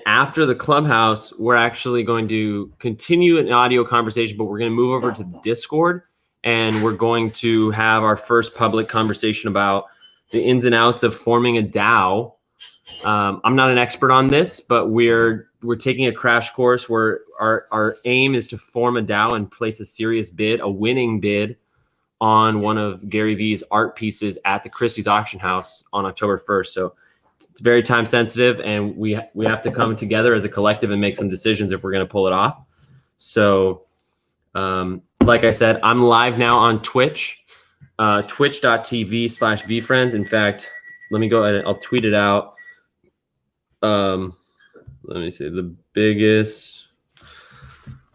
after the Clubhouse, we're actually going to continue an audio conversation, but we're going to move over to the Discord, and we're going to have our first public conversation about the ins and outs of forming a DAO. I'm not an expert on this, but we're taking a crash course where our aim is to form a DAO and place a serious bid, a winning bid, on one of Gary Vee's art pieces at the Christie's auction house on October 1st. So it's very time sensitive, and we have to come together as a collective and make some decisions if we're going to pull it off. So, like I said, I'm live now on Twitch, twitch.tv/VeeFriends. In fact, let me go ahead and I'll tweet it out. Let me see the biggest.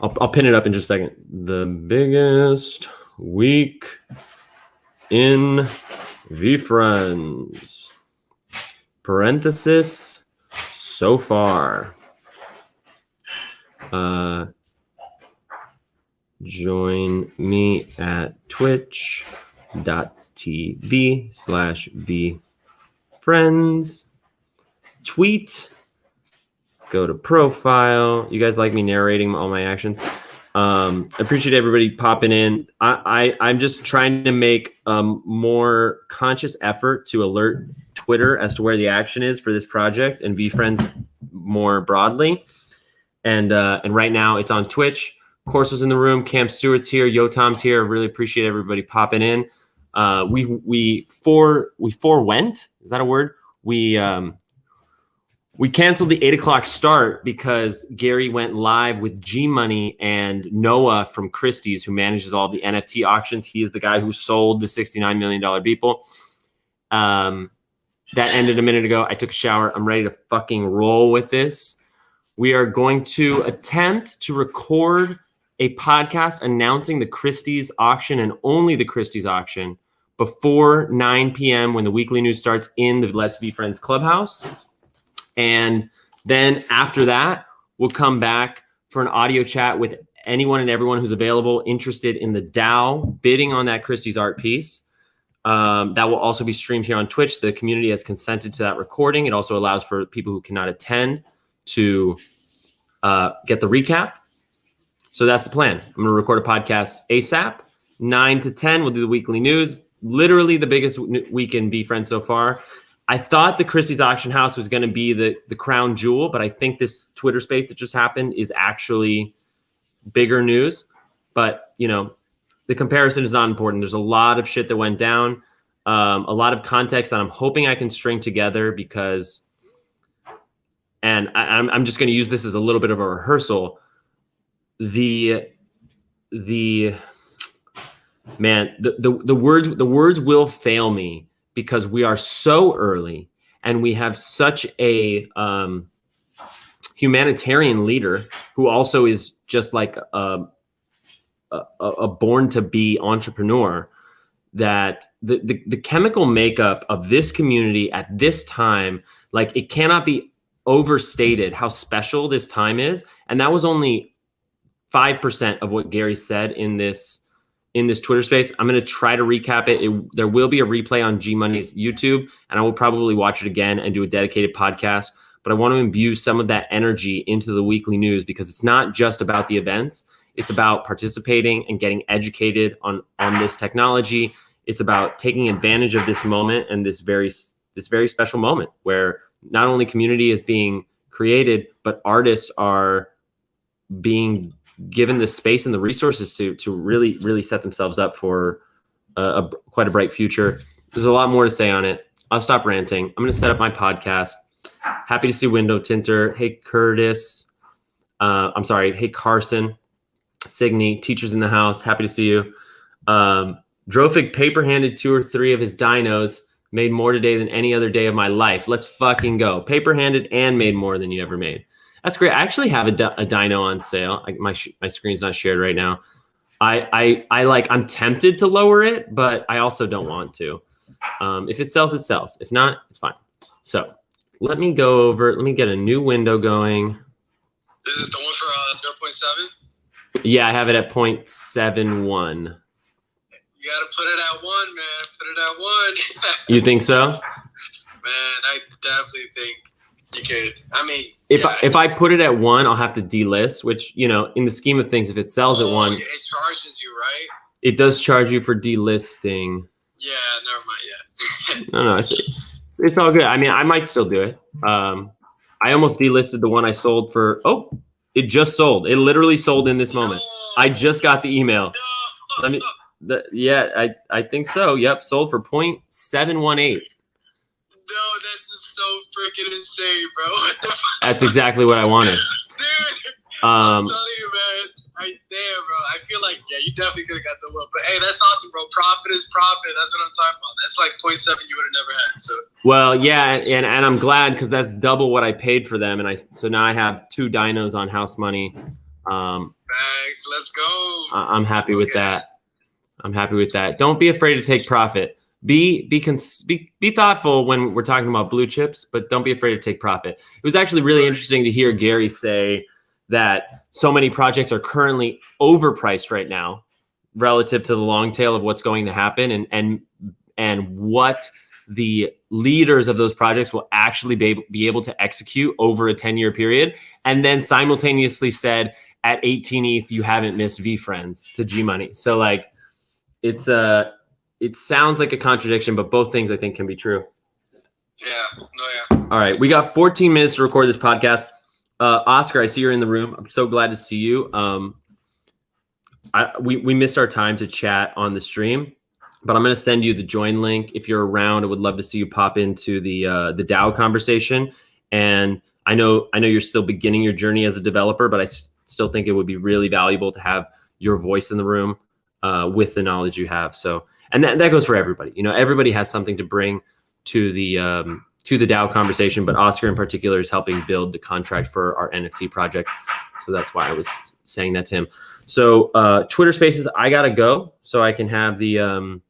I'll pin it up in just a second. The biggest week in VeeFriends. Parenthesis so far. Join me at twitch.tv/VeeFriends. Tweet. Go to profile. You guys like me narrating all my actions? Appreciate everybody popping in. I'm just trying to make more conscious effort to alert Twitter as to where the action is for this project and VeeFriends more broadly. And right now it's on Twitch. Corso's in the room. Cam Stewart's here. Yo Tom's here. Really appreciate everybody popping in. We forewent. Is that a word? We canceled the 8 o'clock start because Gary went live with G Money and Noah from Christie's, who manages all the NFT auctions. He is the guy who sold the $69 million Beeple. That ended a minute ago. I took a shower. I'm ready to fucking roll with this. We are going to attempt to record a podcast announcing the Christie's auction and only the Christie's auction before 9 p.m. when the weekly news starts in the Let's Be Friends Clubhouse. And then after that, we'll come back for an audio chat with anyone and everyone who's available, interested in the DAO, bidding on that Christie's art piece. That will also be streamed here on Twitch. The community has consented to that recording. It also allows for people who cannot attend to get the recap. So that's the plan. I'm going to record a podcast ASAP. 9 to 10, we'll do the weekly news. Literally the biggest week in VeeFriends so far. I thought the Christie's auction house was going to be the crown jewel, but I think this Twitter space that just happened is actually bigger news. But, you know, the comparison is not important. There's a lot of shit that went down, a lot of context that I'm hoping I can string together because, and I'm just going to use this as a little bit of a rehearsal. The words will fail me because we are so early and we have such a humanitarian leader who also is just like a born to be entrepreneur, that the chemical makeup of this community at this time, like, it cannot be overstated how special this time is. And that was only 5% of what Gary said in this Twitter space. I'm going to try to recap it. There will be a replay on G Money's YouTube, and I will probably watch it again and do a dedicated podcast. But I want to imbue some of that energy into the weekly news because it's not just about the events. It's about participating and getting educated on this technology. It's about taking advantage of this moment and this very special moment where not only community is being created, but artists are being given the space and the resources to really, really set themselves up for quite a bright future. There's a lot more to say on it. I'll stop ranting. I'm going to set up my podcast. Happy to see Window Tinter. Hey, Curtis. Hey, Carson. Signy. Teachers in the house. Happy to see you. Drofig paper-handed 2 or 3 of his dinos. Made more today than any other day of my life. Let's fucking go. Paper-handed and made more than you ever made. That's great. I actually have a dino on sale. My screen's not shared right now. I'm tempted to lower it, but I also don't want to. If it sells, it sells. If not, it's fine. So let me get a new window going. Is it the one for 0.7? Yeah, I have it at 0.71. You got to put it at 1, man. Put it at 1. You think so? Man, I definitely think you could. I mean, if I put it at 1, I'll have to delist, which, you know, in the scheme of things, if it sells at 1, it charges you, right? it does charge you for delisting. Yeah, never mind. Yeah. No, it's all good. I mean, I might still do it. I almost delisted the one I sold for. Oh, it just sold. It literally sold in this moment. I just got the email. No. Let me. I think so. Yep, sold for 0.718. No, that's just so freaking insane, bro. What the fuck? That's exactly what I wanted. Dude, I'm telling you, man. Damn, bro. I feel like, yeah, you definitely could have got the one. But hey, that's awesome, bro. Profit is profit. That's what I'm talking about. That's like 0.7 you would have never had. So. Well, yeah, and I'm glad because that's double what I paid for them, and so now I have 2 dinos on house money. Thanks. Let's go. I'm happy with that. I'm happy with that. Don't be afraid to take profit. Be thoughtful when we're talking about blue chips, but don't be afraid to take profit. It was actually really interesting to hear Gary say that so many projects are currently overpriced right now relative to the long tail of what's going to happen and what the leaders of those projects will actually be able to execute over a 10-year period. And then simultaneously said at 18 ETH, you haven't missed VeeFriends to G Money. So like it sounds like a contradiction, but both things I think can be true. Yeah. No, yeah. All right. We got 14 minutes to record this podcast. Oscar, I see you're in the room. I'm so glad to see you. We missed our time to chat on the stream, but I'm going to send you the join link. If you're around, I would love to see you pop into the DAO conversation. And I know you're still beginning your journey as a developer, but I still think it would be really valuable to have your voice in the room with the knowledge you have. So, and that goes for everybody. You know, everybody has something to bring to the DAO conversation, but Oscar in particular is helping build the contract for our NFT project. So that's why I was saying that to him. So Twitter Spaces, I gotta go so I can have the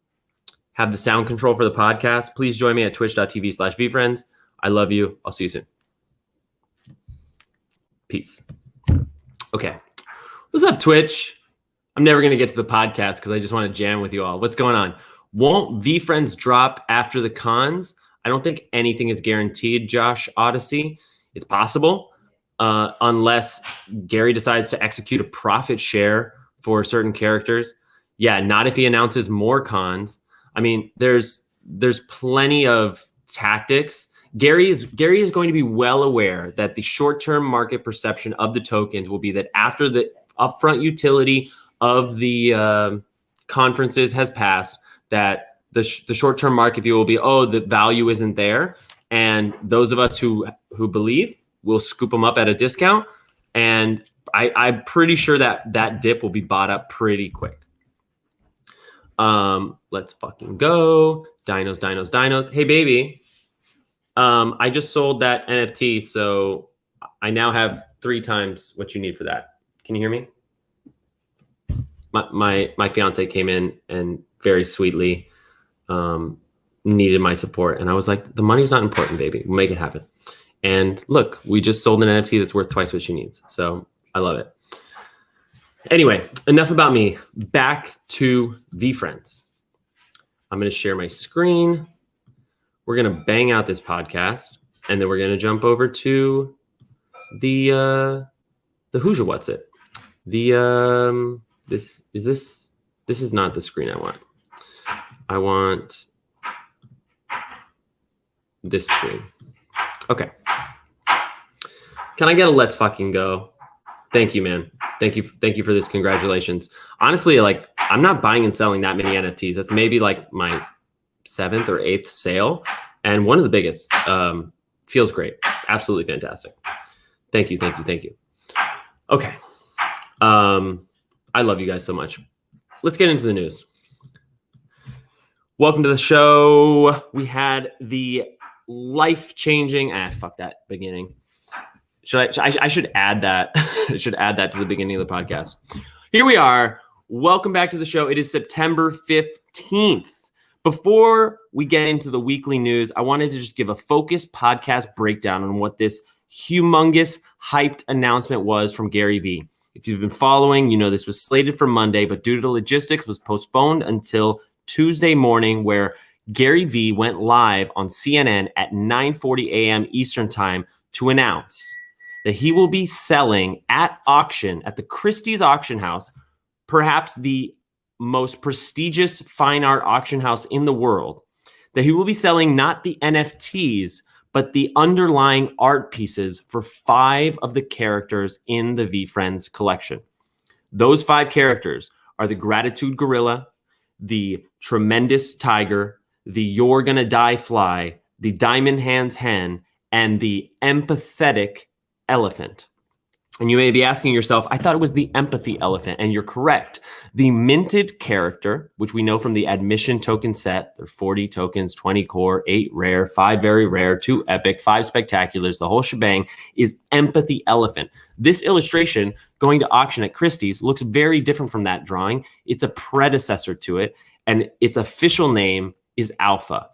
sound control for the podcast. Please join me at twitch.tv/VeeFriends. I love you. I'll see you soon. Peace. Okay. What's up, Twitch? I'm never going to get to the podcast because I just want to jam with you all. What's going on? Won't VeeFriends drop after the cons? I don't think anything is guaranteed, Josh Odyssey. It's possible unless Gary decides to execute a profit share for certain characters. Yeah, not if he announces more cons. I mean, there's plenty of tactics. Gary is going to be well aware that the short-term market perception of the tokens will be that after the upfront utility of the conferences has passed, that the short-term market view will be, oh, the value isn't there. And those of us who believe will scoop them up at a discount. And I'm pretty sure that dip will be bought up pretty quick. Let's fucking go. Dinos. Hey, baby. I just sold that NFT, so I now have 3 times what you need for that. Can you hear me? My fiance came in and very sweetly needed my support. And I was like, the money's not important, baby. We'll make it happen. And look, we just sold an NFT that's worth twice what she needs. So I love it. Anyway, enough about me. Back to VeeFriends. I'm going to share my screen. We're going to bang out this podcast. And then we're going to jump over to the Hoosier What's It. This is not the screen I want. I want this screen. Okay. Can I get a let's fucking go? Thank you, man. Thank you for this. Congratulations. Honestly, like, I'm not buying and selling that many NFTs. That's maybe like my 7th or 8th sale, and one of the biggest. Feels great. Absolutely fantastic. Thank you. Okay. I love you guys so much. Let's get into the news. Welcome to the show. We had the life-changing, fuck that beginning. I should add that. I should add that to the beginning of the podcast. Here we are. Welcome back to the show. It is September 15th. Before we get into the weekly news, I wanted to just give a focused podcast breakdown on what this humongous hyped announcement was from Gary Vee. If you've been following, you know this was slated for Monday, but due to logistics was postponed until Tuesday morning, where Gary Vee went live on CNN at 9:40 a.m. Eastern time to announce that he will be selling at auction at the Christie's auction house, perhaps the most prestigious fine art auction house in the world, that he will be selling not the NFTs, but the underlying art pieces for 5 of the characters in the VeeFriends collection. Those 5 characters are the Gratitude Gorilla, the Tremendous Tiger, the You're Gonna Die Fly, the Diamond Hands Hen, and the Empathetic Elephant. And you may be asking yourself, I thought it was the Empathy Elephant, and you're correct. The minted character, which we know from the admission token set, there are 40 tokens, 20 core, 8 rare, 5 very rare, 2 epic, 5 spectaculars, the whole shebang, is Empathy Elephant. This illustration going to auction at Christie's looks very different from that drawing. It's a predecessor to it, and its official name is Alpha.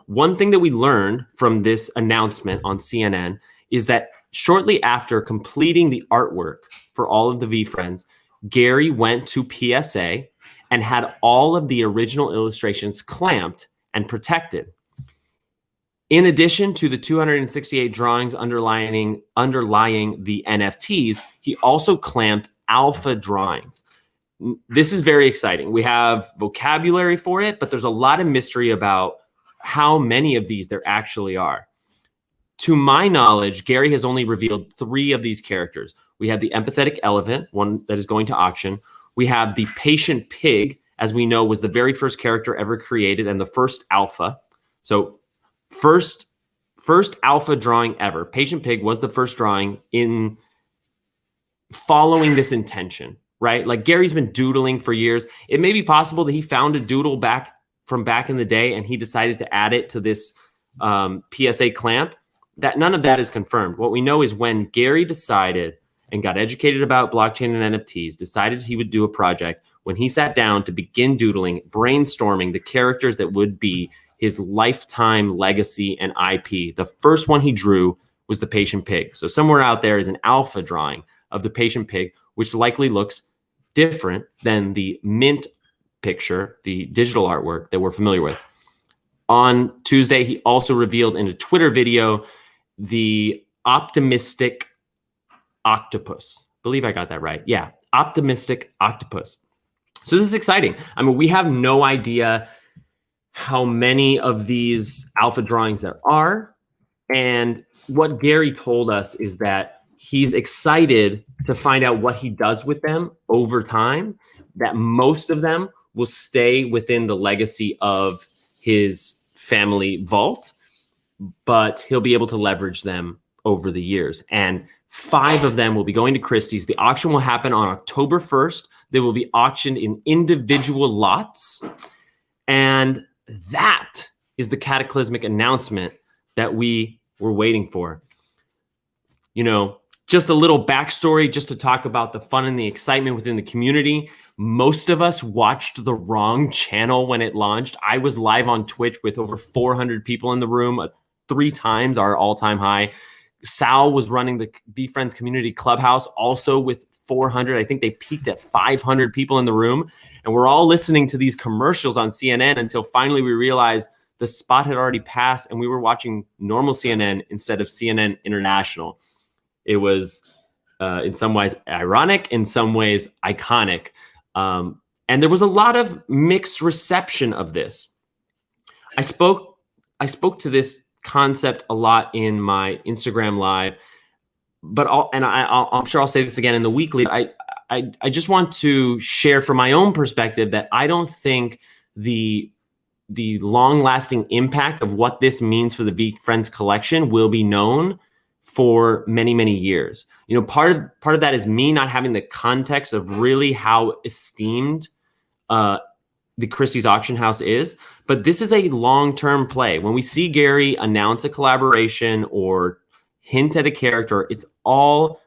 One thing that we learned from this announcement on CNN is that shortly after completing the artwork for all of the VeeFriends, Gary went to PSA and had all of the original illustrations clamped and protected. In addition to the 268 drawings underlying the NFTs, he also clamped alpha drawings. This is very exciting. We have vocabulary for it, but there's a lot of mystery about how many of these there actually are. To my knowledge, Gary has only revealed 3 of these characters. We have the Empathetic Elephant, one that is going to auction. We have the Patient Pig, as we know, was the very first character ever created and the first alpha. So first alpha drawing ever. Patient Pig was the first drawing in following this intention, right? Like Gary's been doodling for years. It may be possible that he found a doodle back in the day and he decided to add it to this PSA clamp. That none of that is confirmed. What we know is when Gary decided and got educated about blockchain and NFTs, decided he would do a project, when he sat down to begin doodling, brainstorming the characters that would be his lifetime legacy and IP, the first one he drew was the Patient Pig. So somewhere out there is an alpha drawing of the Patient Pig, which likely looks different than the mint picture, the digital artwork that we're familiar with. On Tuesday, he also revealed in a Twitter video the Optimistic Octopus. I believe I got that right. Yeah, Optimistic Octopus. So this is exciting. I mean, we have no idea how many of these alpha drawings there are. And what Gary told us is that he's excited to find out what he does with them over time, that most of them will stay within the legacy of his family vault, but he'll be able to leverage them over the years. And 5 of them will be going to Christie's. The auction will happen on October 1st. They will be auctioned in individual lots. And that is the cataclysmic announcement that we were waiting for. You know, just a little backstory just to talk about the fun and the excitement within the community. Most of us watched the wrong channel when it launched. I was live on Twitch with over 400 people in the room, 3 times our all-time high. Sal was running the VeeFriends Community Clubhouse also with 400. I think they peaked at 500 people in the room. And we're all listening to these commercials on CNN until finally we realized the spot had already passed and we were watching normal CNN instead of CNN International. It was in some ways ironic, in some ways iconic. And there was a lot of mixed reception of this. I spoke to this concept a lot in my Instagram live, but I'm sure I'll say this again in the weekly. I just want to share from my own perspective that I don't think the long-lasting impact of what this means for the VeeFriends collection will be known for many, many years. You know, part of that is me not having the context of really how esteemed the Christie's auction house is, but this is a long-term play. When we see Gary announce a collaboration or hint at a character, it all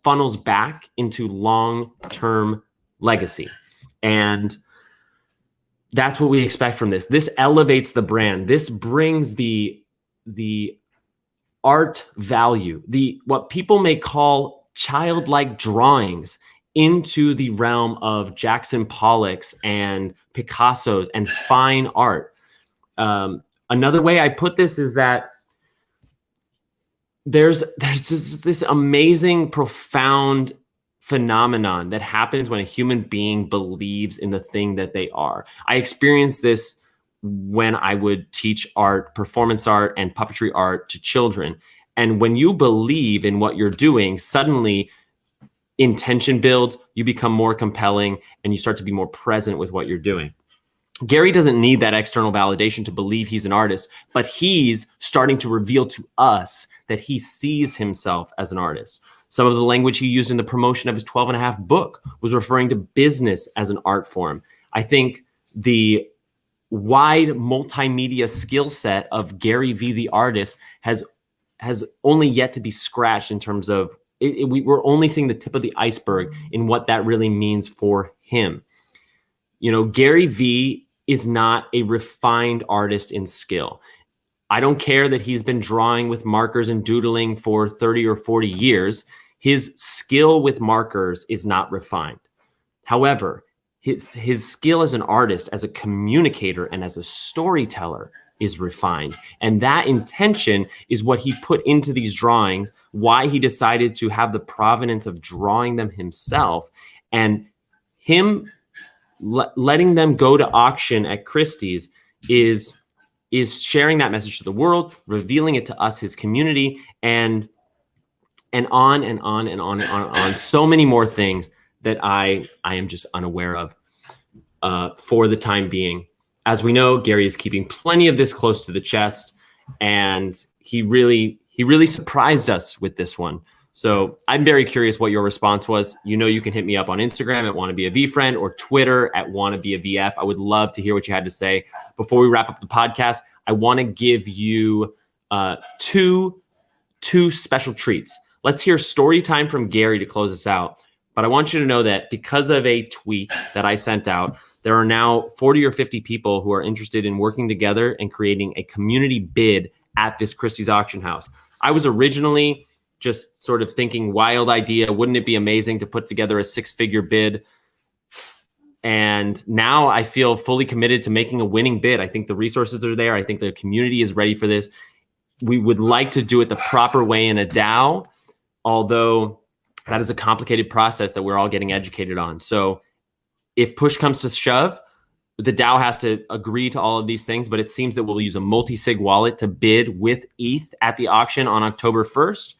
funnels back into long-term legacy. And that's what we expect from this. This elevates the brand. This brings the art value, what people may call childlike drawings, into the realm of Jackson Pollock's and Picasso's and fine art. Another way I put this is that there's this amazing, profound phenomenon that happens when a human being believes in the thing that they are. I experienced this when I would teach art, performance art, and puppetry art to children. And when you believe in what you're doing, suddenly intention builds, you become more compelling, and you start to be more present with what you're doing. Gary doesn't need that external validation to believe he's an artist, but he's starting to reveal to us that he sees himself as an artist. Some of the language he used in the promotion of his 12 and a half book was referring to business as an art form. I think the wide multimedia skill set of Gary V, the artist, has only yet to be scratched in terms of we're only seeing the tip of the iceberg in what that really means for him. You know, Gary V is not a refined artist in skill. I don't care that he's been drawing with markers and doodling for 30 or 40 years. His skill with markers is not refined. However, his skill as an artist, as a communicator, and as a storyteller is refined. And that intention is what he put into these drawings, why he decided to have the provenance of drawing them himself, and him letting them go to auction at Christie's is sharing that message to the world, revealing it to us, his community, and on and on and on and on. So many more things that I am just unaware of for the time being. As we know, Gary is keeping plenty of this close to the chest, and he really surprised us with this one. So I'm very curious what your response was. You know, you can hit me up on Instagram at wannabeaVFriend or Twitter at wannabeavf. I would love to hear what you had to say. Before we wrap up the podcast, I want to give you two special treats. Let's hear story time from Gary to close us out. But I want you to know that because of a tweet that I sent out, there are now 40 or 50 people who are interested in working together and creating a community bid at this Christie's auction house. I was originally just sort of thinking, wild idea. Wouldn't it be amazing to put together a 6-figure bid? And now I feel fully committed to making a winning bid. I think the resources are there. I think the community is ready for this. We would like to do it the proper way in a DAO, although that is a complicated process that we're all getting educated on. So if push comes to shove, the DAO has to agree to all of these things, but it seems that we'll use a multi-sig wallet to bid with ETH at the auction on October 1st.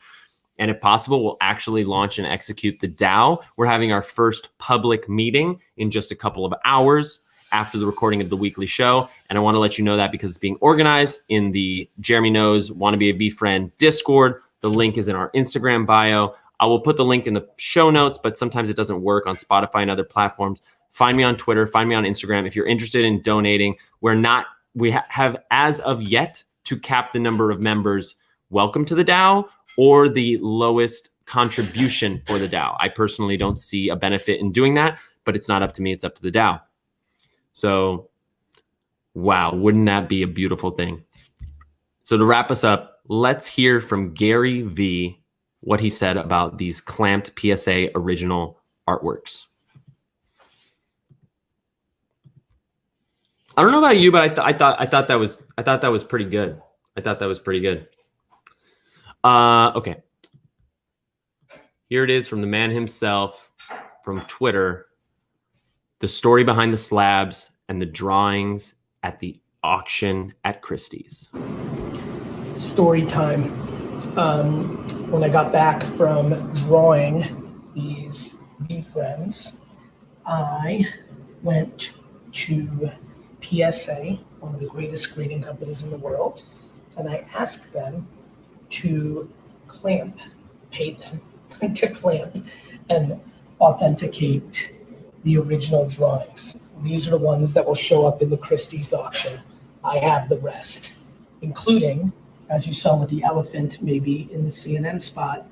And if possible, we'll actually launch and execute the DAO. We're having our first public meeting in just a couple of hours after the recording of the weekly show. And I want to let you know that because it's being organized in the Jeremy Knows Wanna Be a VeeFriend Discord. The link is in our Instagram bio. I will put the link in the show notes, but sometimes it doesn't work on Spotify and other platforms. Find me on Twitter, find me on Instagram. If you're interested in donating, we have as of yet to cap the number of members welcome to the DAO or the lowest contribution for the DAO. I personally don't see a benefit in doing that, but it's not up to me, it's up to the DAO. So, wow, wouldn't that be a beautiful thing? So to wrap us up, let's hear from Gary V what he said about these clamped PSA original artworks. I don't know about you, but I thought that was pretty good. I thought that was pretty good. Okay. Here it is from the man himself, from Twitter. The story behind the slabs and the drawings at the auction at Christie's. Story time. When I got back from drawing these VeeFriends, I went to PSA, one of the greatest grading companies in the world, and I asked them to pay them to clamp and authenticate the original drawings. These are the ones that will show up in the Christie's auction. I have the rest, including, as you saw with the elephant, maybe in the CNN spot,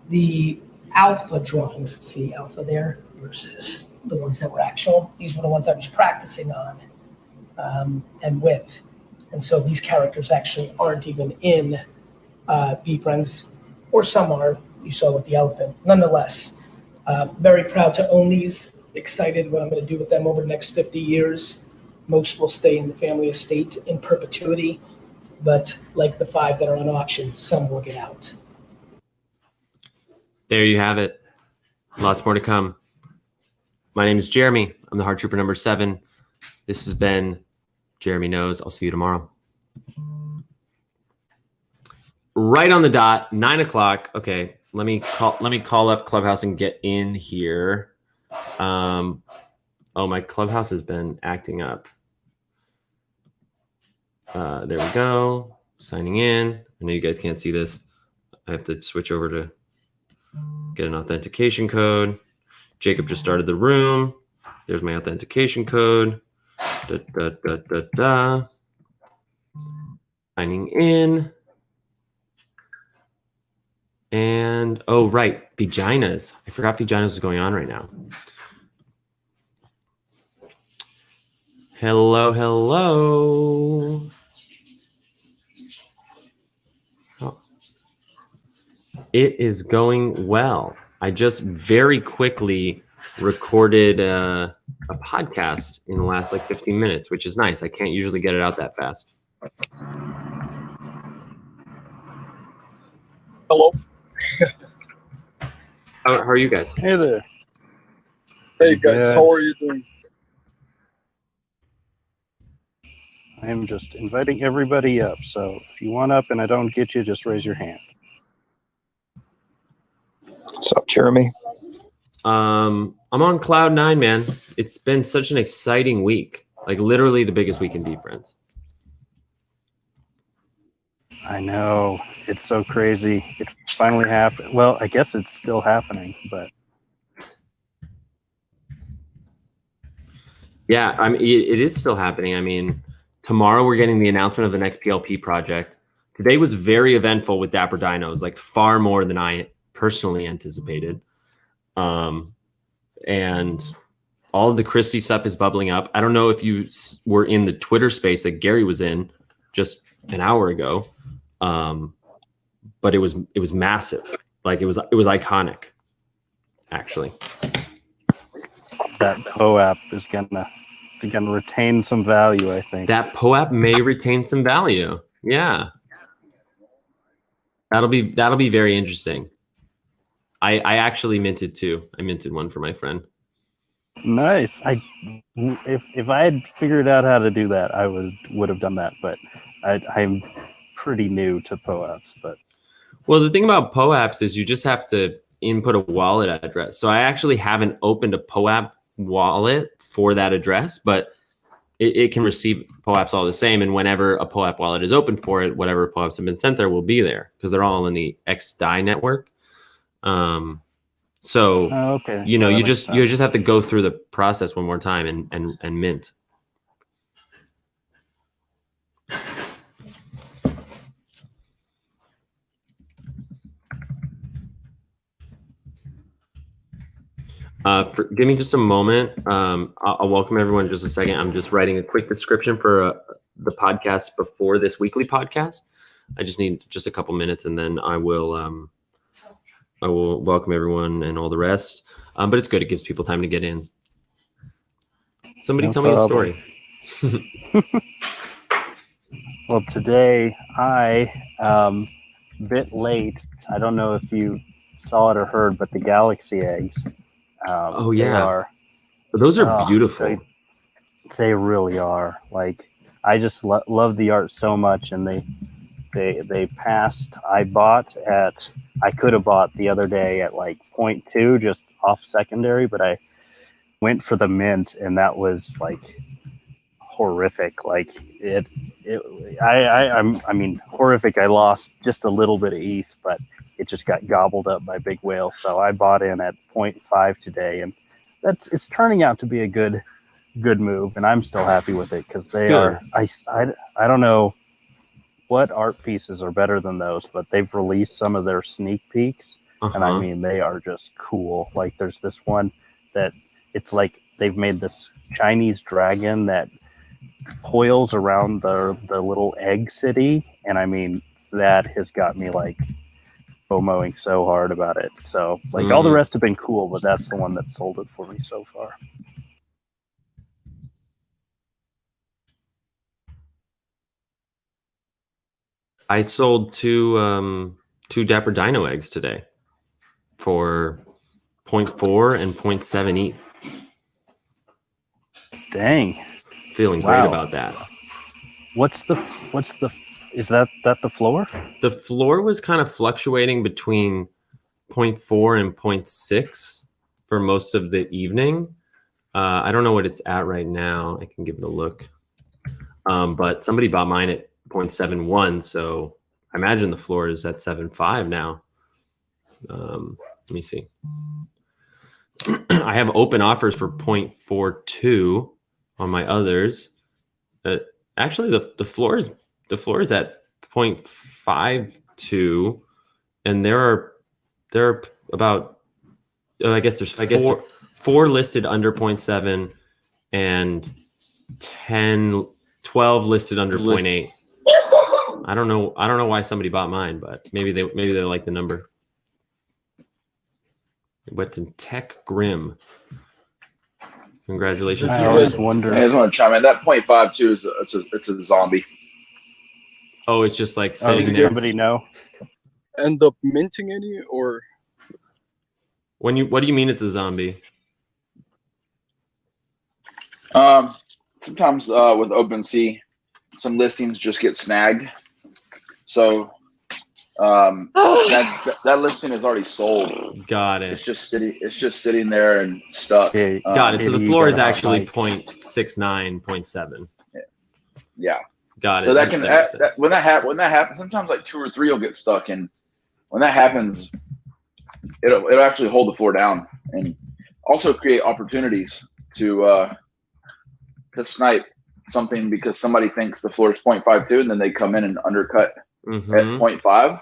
the alpha drawings. See alpha there versus the ones that were actual. These were the ones I was practicing on and with. And so these characters actually aren't even in VeeFriends, or some are, you saw with the elephant. Nonetheless, very proud to own these, excited what I'm going to do with them over the next 50 years. Most will stay in the family estate in perpetuity. but like the 5 that are on auction, some will get out. There you have it. Lots more to come. My name is Jeremy. I'm the Heart Trooper number 7. This has been Jeremy Knows. I'll see you tomorrow. Right on the dot, 9 o'clock. Okay, let me call up Clubhouse and get in here. Oh, my Clubhouse has been acting up. There we go. Signing in. I know you guys can't see this. I have to switch over to get an authentication code. Jacob just started the room. There's my authentication code. Signing in. And, oh, right, Vaginas. I forgot Vaginas was going on right now. Hello, hello. Oh. It is going well. I just very quickly recorded a podcast in the last like 15 minutes, which is nice. I can't usually get it out that fast. Hello. How are you guys? Hey there. Hey guys, how are you doing? I am just inviting everybody up. So if you want up and I don't get you, just raise your hand. What's up, Jeremy? I'm on cloud 9, man. It's been such an exciting week. Like literally the biggest week in VeeFriends. I know. It's so crazy. It finally happened. Well, I guess it's still happening, but yeah, I mean, it is still happening. I mean, tomorrow we're getting the announcement of the next PLP project. Today was very eventful with Dapper Dinos, like far more than I personally anticipated. And all of the Christie stuff is bubbling up. I don't know if you were in the Twitter space that Gary was in just an hour ago, but it was massive. Like it was iconic, actually. that POAP is gonna retain some value, I think. That POAP may retain some value. Yeah. That'll be very interesting. I actually minted 2. I minted 1 for my friend. Nice. If I had figured out how to do that, I would have done that. But I'm pretty new to POAPs. But well, the thing about POAPs is you just have to input a wallet address. So I actually haven't opened a POAP wallet for that address, but it can receive POAPs all the same. And whenever a POAP wallet is open for it, whatever POAPs have been sent there will be there because they're all in the XDAI network. So okay. you know, Well, you just have to go through the process one more time and mint. Give me just a moment. I'll welcome everyone in just a second. I'm just writing a quick description for the podcast before this weekly podcast. I just need just a couple minutes, and then I will welcome everyone and all the rest. But it's good. It gives people time to get in. Somebody No tell me a problem. story. Well, today I bit late. I don't know if you saw it or heard, but the Galaxy eggs. Oh yeah, those are beautiful. They really are. Like I just love the art so much, and they passed. I could have bought the other day at like 0.2 just off secondary, but I went for the mint, and that was like horrific. Like I mean horrific. I lost just a little bit of ETH, but it just got gobbled up by big whales. So I bought in at 0.5 today, and it's turning out to be a good move, and I'm still happy with it because they are. I don't know what art pieces are better than those, but they've released some of their sneak peeks, and I mean they are just cool. Like there's this one that it's like they've made this Chinese dragon that coils around the little egg city, and I mean that has got me like FOMOing so hard about it. So like all the rest have been cool, but that's the one that sold it for me so far. I sold two Dapper Dino eggs today for 0.4 and 0.7 ETH. Dang. Feeling Wow. great about that. What's the is that the floor? The floor was kind of fluctuating between 0.4 and 0.6 for most of the evening. I don't know what it's at right now. I can give it a look. But somebody bought mine at 0.71, so I imagine the floor is at 7.5 now. Let me see. I have open offers for 0.42 on my others. Actually, the floor is at 0.52, and there are about I guess there's four listed under 0.7 and 12 listed under 0.8. I don't know why somebody bought mine, but maybe they like the number. What's in Tech Grim? Congratulations. I always wonder. I just want to chime in. That 0.52 is it's a zombie. Oh, it's just like Oh, sitting did there. somebody know? End up minting any, or What do you mean it's a zombie? Sometimes with OpenSea, some listings just get snagged. So that listing is already sold. Got it. It's just sitting there and stuck. Yeah, Got it. So the you floor is gotta actually fight. 0.69, 0.7. Yeah. Got it. So when that happens, sometimes like 2 or 3 will get stuck, and when that happens, it'll actually hold the floor down and also create opportunities to snipe something because somebody thinks the floor is 0.52 and then they come in and undercut at 0.5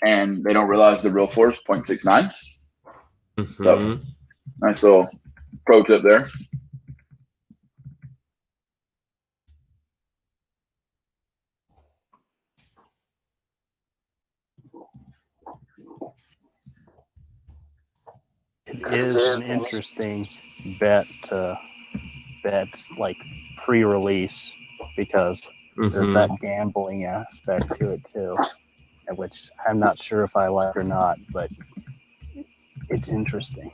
and they don't realize the real floor is 0.69. So nice little pro tip there. It is an interesting bet like pre-release because there's that gambling aspect to it too, which I'm not sure if I like or not, but it's interesting.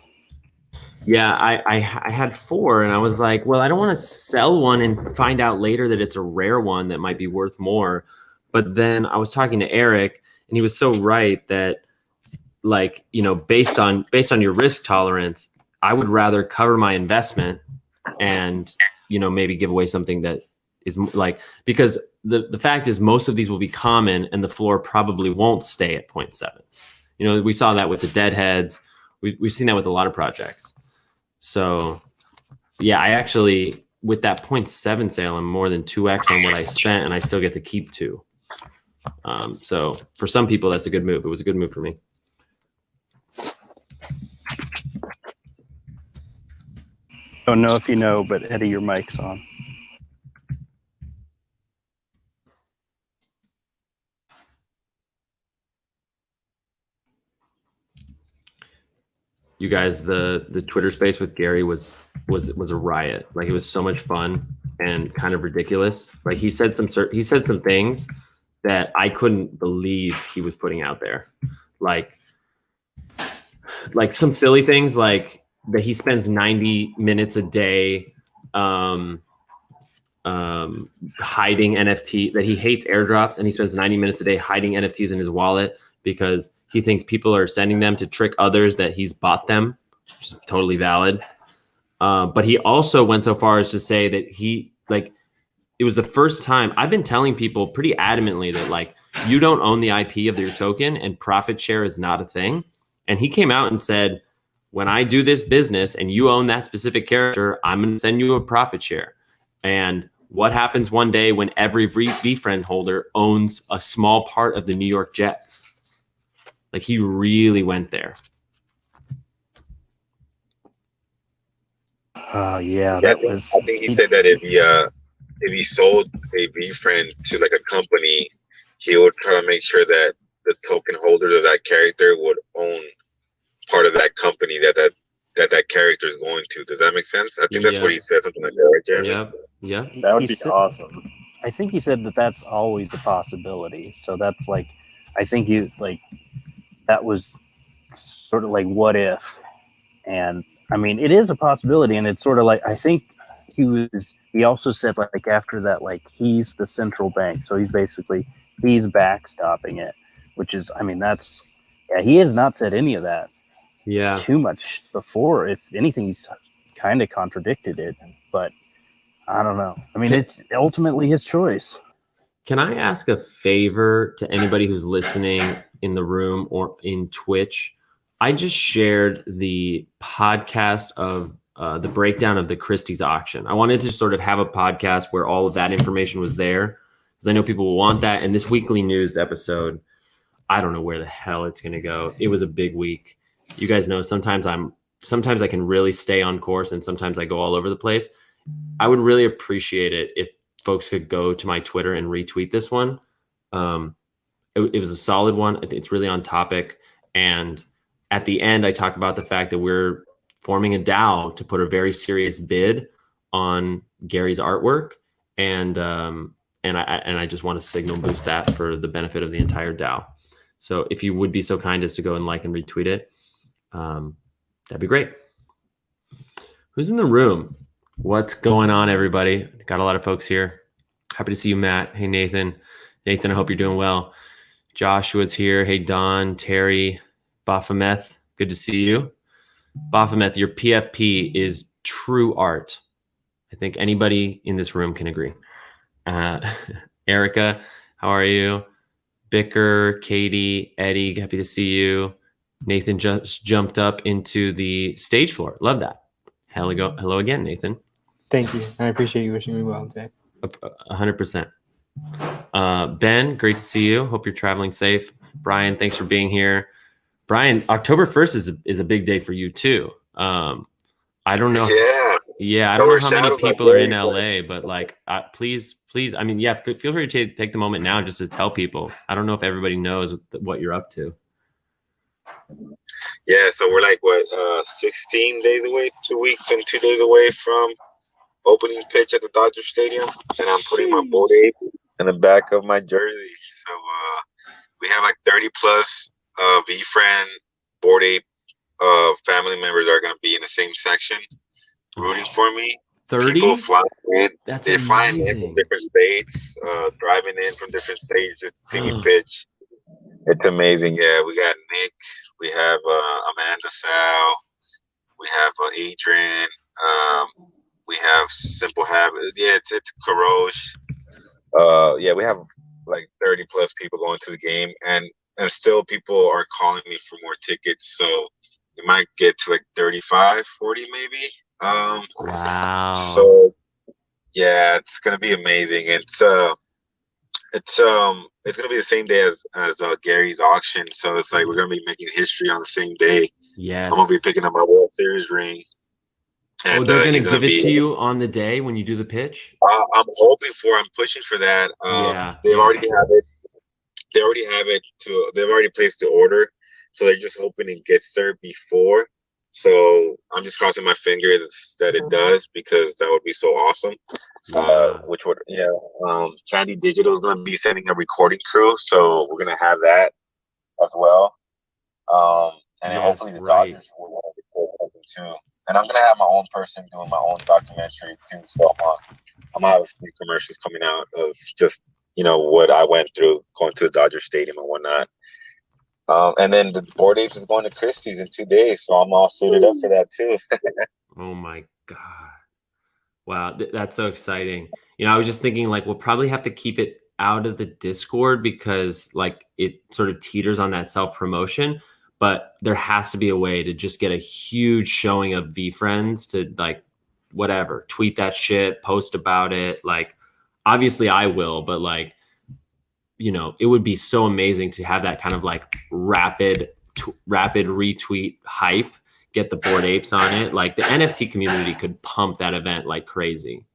Yeah, I had 4 and I was like, well, I don't want to sell one and find out later that it's a rare one that might be worth more. But then I was talking to Eric and he was so right that, like, you know, based on your risk tolerance, I would rather cover my investment and, you know, maybe give away something that is like, because the fact is most of these will be common and the floor probably won't stay at 0.7. You know, we saw that with the Deadheads. We've seen that with a lot of projects. So yeah, I actually, with that 0.7 sale, I'm more than 2x on what I spent and I still get to keep 2. So for some people, that's a good move. It was a good move for me. Don't know if you know, but Eddie, your mic's on. You guys, the Twitter space with Gary was a riot. Like, it was so much fun and kind of ridiculous. Like, he said some things that I couldn't believe he was putting out there. Like some silly things, like that he spends 90 minutes a day hiding NFT, that he hates airdrops and he spends 90 minutes a day hiding NFTs in his wallet because he thinks people are sending them to trick others that he's bought them, which is totally valid. But he also went so far as to say that it was the first time. I've been telling people pretty adamantly that, like, you don't own the IP of your token and profit share is not a thing. And he came out and said, when I do this business and you own that specific character, I'm going to send you a profit share. And what happens one day when every VeeFriend holder owns a small part of the New York Jets? Like, he really went there. Yeah, I think he said that if he sold a VeeFriend to like a company, he would try to make sure that the token holders of that character would own part of that company that character is going to. Does that make sense? I think that's what he said, something like that, right, Jeremy? Yeah. that would be said- awesome. I think he said that that's always a possibility. So that's like, I think that was sort of like what if, and I mean it is a possibility, and it's sort of like I think he also said like after that like he's the central bank, so he's backstopping it, which is I mean that's yeah he has not said any of that Yeah. too much before. If anything, he's kind of contradicted it, but I don't know. I mean, it's ultimately his choice. Can I ask a favor to anybody who's listening in the room or in Twitch? I just shared the podcast of the breakdown of the Christie's auction. I wanted to sort of have a podcast where all of that information was there because I know people will want that. And this weekly news episode, I don't know where the hell it's going to go. It was a big week. You guys know sometimes I can really stay on course and sometimes I go all over the place. I would really appreciate it if folks could go to my Twitter and retweet this one. It was a solid one. It's really on topic. And at the end, I talk about the fact that we're forming a DAO to put a very serious bid on Gary's artwork. And I just want to signal boost that for the benefit of the entire DAO. So if you would be so kind as to go and like and retweet it, that'd be great. Who's in the room? What's going on, everybody? Got a lot of folks here. Happy to see you, Matt. Hey, Nathan. Nathan, I hope you're doing well. Joshua's here. Hey, Don, Terry, Baphomet. Good to see you. Baphomet, your PFP is true art. I think anybody in this room can agree. Erica, how are you? Bicker, Katie, Eddie, happy to see you. Nathan just jumped up into the stage floor. Love that. Hello again, Nathan. Thank you. I appreciate you wishing me well today. 100%. Ben, great to see you. Hope you're traveling safe. Brian, thanks for being here. Brian, October 1st is a big day for you too. I don't know. Yeah, I don't know how many people are in LA, but like, please. I mean, yeah, feel free to take the moment now just to tell people. I don't know if everybody knows what you're up to. Yeah, so we're like 16 days away, 2 weeks and 2 days away from opening pitch at the Dodger Stadium, and I'm putting my board ape in the back of my jersey. So we have like 30 plus VeeFriend board ape family members are going to be in the same section rooting for me. 30? People flying in. That's They're flying in from different states, driving in from different states to see me pitch. It's amazing. Yeah, we got Nick. We have Amanda Sal. We have Adrian. We have Simple Habit. Yeah, it's Karosh. Yeah, we have like 30 plus people going to the game, and still people are calling me for more tickets. So it might get to like 35, 40 maybe. Wow. So yeah, it's gonna be amazing. It's gonna be the same day as Gary's auction. So it's like we're gonna be making history on the same day. Yes. I'm gonna be picking up my World Series ring. And, they're gonna give it to you on the day when you do the pitch? I'm hoping for. I'm pushing for that. They already have it. They already have it. They've already placed the order, so they're just hoping it gets there before. So I'm just crossing my fingers that it does, because that would be so awesome. Which would, Chandy Digital is going to be sending a recording crew, so we're going to have that as well. And then hopefully the Dodgers will want to record something too. And I'm going to have my own person doing my own documentary too. So I'm going to have a few commercials coming out of just, what I went through going to the Dodger Stadium and whatnot. And then the board apes is going to Christie's in 2 days, so I'm all suited up for that too. Oh my God. Wow, that's so exciting. I was just thinking like we'll probably have to keep it out of the Discord because like it sort of teeters on that self-promotion, but there has to be a way to just get a huge showing of VeeFriends to like whatever, tweet that shit, post about it. Like obviously I will, but like it would be so amazing to have that kind of like rapid retweet hype, get the board apes on it. Like the NFT community could pump that event like crazy.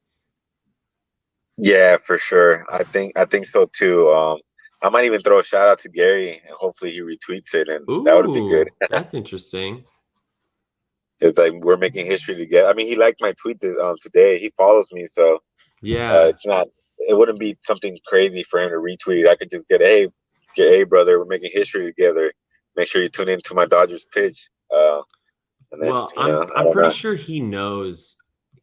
Yeah, for sure. I think so too. I might even throw a shout out to Gary and hopefully he retweets it, and that would be good. That's interesting. It's like we're making history together. I mean, he liked my tweet today. He follows me, so yeah, it's not it wouldn't be something crazy for him to retweet. I could just get, hey, brother, we're making history together. Make sure you tune into my Dodgers pitch. And then, Well, you know, I I'm don't pretty know. sure he knows.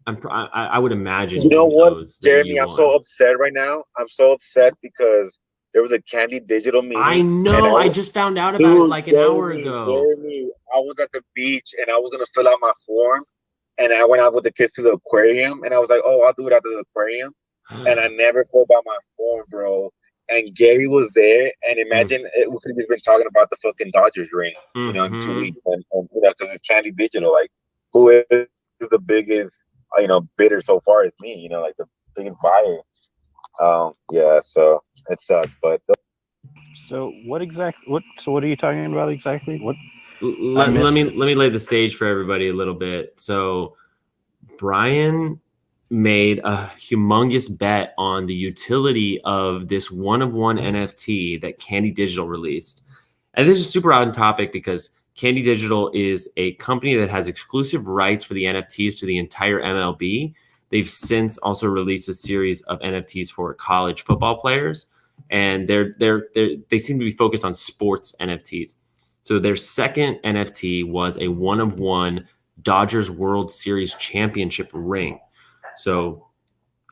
I would imagine You know he what, knows that Jeremy? you I'm so won. upset right now. I'm so upset because there was a Candy Digital meeting. I and know. I just found out about it like an hour ago. Jeremy, I was at the beach and I was gonna fill out my form, and I went out with the kids to the aquarium, and I was like, "Oh, I'll do it at the aquarium," and I never filled out my form, bro. And Gary was there, and imagine we could have just been talking about the fucking Dodgers ring, you know, in 2 weeks, and you know, because it's Candy Digital. Like, who is the biggest, you know, bidder so far? Is me, you know, like the biggest buyer. Yeah, so it sucks, but So what are you talking about exactly? What? Let me lay the stage for everybody a little bit. So Brian made a humongous bet on the utility of this one-of-one NFT that Candy Digital released. And this is super on topic because Candy Digital is a company that has exclusive rights for the NFTs to the entire MLB. They've since also released a series of NFTs for college football players, and they seem to be focused on sports NFTs. So their second NFT was a one-of-one Dodgers World Series championship ring. So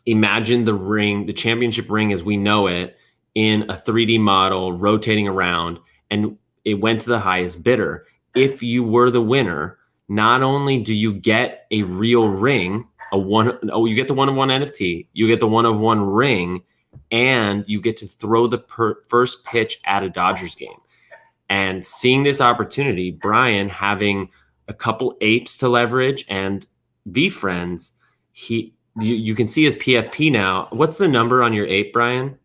imagine the ring, the championship ring as we know it, in a 3D model rotating around, and it went to the highest bidder. If you were the winner, not only do you get a real ring, you get the one-of-one NFT, you get the one-of-one ring, and you get to throw the first pitch at a Dodgers game. And seeing this opportunity, Brian having a couple apes to leverage and VeeFriends, you can see his PFP now. What's the number on your ape, Brian?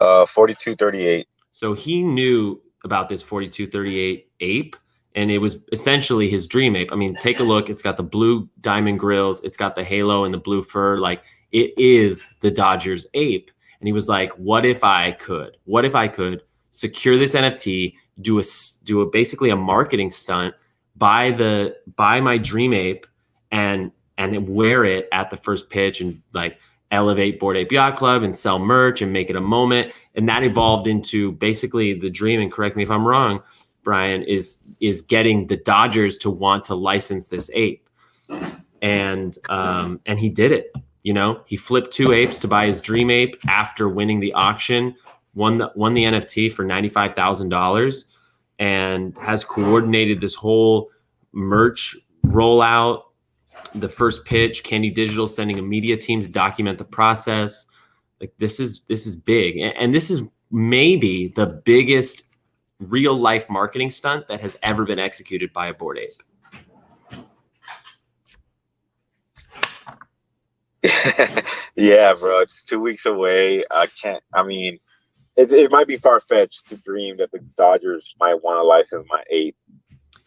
4238. So he knew about this 4238 ape, and it was essentially his dream ape. I mean, take a look. It's got the blue diamond grills. It's got the halo and the blue fur. Like, it is the Dodgers ape. And he was like, what if I could secure this NFT, do a basically a marketing stunt, buy my dream ape and wear it at the first pitch and like elevate Bored Ape Yacht Club and sell merch and make it a moment. And that evolved into basically the dream, and correct me if I'm wrong, Brian, is getting the Dodgers to want to license this ape. And he did it. You know, he flipped 2 apes to buy his dream ape after winning the auction, won the NFT for $95,000, and has coordinated this whole merch rollout. The first pitch, Candy Digital sending a media team to document the process. Like, this is big, and this is maybe the biggest real life marketing stunt that has ever been executed by a Bored Ape. Yeah, bro, it's 2 weeks away. I mean, it might be far-fetched to dream that the Dodgers might want to license my ape,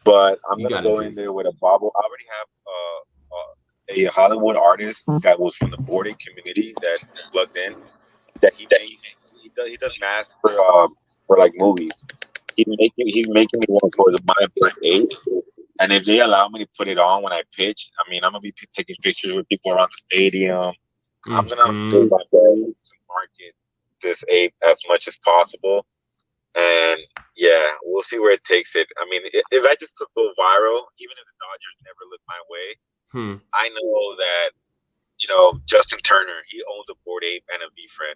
but I'm going to go in there with a bobble. I already have a Hollywood artist that was from the Bored Ape community that plugged in, that he does masks for like movies. He's making me one for my Bored Ape. And if they allow me to put it on when I pitch, I mean, I'm gonna be taking pictures with people around the stadium. I'm gonna do my best to market this ape as much as possible. And yeah, we'll see where it takes it. I mean, if I just could go viral, even if the Dodgers never look my way, I know that, you know, Justin Turner, he owns a Bored Ape and a VeeFriend.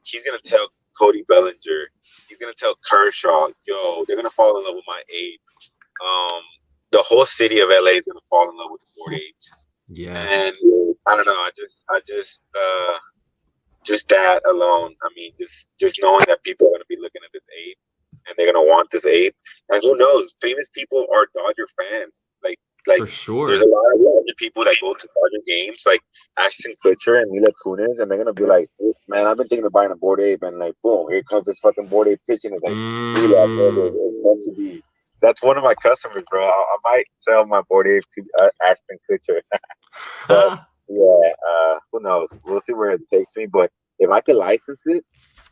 He's gonna tell Cody Bellinger, he's gonna tell Kershaw, yo, they're gonna fall in love with my ape. The whole city of LA is gonna fall in love with the Bored Apes. Yeah. And I don't know. I just that alone. I mean, just knowing that people are gonna be looking at this ape and they're gonna want this ape. And who knows? Famous people are Dodger fans. Like for sure. There's a lot of Dodger people that go to Dodger games, like Ashton Kutcher and Mila Kunis, and they're gonna be like, man, I've been thinking of buying a Bored Ape, and like, boom, here comes this fucking Bored Ape pitching. It's like, Mila, it's meant to be. That's one of my customers, bro. I might sell my Bored Ape to Ashton Kutcher. But yeah, who knows? We'll see where it takes me. But if I could license it,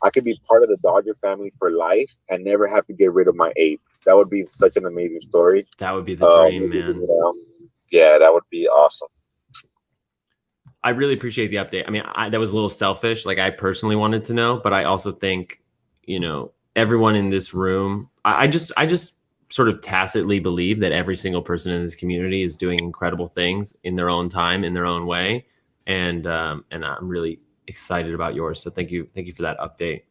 I could be part of the Dodger family for life and never have to get rid of my ape. That would be such an amazing story. That would be the dream, man. You know? Yeah, that would be awesome. I really appreciate the update. I mean, that was a little selfish. Like I personally wanted to know, but I also think, everyone in this room, I just sort of tacitly believe that every single person in this community is doing incredible things in their own time, in their own way. And I'm really excited about yours. So thank you for that update.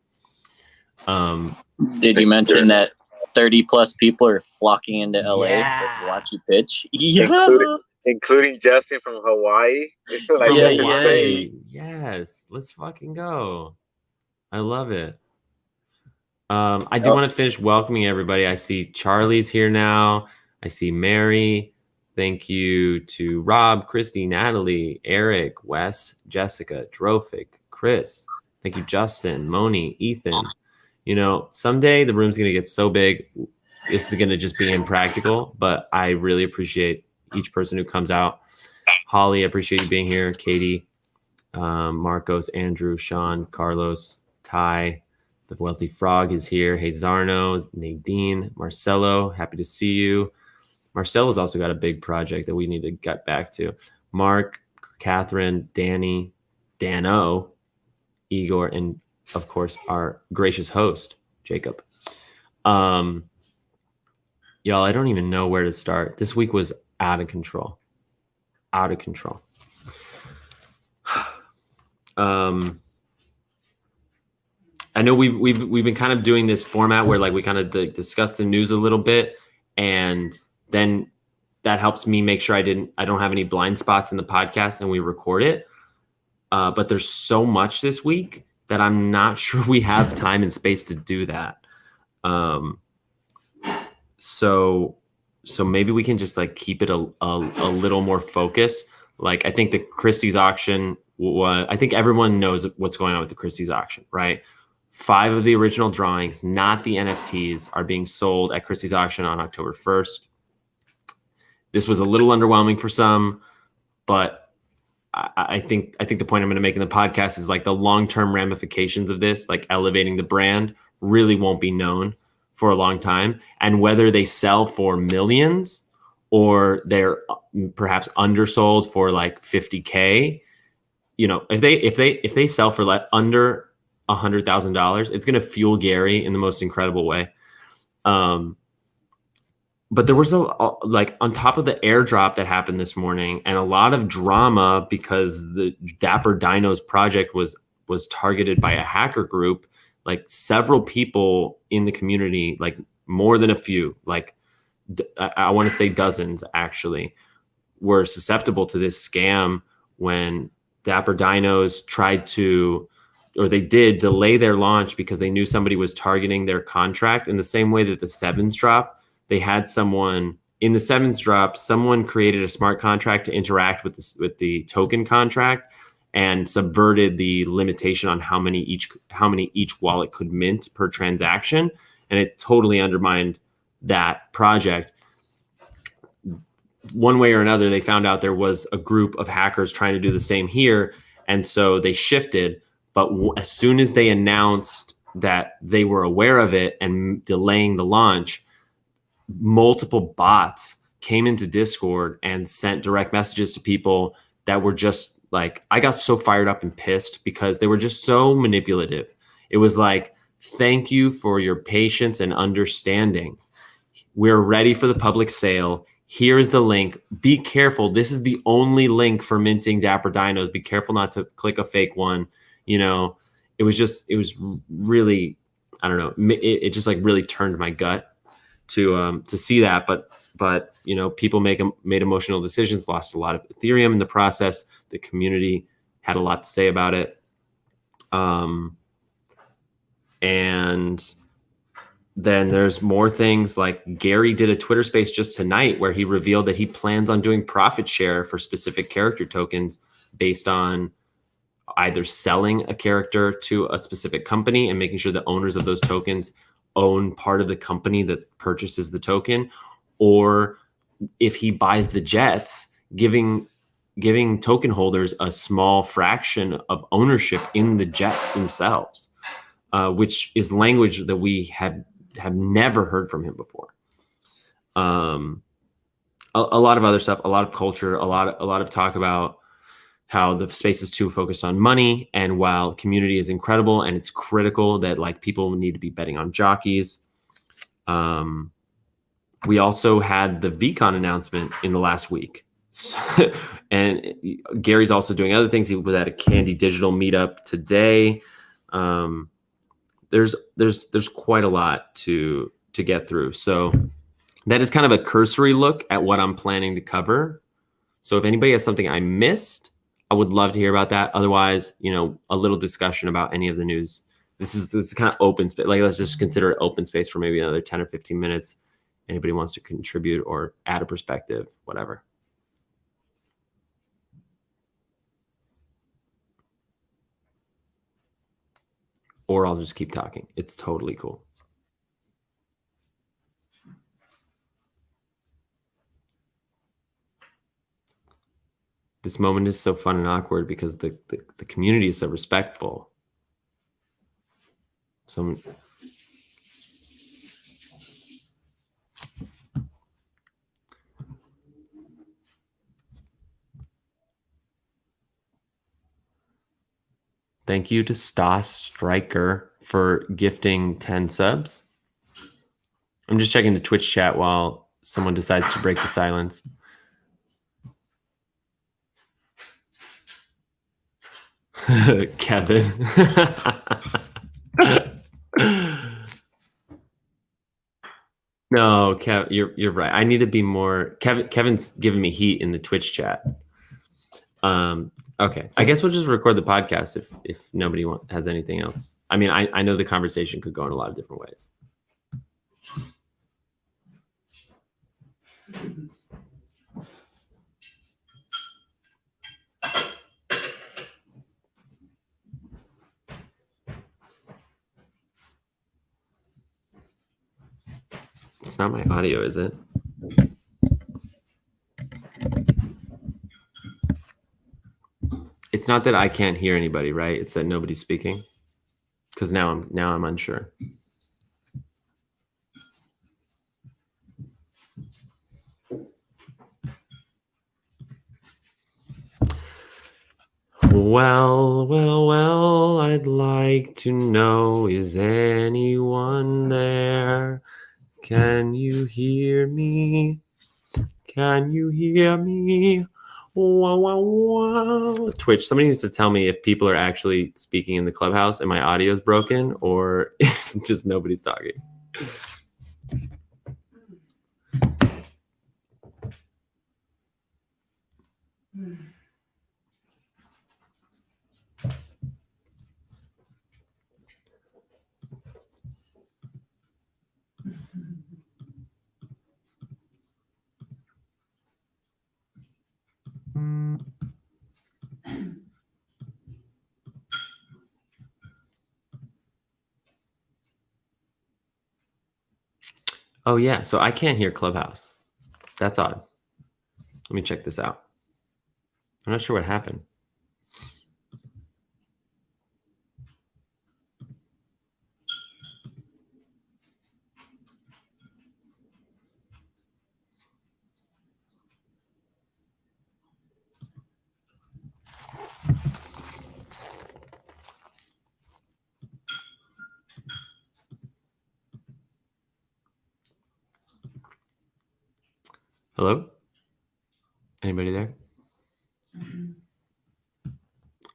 Did you mention that 30 plus people are flocking into LA to watch you pitch? Yeah. Including Justin from Hawaii. From Hawaii. Yes. Let's fucking go. I love it. I do want to finish welcoming everybody. I see Charlie's here now. I see Mary. Thank you to Rob, Christy, Natalie, Eric, Wes, Jessica, Drophic, Chris. Thank you, Justin, Moni, Ethan. Someday the room's going to get so big, this is going to just be impractical, but I really appreciate each person who comes out. Holly, I appreciate you being here. Katie, Marcos, Andrew, Sean, Carlos, Ty, the Wealthy Frog is here. Hey, Zarno, Nadine, Marcelo, happy to see you. Marcelo's also got a big project that we need to get back to. Mark, Catherine, Danny, Dano, Igor, and of course our gracious host, Jacob. Y'all, I don't even know where to start. This week was out of control. I know we've been kind of doing this format where like we kind of discuss the news a little bit, and then that helps me make sure I don't have any blind spots in the podcast and we record it. But there's so much this week that I'm not sure we have time and space to do that. So maybe we can just like keep it a little more focused. Like I think the Christie's auction I think everyone knows what's going on with the Christie's auction, right? 5 of the original drawings, not the NFTs, are being sold at Christie's auction on October 1st. This was a little underwhelming for some, but I think the point I'm going to make in the podcast is like the long-term ramifications of this, like elevating the brand, really won't be known for a long time. And whether they sell for millions or they're perhaps undersold for like 50K, if they sell for like under $100,000, it's going to fuel Gary in the most incredible way. But there was like on top of the airdrop that happened this morning and a lot of drama because the Dapper Dinos project was targeted by a hacker group. Like several people in the community, like more than a few, like I want to say dozens actually, were susceptible to this scam when Dapper Dinos tried to, or they did delay their launch because they knew somebody was targeting their contract. In the same way that the Sevens drop, they had someone in the Sevens drop, someone created a smart contract to interact with the token contract and subverted the limitation on how many each wallet could mint per transaction, and it totally undermined that project. One way or another, they found out there was a group of hackers trying to do the same here, and so they shifted. But as soon as they announced that they were aware of it and delaying the launch, multiple bots came into Discord and sent direct messages to people that were just like, I got so fired up and pissed because they were just so manipulative. It was like, thank you for your patience and understanding. We're ready for the public sale. Here is the link. Be careful. This is the only link for minting Dapper Dinos. Be careful not to click a fake one. It was really, I don't know. It just like really turned my gut to see that. But people made emotional decisions, lost a lot of Ethereum in the process. The community had a lot to say about it. And then there's more things like Gary did a Twitter space just tonight where he revealed that he plans on doing profit share for specific character tokens based on either selling a character to a specific company and making sure the owners of those tokens own part of the company that purchases the token, or if he buys the jets, giving token holders a small fraction of ownership in the jets themselves, which is language that we have never heard from him before. A lot of other stuff, a lot of culture, a lot of talk about how the space is too focused on money. And while community is incredible and it's critical that like people need to be betting on jockeys, we also had the VCon announcement in the last week. And Gary's also doing other things. He was at a Candy Digital meetup today. There's quite a lot to get through. So that is kind of a cursory look at what I'm planning to cover. So if anybody has something I missed, I would love to hear about that. Otherwise, a little discussion about any of the news. This is kind of open space. Like, let's just consider it open space for maybe another 10 or 15 minutes. Anybody wants to contribute or add a perspective, whatever. Or I'll just keep talking. It's totally cool. This moment is so fun and awkward because the community is so respectful. Thank you to Stas Striker for gifting 10 subs. I'm just checking the Twitch chat while someone decides to break the silence. Kevin. No, Kev, you're right. I need to be more. Kevin's giving me heat in the Twitch chat. Okay, I guess we'll just record the podcast if nobody has anything else. I mean, I know the conversation could go in a lot of different ways. It's not my audio, is it? It's not that I can't hear anybody, right? It's that nobody's speaking. Because now I'm unsure. Well, I'd like to know, is anyone there? Can you hear me? Can you hear me? Wow, wow, wow. Twitch, somebody needs to tell me if people are actually speaking in the clubhouse and my audio is broken or if just nobody's talking. Oh, yeah. So I can't hear Clubhouse. That's odd. Let me check this out. I'm not sure what happened. Hello? Anybody there? I'm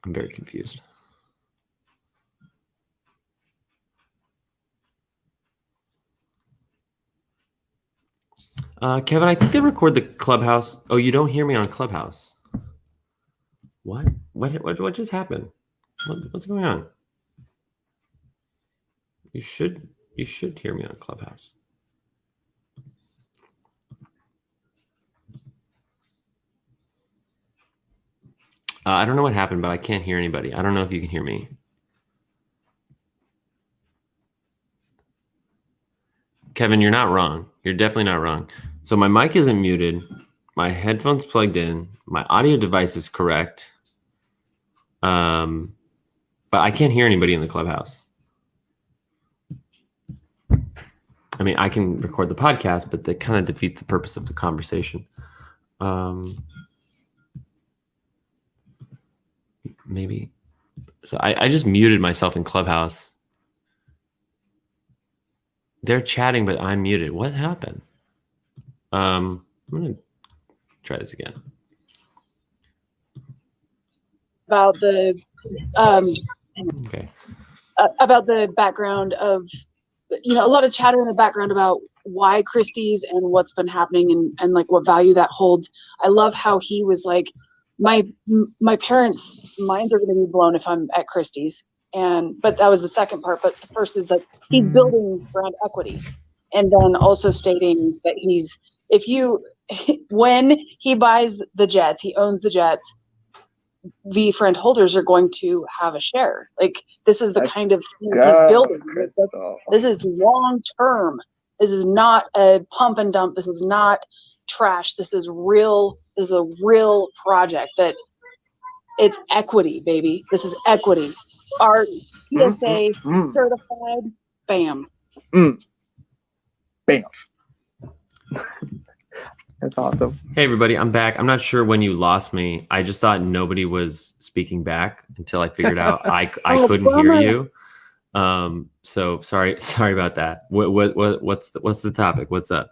very confused. Kevin, I think they record the Clubhouse. Oh, you don't hear me on Clubhouse. What? What just happened? What's going on? You should hear me on Clubhouse. I don't know what happened, but I can't hear anybody. I don't know if you can hear me. Kevin, you're not wrong. You're definitely not wrong. So my mic isn't muted. My headphones plugged in. My audio device is correct. But I can't hear anybody in the Clubhouse. I mean, I can record the podcast, but that kind of defeats the purpose of the conversation. maybe. So I just muted myself in Clubhouse. They're chatting, but I'm muted. What happened? I'm gonna try this again. About the Okay. About the background of, a lot of chatter in the background about why Christie's and what's been happening and like what value that holds. I love how he was like, my parents' minds are going to be blown if I'm at Christie's. But that was the second part. But the first is like he's building brand equity, and then also stating that when he buys the jets, he owns the jets. VeeFriend holders are going to have a share. Like this is the kind of thing he's building. This is long term. This is not a pump and dump. This is not trash. This is real. This is a real project that it's equity, baby. This is equity. Our PSA certified. Bam. Bam. That's awesome. Hey everybody, I'm back. I'm not sure when you lost me. I just thought nobody was speaking back until I figured out I couldn't hear you. So sorry about that. What's the topic? What's up?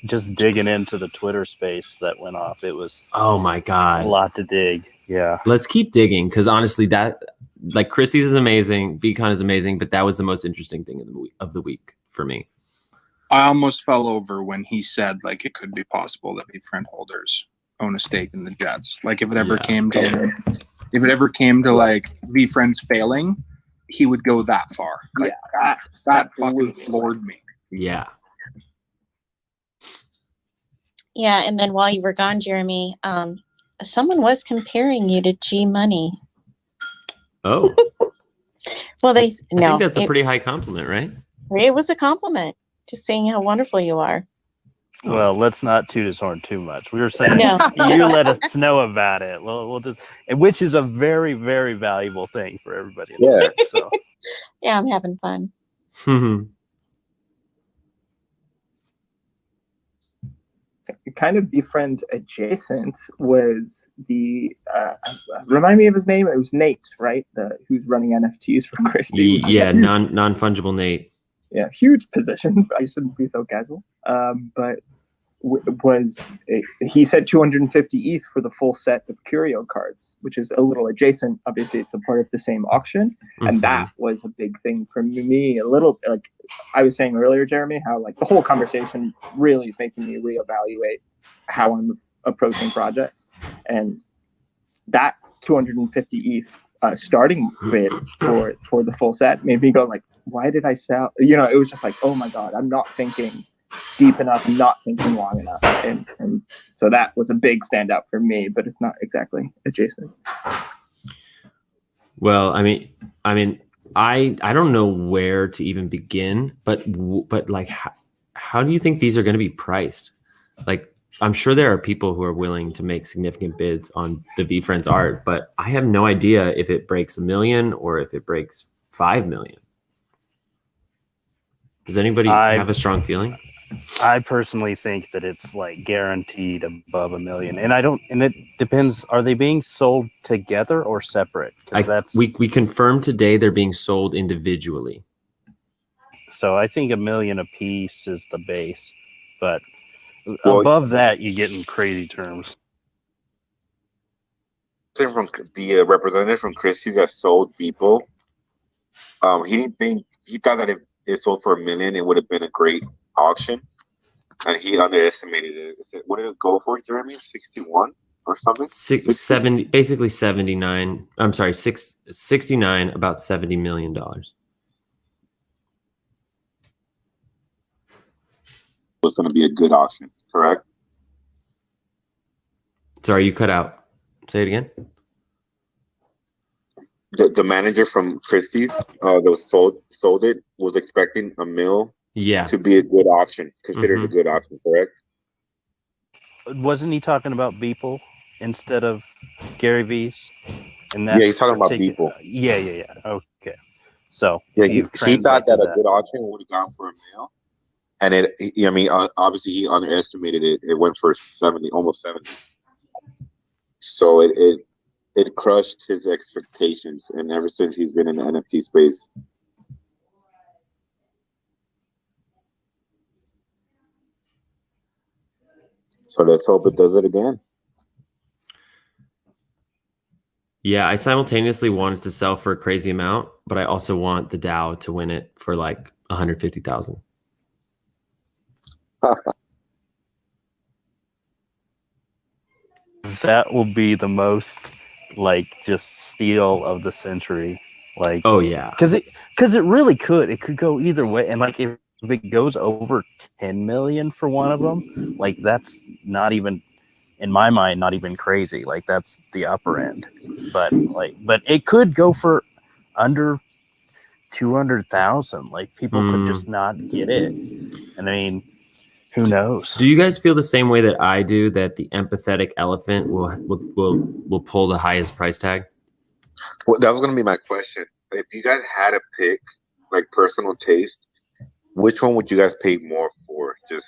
Just digging into the Twitter space that went off. It was oh my god, a lot to dig. Yeah, let's keep digging because honestly, that like Christie's is amazing, VCon is amazing, but that was the most interesting thing of the week for me. I almost fell over when he said like it could be possible that VeeFriend holders own a stake in the Jets. Like if it ever came to like VeeFriends failing, he would go that far. Like that fucking floored me. Yeah. Yeah, and then while you were gone, Jeremy, someone was comparing you to G Money. Oh. Well, I think that's a pretty high compliment, right? It was a compliment. Just saying how wonderful you are. Well, let's not toot his horn too much. We were saying you let us know about it. We'll just, which is a very, very valuable thing for everybody. Yeah. So. Yeah, I'm having fun. Kind of VeeFriends adjacent was the remind me of his name. It was Nate, right? Who's running NFTs for Christie. Yeah, non-fungible Nate. Yeah, huge position. I shouldn't be so casual. But he said 250 ETH for the full set of Curio cards, which is a little adjacent. Obviously, it's a part of the same auction, and that was a big thing for me. A little like I was saying earlier, Jeremy, how like the whole conversation really is making me reevaluate how I'm approaching projects, and that 250 ETH starting bid for the full set made me go like, why did I sell? It was just like, oh my god, I'm not thinking deep enough, I'm not thinking long enough, and so that was a big standout for me. But it's not exactly adjacent. Well, I mean, I don't know where to even begin, but like, how do you think these are going to be priced? Like, I'm sure there are people who are willing to make significant bids on the VeeFriends art, but I have no idea if it breaks $1 million or if it breaks 5 million. Does anybody have a strong feeling? I personally think that it's like guaranteed above $1 million, and it depends. Are they being sold together or separate? We confirmed today they're being sold individually. So I think $1 million a piece is the base, but above that you get in crazy terms. From the representative from Christie's that sold people, he thought that if it sold for $1 million, it would have been a great auction, and he underestimated it. What did it go for, Jeremy? 61 or something? 70, basically 79. I'm sorry, 69, about $70 million. Was going to be a good auction, correct? Sorry, you cut out. Say it again. The manager from Christie's that sold it was expecting $1 million to be a good auction, considered a good auction, correct? Wasn't he talking about Beeple instead of Gary V's? Yeah, he's talking about Beeple. Yeah. Okay. So yeah, he thought that a good auction would have gone for $1 million, and obviously he underestimated it. It went for 70, almost 70. So it it crushed his expectations, and ever since he's been in the NFT space. So let's hope it does it again. Yeah, I simultaneously wanted to sell for a crazy amount, but I also want the DAO to win it for like 150,000. That will be the most like just steal of the century. Like, oh yeah, because it really could. It could go either way, and like if it goes over 10 million for one of them, like that's not even, in my mind, not even crazy. Like that's the upper end. But it could go for under 200,000. Like people could just not get it. And I mean, who knows? Do you guys feel the same way that I do, that the empathetic elephant will pull the highest price tag? Well, that was going to be my question. If you guys had a pick, like personal taste, which one would you guys pay more for? Just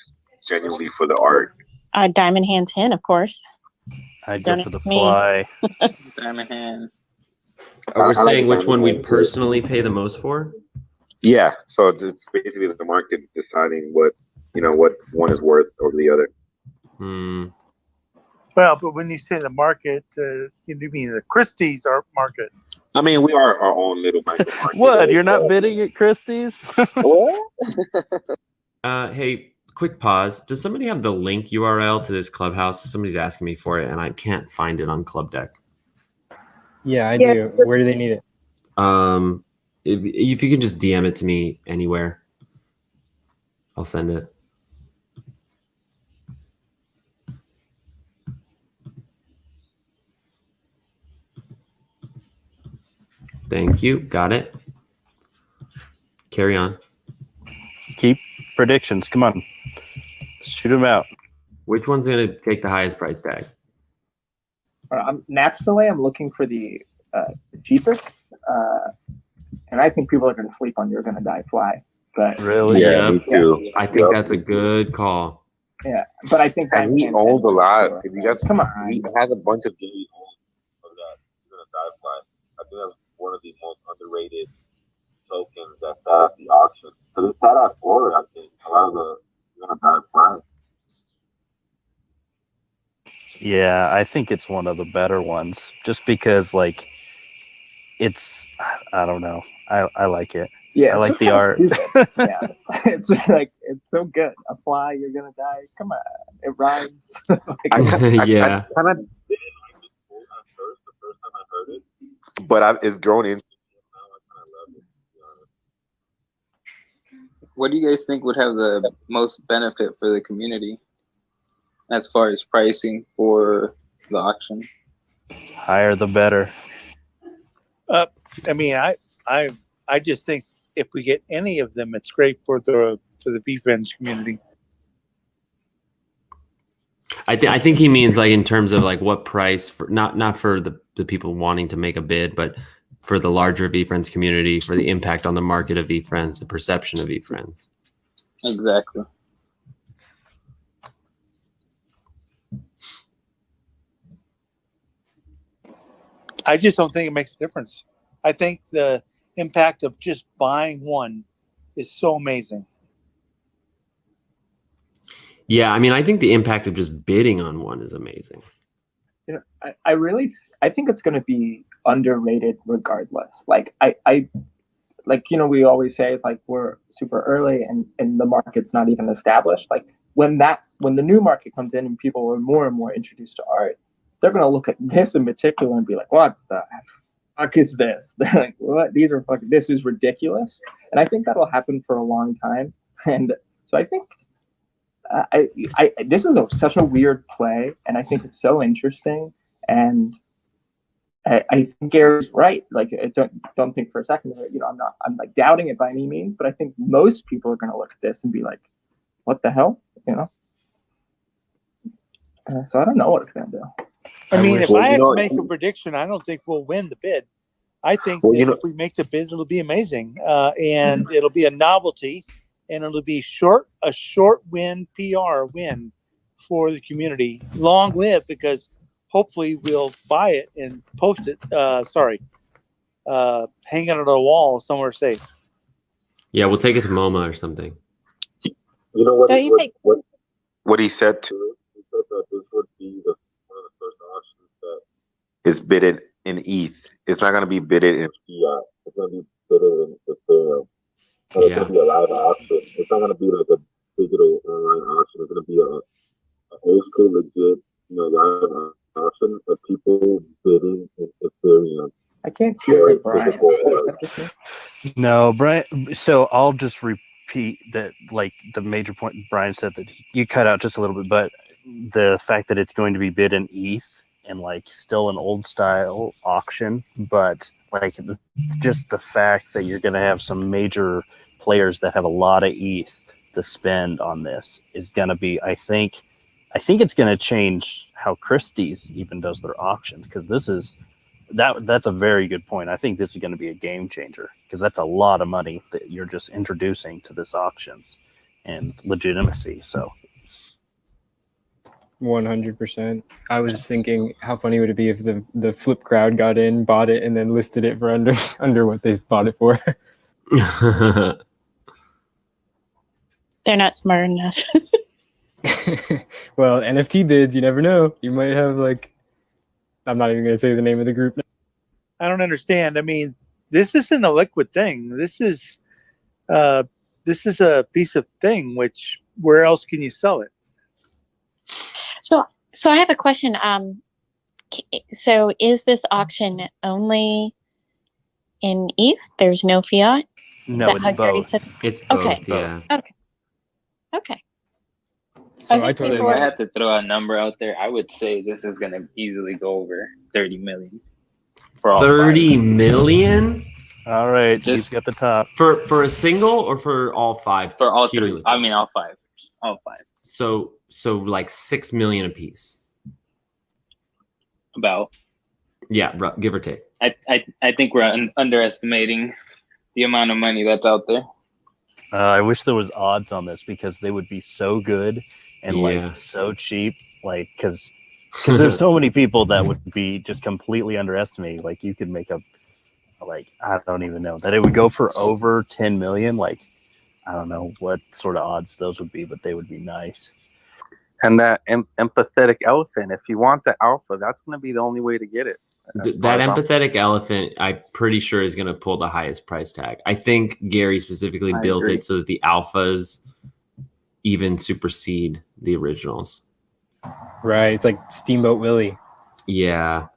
genuinely for the art? Diamond Hands Hen, of course. I'd Don't go for the ask me. fly. Diamond Hand. Are we I saying like which one Diamond we'd Hand. personally pay the most for? Yeah, so it's basically the market deciding what one is worth over the other. Well, but when you say the market, you mean the Christie's art market? I mean, we are our own little micro market. What? You're not bidding at Christie's? Hey, quick pause. Does somebody have the link URL to this clubhouse? Somebody's asking me for it, and I can't find it on Club Deck. Yeah, I Yes, do. Where do they need it? If you can just DM it to me anywhere, I'll send it. Thank you. Got it. Carry on. Keep predictions. Come on. Shoot them out. Which one's going to take the highest price tag? Naturally, I'm looking for the cheapest. And I think people are going to sleep on You're Gonna Die Fly. But really? Yeah, me too. Yeah. I think that's a good call. Yeah, but I think and he owns a lot. If you guys come on, he has a bunch of games of that You're Gonna Die Fly. I think that's one of the most underrated tokens that sat at the auction. So this sat at Florida, I think. A lot of the You're Gonna Die Fly. Yeah, I think it's one of the better ones. Just because, like, it's, I don't know. I like it. Yeah, I like the art. Yeah, it's just like, it's so good. A fly, you're gonna die. Come on, it rhymes. Yeah. I kind of didn't like it at first, the first time I heard it, but it's grown into it now. I kind of love it, to be honest. What do you guys think would have the most benefit for the community as far as pricing for the auction? Higher the better. I mean, I just think if we get any of them, it's great for the VeeFriends community. I think he means like in terms of like what price for not for the people wanting to make a bid, but for the larger VeeFriends community, for the impact on the market of VeeFriends, the perception of VeeFriends. Exactly. I just don't think it makes a difference. I think the impact of just buying one is so amazing. Yeah, I mean, I think the impact of just bidding on one is amazing. You know, I think it's going to be underrated regardless. Like I like, you know, we always say it's like we're super early and the market's not even established. Like when the new market comes in and people are more and more introduced to art, they're going to look at this in particular and be like, what the fuck is this? They're like, what? This is ridiculous. And I think that'll happen for a long time. And so I think this is such a weird play, and I think it's so interesting. And I think Gary's right. Like, I don't think for a second that, you know, I'm like doubting it by any means, but I think most people are going to look at this and be like, what the hell, you know? So I don't know what it's going to do. I mean, if I had to make a prediction, I don't think we'll win the bid. I think that if we make the bid, it'll be amazing, and it'll be a novelty, and it'll be a short win, PR win for the community. Long live, because hopefully we'll buy it and post it. Hang it on a wall somewhere safe. Yeah, we'll take it to MoMA or something. You know what? Don't you think? What he said too. He said that this would be one of the first auctions that is bidded in ETH. It's not going to be bidded in fiat. It's going to be bidded in Ethereum. And it's going to be a live auction. It's not going to be like a digital online auction. It's going to be a old school, legit, live auction of people bidding in Ethereum. I can't hear it, Brian. No, Brian. So I'll just repeat that, like the major point Brian said that you cut out just a little bit, but the fact that it's going to be bid in ETH and like still an old style auction, but like just the fact that you're going to have some major players that have a lot of ETH to spend on this is going to be, I think it's going to change how Christie's even does their auctions, because that's a very good point. I think this is going to be a game changer, because that's a lot of money that you're just introducing to this auctions and legitimacy. So 100%. I was just thinking, how funny would it be if the flip crowd got in, bought it, and then listed it for under what they bought it for? They're not smart enough. Well, NFT bids, you never know. You might have like, I'm not even going to say the name of the group now. I don't understand. I mean, this isn't a liquid thing. This is a piece of thing. Which, where else can you sell it? So I have a question. So is this auction only in ETH? There's no fiat? No, it's both. It's both. Okay. Yeah. Okay. So I I think totally people If I are- had to throw a number out there, I would say this is going to easily go over 30 million. For all 30 five. million? All right, Just he's got the top. For a single or for all five? For all three. cumulative? I mean, all five. All five. So like 6 million a piece. About. Yeah, give or take. I think we're underestimating the amount of money that's out there. I wish there was odds on this, because they would be so good and Yeah. like so cheap. Like, because there's so many people that would be just completely underestimating. Like, you could make a, like, I don't even know that it would go for over 10 million. Like, I don't know what sort of odds those would be, but they would be nice. And that empathetic elephant, if you want the alpha, that's going to be the only way to get it. That empathetic elephant, I'm pretty sure, is going to pull the highest price tag. I think Gary specifically built it so that the alphas even supersede the originals. Right. It's like Steamboat Willie. Yeah.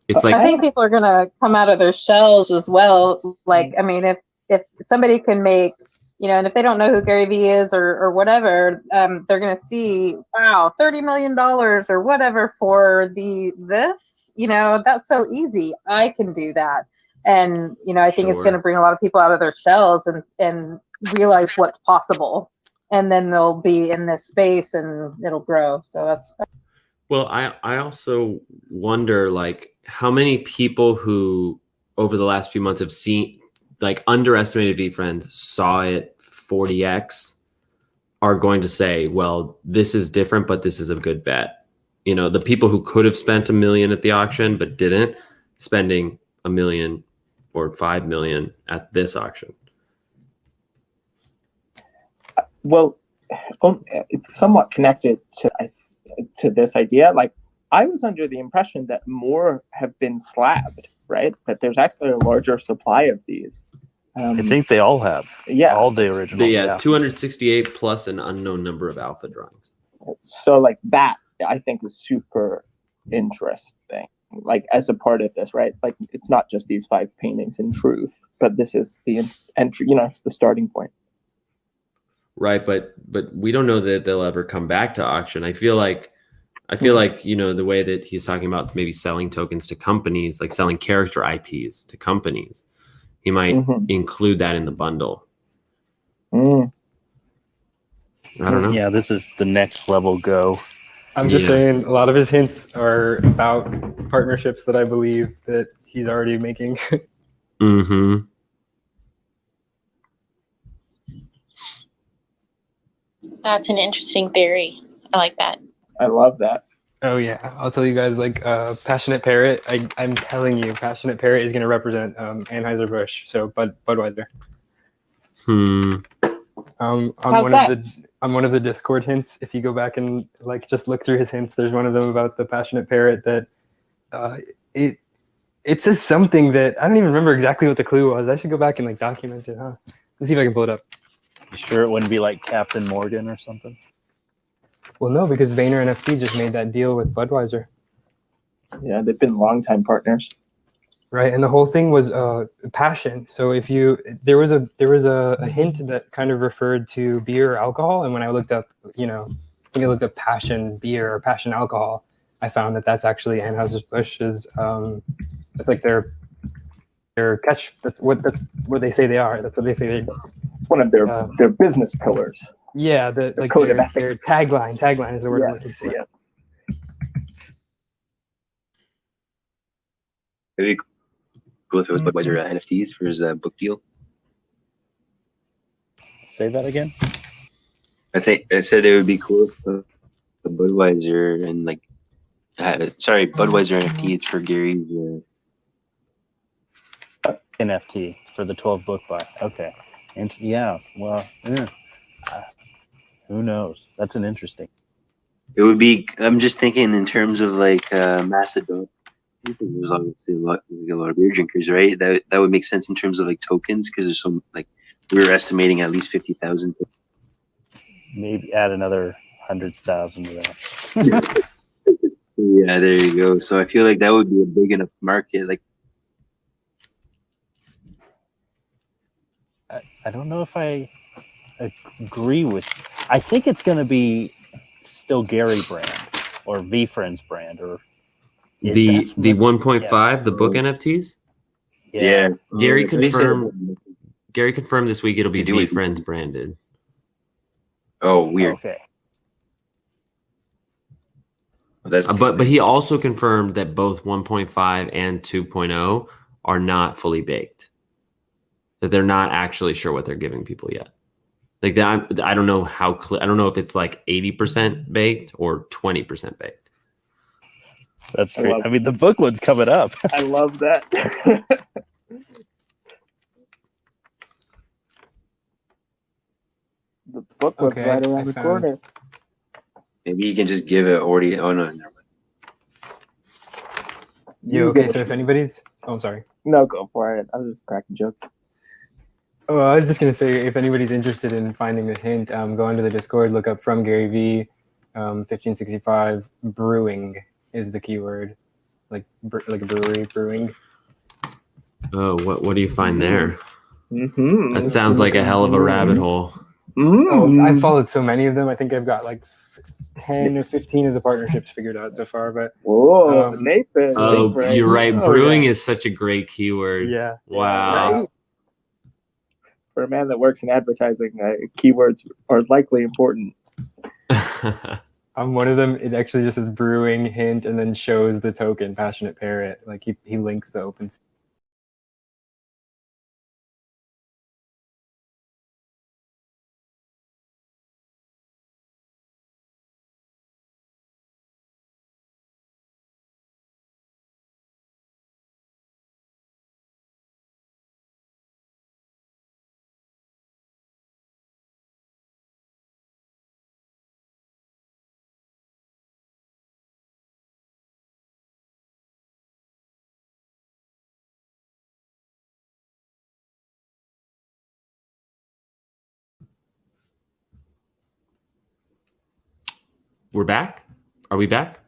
It's like, I think people are going to come out of their shells as well. Like, I mean, if somebody can make, and if they don't know who Gary Vee is or whatever, they're going to see, wow, $30 million or whatever for this, that's so easy. I can do that. And, I think it's going to bring a lot of people out of their shells and realize what's possible. And then they'll be in this space and it'll grow. So that's. Well, I also wonder, like, how many people who over the last few months have seen, like, underestimated VeeFriends, saw it 40x, are going to say, well, this is different, but this is a good bet. The people who could have spent $1 million at the auction but didn't, spending $1 million or $5 million at this auction. Well, it's somewhat connected to this idea. Like, I was under the impression that more have been slabbed, right? That there's actually a larger supply of these. I think they all have. Yeah. All the originals. Yeah, 268 plus an unknown number of alpha drawings. So, like, that, I think, is super interesting. Like, as a part of this, right? Like, it's not just these 5 paintings in truth, but this is the entry, it's the starting point. Right, but we don't know that they'll ever come back to auction. I feel like the way that he's talking about maybe selling tokens to companies, like selling character IPs to companies, he might include that in the bundle. I don't know. Yeah, this is the next level go. I'm just saying, a lot of his hints are about partnerships that I believe that he's already making. Mm-hmm. That's an interesting theory. I like that. I love that. Oh yeah, I'll tell you guys. Like Passionate Parrot, I'm telling you, Passionate Parrot is going to represent Anheuser-Busch. So Budweiser. On How's one that? of the Discord hints, if you go back and like just look through his hints, there's one of them about the Passionate Parrot that it says something that I don't even remember exactly what the clue was. I should go back and like document it, huh? Let's see if I can pull it up. You sure it wouldn't be like Captain Morgan or something? Well, no, because Vayner NFT just made that deal with Budweiser. Yeah, they've been longtime partners. Right, and the whole thing was passion. So if there was a hint that kind of referred to beer or alcohol, and when I looked up, I think I looked up passion beer or passion alcohol, I found that that's actually Anheuser-Busch's. That's like their catch. That's what they say they are. That's what they say. One of their business pillars. Yeah, their tagline. Tagline is the word I'm looking for. Yes. It'd be cool if it was Budweiser NFTs for his book deal. Say that again. I said it would be cool if the Budweiser and like, Budweiser NFTs for Gary's. NFT for the 12 book buy. Okay. And yeah, well, who knows? That's an interesting. It would be. I'm just thinking in terms of like Macedonia. I think there's obviously a lot of beer drinkers, right? That would make sense in terms of like tokens because there's some like we were estimating at least 50,000. Maybe add another 100,000 to that. Yeah, there you go. So I feel like that would be a big enough market. Like, I don't know if I agree with. I think it's going to be still Gary brand or VeeFriends brand or the 1.5 the book NFTs. Yeah, Gary confirmed. Gary confirmed this week it'll be VeeFriends branded. Oh, weird. Okay. But he also confirmed that both 1.5 and 2.0 are not fully baked. That they're not actually sure what they're giving people yet. Like that, I don't know how clear. I don't know if it's like 80% baked or 20% baked. That's great. I mean, the book one's coming up. I love that. The book was right around the corner. Maybe you can just give it already. Oh no, never mind. Okay. So if anybody's, I'm sorry. No, go for it. I was just cracking jokes. Oh, I was just gonna say, if anybody's interested in finding this hint, go into the Discord, look up from Gary V, 1565 brewing is the keyword, like a brewery brewing. Oh, what do you find there? Mm-hmm. That sounds like a hell of a rabbit hole. Oh, I've followed so many of them. I think I've got like 10 or 15 of the partnerships figured out so far. But Nathan. Oh, you're right. Brewing is such a great keyword. Yeah. Wow. Right. For a man that works in advertising, keywords are likely important. On one of them, it actually just says brewing hint and then shows the token Passionate Parrot. Like he links the open. We're back? Are we back?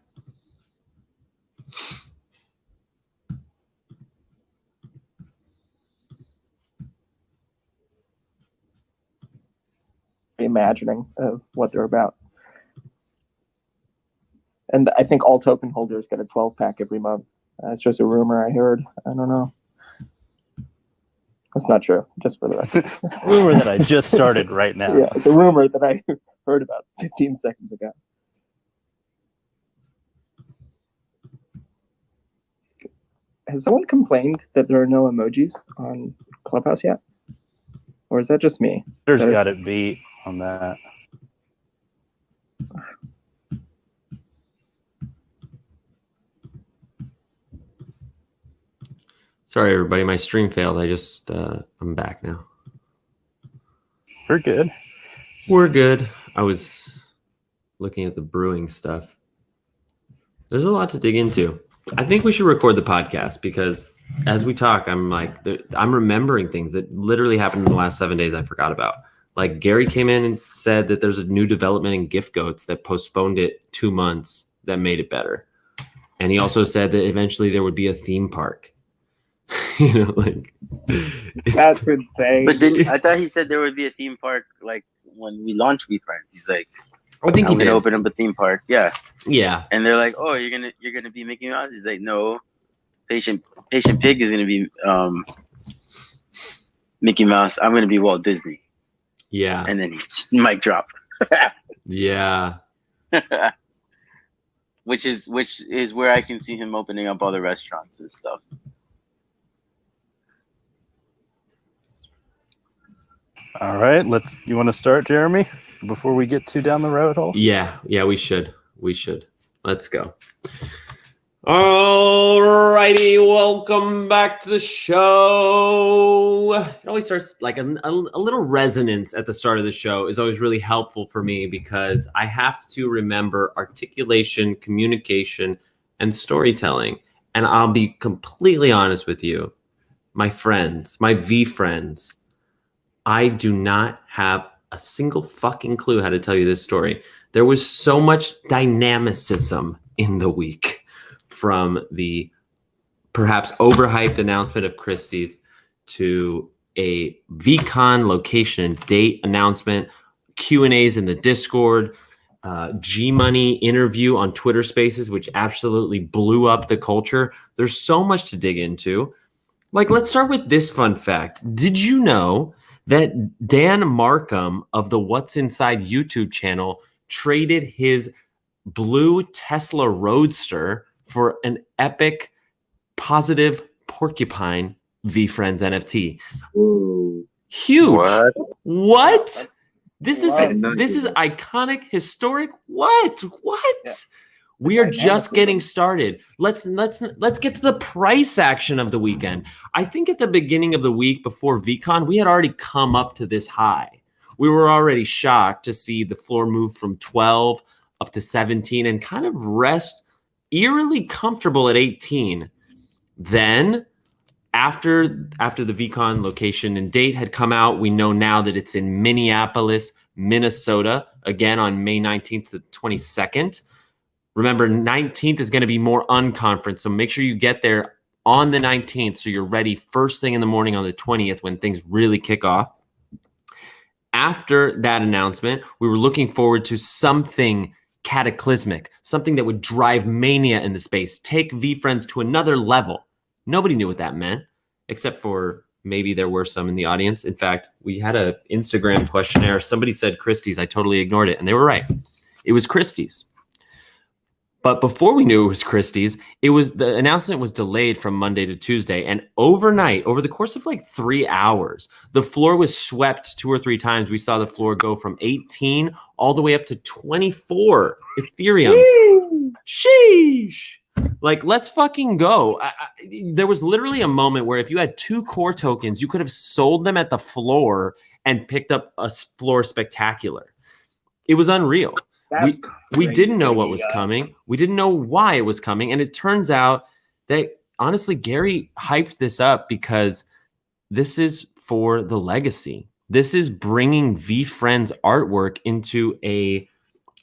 Reimagining of what they're about. And I think all token holders get a 12-pack every month. That's just a rumor I heard. I don't know. That's not true, just for the record. Rumor that I just started right now. Yeah, the rumor that I heard about 15 seconds ago. Has someone complained that there are no emojis on Clubhouse yet? Or is that just me? There's got to be on that. Sorry, everybody. My stream failed. I'm back now. We're good. We're good. I was looking at the brewing stuff. There's a lot to dig into. I think we should record the podcast because as we talk, I'm remembering things that literally happened in the last 7 days I forgot about. Like Gary came in and said that there's a new development in Gift Goats that postponed it 2 months that made it better. And he also said that eventually there would be a theme park. That's insane. But then I thought he said there would be a theme park like when we launched VeeFriends. He's like, I think I'm he gonna did. open up a theme park. Yeah. Yeah. And they're like, oh, you're gonna be Mickey Mouse. He's like, no, Patient Pig is gonna be Mickey Mouse. I'm gonna be Walt Disney. Yeah. And then he mic drop. Yeah. Which is where I can see him opening up all the restaurants and stuff. All right, you want to start, Jeremy, before we get too down the rabbit hole? Yeah, we should. Let's go. All righty, welcome back to the show. It always starts like a little resonance at the start of the show is always really helpful for me because I have to remember articulation, communication, and storytelling. And I'll be completely honest with you, my friends, my VeeFriends, I do not have a single fucking clue how to tell you this story. There was so much dynamicism in the week from the perhaps overhyped announcement of Christie's to a VCon location and date announcement, Q&As in the Discord, G-Money interview on Twitter Spaces, which absolutely blew up the culture. There's so much to dig into. Like, let's start with this fun fact. Did you know that Dan Markham of the What's Inside YouTube channel traded his blue Tesla Roadster for an epic positive porcupine VeeFriends NFT? Ooh. Huge. What? This is Wow. this is iconic, historic. What? Yeah. We are just getting started. Let's get to the price action of the weekend. I think at the beginning of the week before VCon, we had already come up to this high. We were already shocked to see the floor move from 12 up to 17 and kind of rest eerily comfortable at 18. Then after the VCon location and date had come out, we know now that it's in Minneapolis, Minnesota, again on May 19th to 22nd. Remember, 19th is going to be more unconference, so make sure you get there on the 19th so you're ready first thing in the morning on the 20th when things really kick off. After that announcement, we were looking forward to something cataclysmic, something that would drive mania in the space, take VeeFriends to another level. Nobody knew what that meant, except for maybe there were some in the audience. In fact, we had an Instagram questionnaire. Somebody said Christie's. I totally ignored it, and they were right. It was Christie's. But before we knew it was Christie's, the announcement was delayed from Monday to Tuesday. And overnight, over the course of like 3 hours, the floor was swept 2 or 3 times. We saw the floor go from 18 all the way up to 24 Ethereum. Sheesh. Like, let's fucking go. There was literally a moment where if you had 2 core tokens, you could have sold them at the floor and picked up a floor spectacular. It was unreal. We didn't know what was coming. We didn't know why it was coming. And it turns out that, honestly, Gary hyped this up because this is for the legacy. This is bringing VeeFriends artwork into a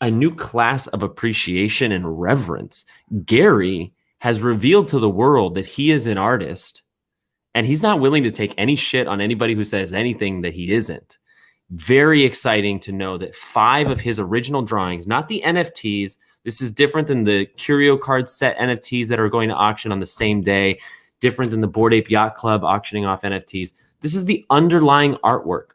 new class of appreciation and reverence. Gary has revealed to the world that he is an artist, and he's not willing to take any shit on anybody who says anything that he isn't. Very exciting to know that 5 of his original drawings, not the NFTs, this is different than the Curio Card set NFTs that are going to auction on the same day, different than the Bored Ape Yacht Club auctioning off NFTs. This is the underlying artwork,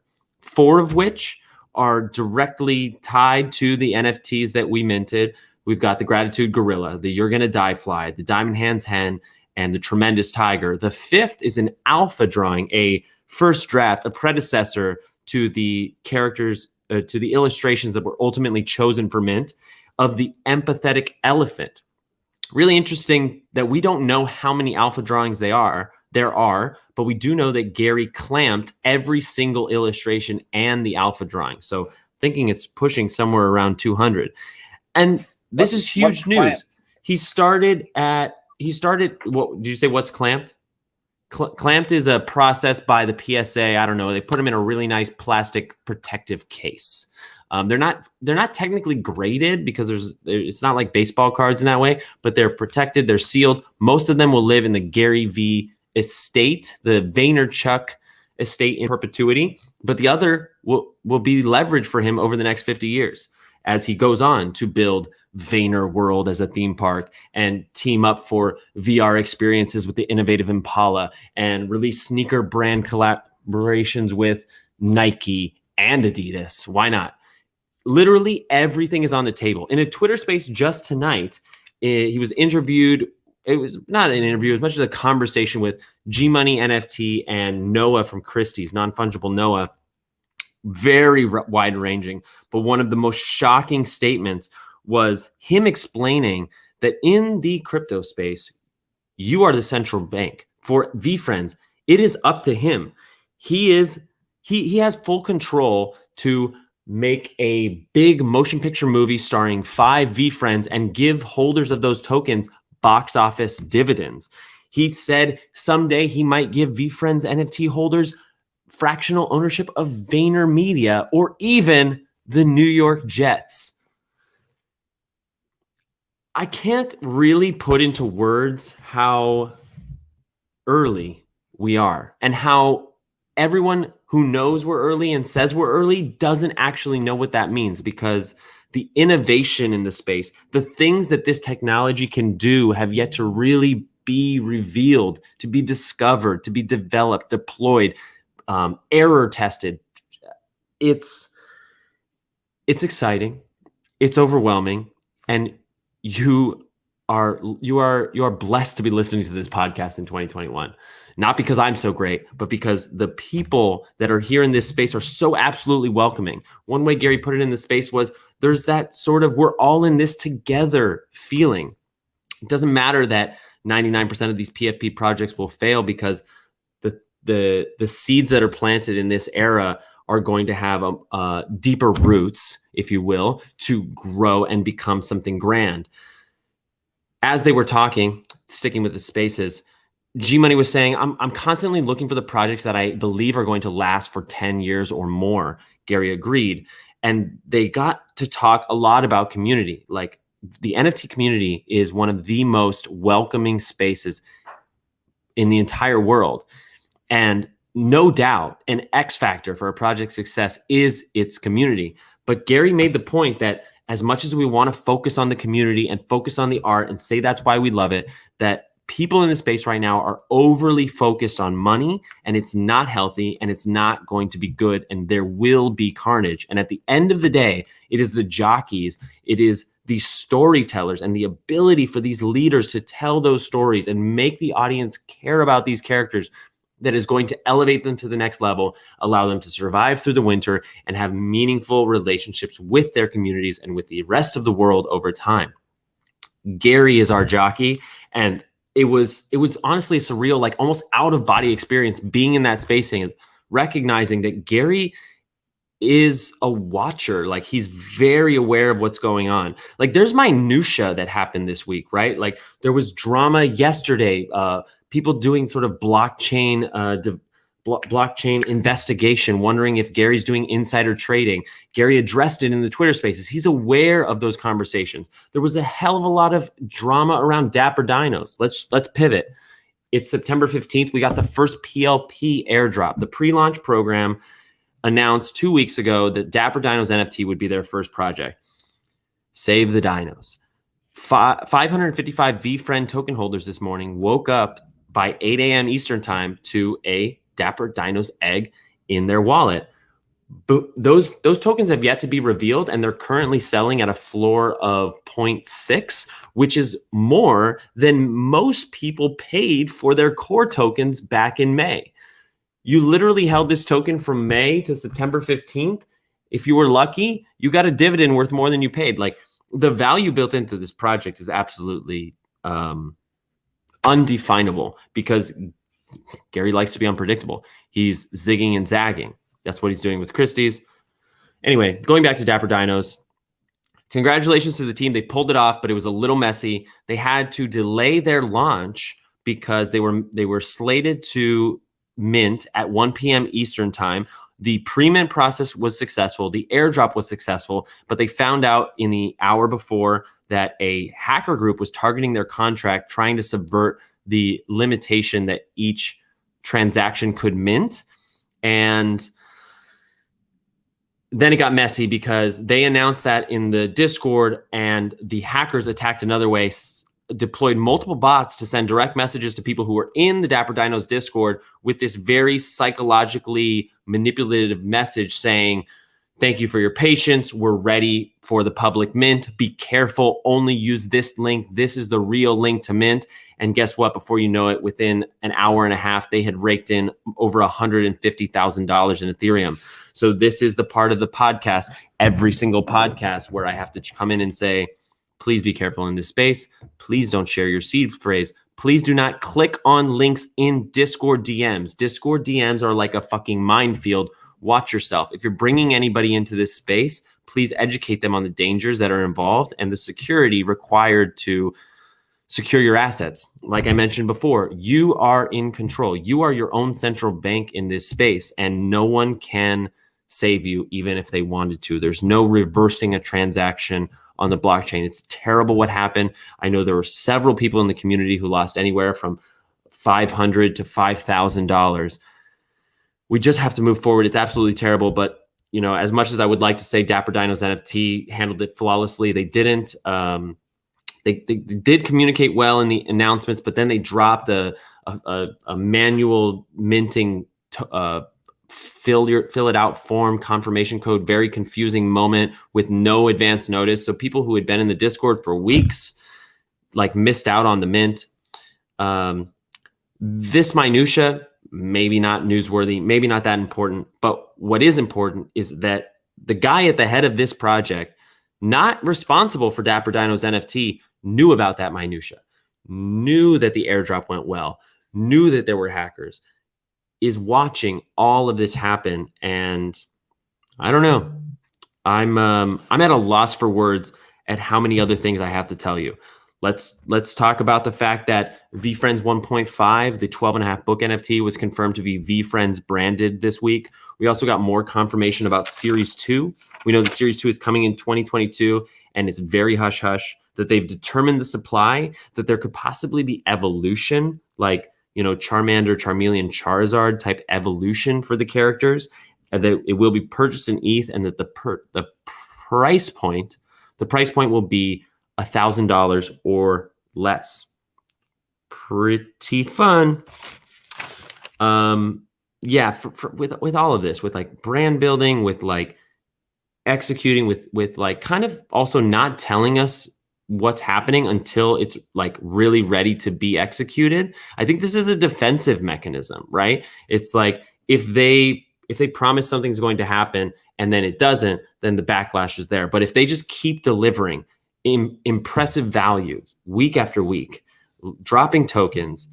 4 of which are directly tied to the NFTs that we minted. We've got the Gratitude Gorilla, the You're Gonna Die Fly, the Diamond Hands Hen, and the Tremendous Tiger. The 5th is an alpha drawing, a first draft, a predecessor to the characters, to the illustrations that were ultimately chosen for mint, of the Empathetic Elephant. Really interesting that we don't know how many alpha drawings there there are, but we do know that Gary clamped every single illustration and the alpha drawing. So thinking it's pushing somewhere around 200. And this is huge news. He started, what did you say? What's clamped? Clamped is a process by the PSA. I don't know. They put them in a really nice plastic protective case. They're not technically graded because it's not like baseball cards in that way, but they're protected. They're sealed. Most of them will live in the Gary V estate, the Vaynerchuk estate in perpetuity, but the other will be leveraged for him over the next 50 years as he goes on to build Vayner World as a theme park and team up for VR experiences with the innovative Impala and release sneaker brand collaborations with Nike and Adidas. Why not? Literally everything is on the table. In a Twitter space just tonight, he was interviewed. It was not an interview as much as a conversation with G Money NFT and Noah from Christie's, non-fungible Noah. Very wide ranging. But one of the most shocking statements was him explaining that in the crypto space, you are the central bank. For VeeFriends, it is up to him. He has full control to make a big motion picture movie starring 5 VeeFriends and give holders of those tokens box office dividends. He said someday he might give VeeFriends NFT holders fractional ownership of Vayner Media or even the New York Jets. I can't really put into words how early we are and how everyone who knows we're early and says we're early doesn't actually know what that means, because the innovation in the space, the things that this technology can do have yet to really be revealed, to be discovered, to be developed, deployed, error tested. It's exciting. It's overwhelming. And you are blessed to be listening to this podcast in 2021. Not because I'm so great, but because the people that are here in this space are so absolutely welcoming. One way Gary put it in the space was there's that sort of we're all in this together feeling. It doesn't matter that 99% of these PFP projects will fail because the seeds that are planted in this era are going to have deeper roots, if you will, to grow and become something grand. As they were talking, sticking with the spaces, G Money was saying, I'm constantly looking for the projects that I believe are going to last for 10 years or more. Gary agreed. And they got to talk a lot about community. Like, the NFT community is one of the most welcoming spaces in the entire world. And no doubt an X factor for a project's success is its community. But Gary made the point that as much as we want to focus on the community and focus on the art and say that's why we love it, that people in the space right now are overly focused on money, and it's not healthy and it's not going to be good, and there will be carnage. And at the end of the day, it is the jockeys, it is the storytellers and the ability for these leaders to tell those stories and make the audience care about these characters that is going to elevate them to the next level, allow them to survive through the winter and have meaningful relationships with their communities and with the rest of the world over time. Gary is our jockey, and it was honestly a surreal, like almost out of body experience being in that space and recognizing that Gary is a watcher. Like, he's very aware of what's going on. Like, there's minutia that happened this week, right? Like, there was drama yesterday, people doing sort of blockchain investigation, wondering if Gary's doing insider trading. Gary addressed it in the Twitter spaces. He's aware of those conversations. There was a hell of a lot of drama around Dapper Dinos. Let's pivot. It's September 15th. We got the first PLP airdrop. The pre-launch program announced 2 weeks ago that Dapper Dinos NFT would be their first project. Save the dinos. 555 VeeFriend token holders this morning woke up by 8 a.m. Eastern time to a Dapper Dinos egg in their wallet. But those tokens have yet to be revealed, and they're currently selling at a floor of 0.6, which is more than most people paid for their core tokens back in May. You literally held this token from May to September 15th. If you were lucky, you got a dividend worth more than you paid. Like, the value built into this project is absolutely undefinable, because Gary likes to be unpredictable. He's zigging and zagging. That's what he's doing with Christie's. Anyway, going back to Dapper Dinos, congratulations to the team. They pulled it off, but it was a little messy. They had to delay their launch because they were slated to mint at 1 p.m. Eastern time. The pre-mint process was successful. The airdrop was successful, but they found out in the hour before that a hacker group was targeting their contract, trying to subvert the limitation that each transaction could mint. And then it got messy because they announced that in the Discord, and the hackers attacked another way, deployed multiple bots to send direct messages to people who were in the Dapper Dinos Discord with this very psychologically manipulative message saying, thank you for your patience. We're ready for the public mint. Be careful. Only use this link. This is the real link to mint. And guess what? Before you know it, within an hour and a half, they had raked in over $150,000 in Ethereum. So this is the part of the podcast, every single podcast, where I have to come in and say, please be careful in this space. Please don't share your seed phrase. Please do not click on links in Discord DMs. Discord DMs are like a fucking minefield. Watch yourself. If you're bringing anybody into this space, please educate them on the dangers that are involved and the security required to secure your assets. Like I mentioned before, you are in control. You are your own central bank in this space, and no one can save you even if they wanted to. There's no reversing a transaction on the blockchain. It's terrible what happened. I know there were several people in the community who lost anywhere from $500 to $5,000. We just have to move forward. It's absolutely terrible. But, you know, as much as I would like to say Dapper Dinos NFT handled it flawlessly, they didn't. They did communicate well in the announcements, but then they dropped a manual minting fill it out form confirmation code, very confusing moment with no advance notice. So people who had been in the Discord for weeks like missed out on the mint. This minutia, maybe not newsworthy, maybe not that important, but what is important is that the guy at the head of this project, not responsible for Dapper Dinos NFT, knew about that minutia, knew that the airdrop went well, knew that there were hackers, is watching all of this happen. And I don't know. I'm at a loss for words at how many other things I have to tell you. Let's talk about the fact that VeeFriends 1.5, the 12.5 book NFT, was confirmed to be VeeFriends branded this week. We also got more confirmation about Series 2. We know the Series 2 is coming in 2022, and it's very hush-hush that they've determined the supply, that there could possibly be evolution, like, you know, Charmander, Charmeleon, Charizard type evolution for the characters, and that it will be purchased in ETH, and that the price point will be $1,000 or less. Pretty fun. Yeah, with all of this, with like brand building, with like executing, with like kind of also not telling us what's happening until it's like really ready to be executed. I think this is a defensive mechanism, right? It's like if they promise something's going to happen and then it doesn't, then the backlash is there. But if they just keep delivering impressive values week after week, dropping tokens,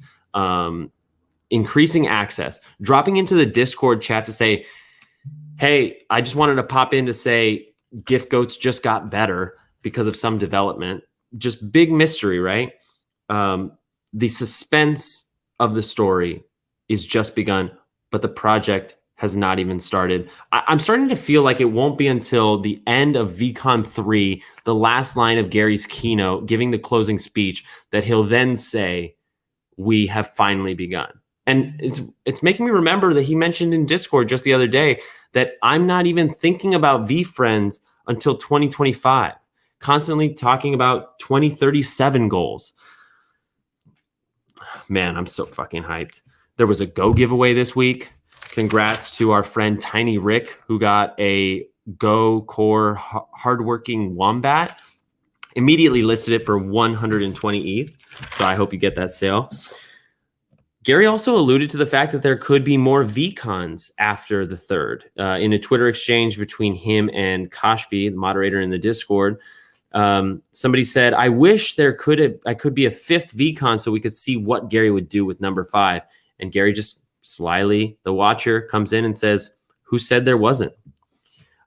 increasing access, dropping into the Discord chat to say, hey, I just wanted to pop in to say gift goats just got better because of some development. Just big mystery, right? The suspense of the story is just begun, but the project has not even started. I'm starting to feel like it won't be until the end of VCon 3, the last line of Gary's keynote, giving the closing speech, that he'll then say, we have finally begun. And it's making me remember that he mentioned in Discord just the other day that I'm not even thinking about VeeFriends until 2025, constantly talking about 2037 goals. Man, I'm so fucking hyped. There was a Go giveaway this week. Congrats to our friend Tiny Rick, who got a Go Core hardworking Wombat. Immediately listed it for 120 ETH. So I hope you get that sale. Gary also alluded to the fact that there could be more VCons after the 3rd. In a Twitter exchange between him and Kashfi, the moderator in the Discord, somebody said, I wish I could be a 5th VCon so we could see what Gary would do with number 5. And Gary just slyly, the watcher, comes in and says, "Who said there wasn't?"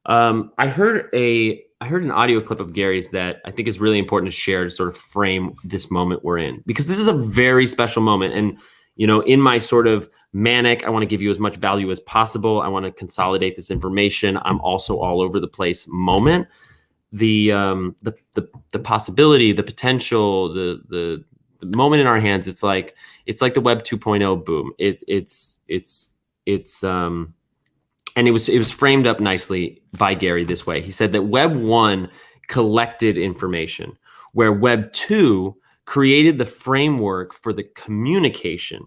I heard an audio clip of Gary's that I think is really important to share to sort of frame this moment we're in, because this is a very special moment. And, in my sort of manic, I want to give you as much value as possible. I want to consolidate this information. I'm also all over the place moment. The possibility, the potential, the moment in our hands. It's like the Web 2.0 boom. And it was framed up nicely by Gary this way. He said that Web 1 collected information, where Web 2 created the framework for the communication,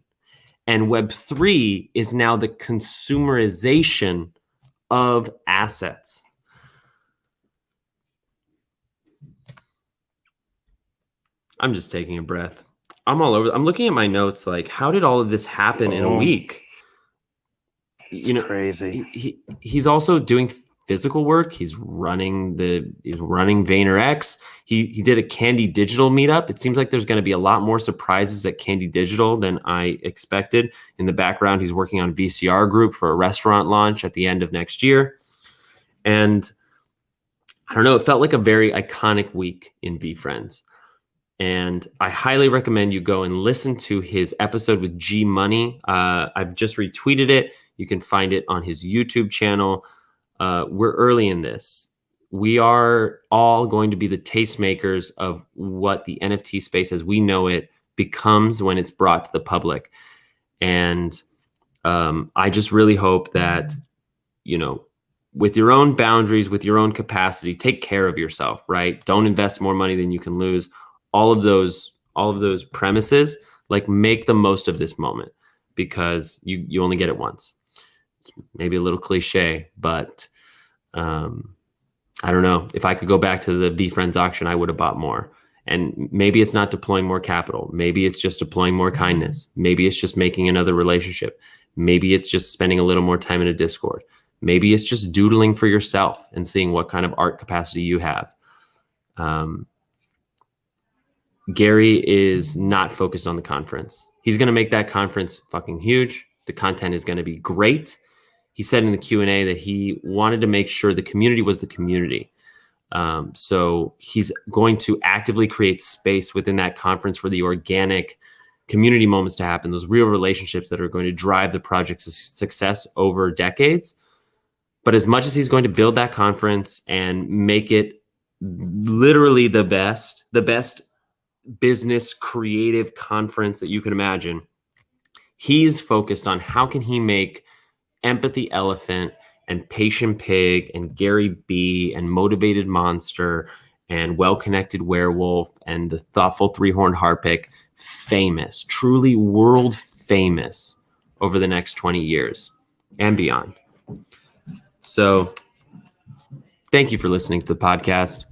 and Web 3 is now the consumerization of assets. I'm just taking a breath. I'm all over. I'm looking at my notes like, how did all of this happen in a week? Crazy. He's also doing physical work. He's running VaynerX. He did a Candy Digital meetup. It seems like there's going to be a lot more surprises at Candy Digital than I expected. In the background, he's working on VCR Group for a restaurant launch at the end of next year. And I don't know, it felt like a very iconic week in VeeFriends. And I highly recommend you go and listen to his episode with G Money. I've just retweeted it. You can find it on his YouTube channel. We're early in this. We are all going to be the tastemakers of what the NFT space as we know it becomes when it's brought to the public. And I just really hope that, with your own boundaries, with your own capacity, take care of yourself, right? Don't invest more money than you can lose. All of those premises, like, make the most of this moment, because you only get it once. It's maybe a little cliche, but I don't know. If I could go back to the VeeFriends auction, I would have bought more. And maybe it's not deploying more capital. Maybe it's just deploying more kindness. Maybe it's just making another relationship. Maybe it's just spending a little more time in a Discord. Maybe it's just doodling for yourself and seeing what kind of art capacity you have. Gary is not focused on the conference. He's going to make that conference fucking huge. The content is going to be great. He said in the Q&A that he wanted to make sure the community was the community. So he's going to actively create space within that conference for the organic community moments to happen, those real relationships that are going to drive the project's success over decades. But as much as he's going to build that conference and make it literally the best business creative conference that you can imagine, he's focused on how can he make Empathy Elephant and Patient Pig and Gary B and Motivated Monster and Well-Connected Werewolf and the Thoughtful Three-Horned Harpic famous, truly world famous over the next 20 years and beyond. So thank you for listening to the podcast.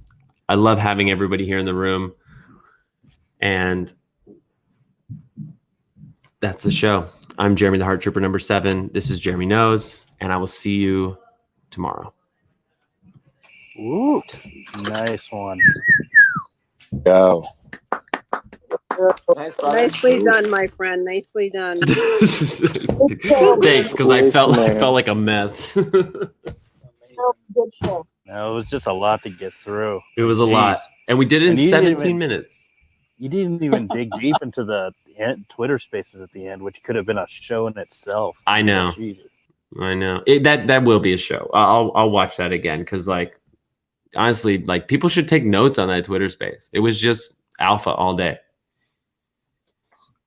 I love having everybody here in the room. And that's the show. I'm Jeremy the Heart Trooper number 7. This is Jeremy Knows, and I will see you tomorrow. Ooh, nice one. Go. Nicely done, my friend. Nicely done. Thanks, because I felt like a mess. No, it was just a lot to get through. It was a lot. And we did it in 17 minutes. You didn't even dig deep into the Twitter spaces at the end, which could have been a show in itself. I know. Jesus. I know. That will be a show. I'll watch that again, because, like, honestly, like, people should take notes on that Twitter space. It was just alpha all day.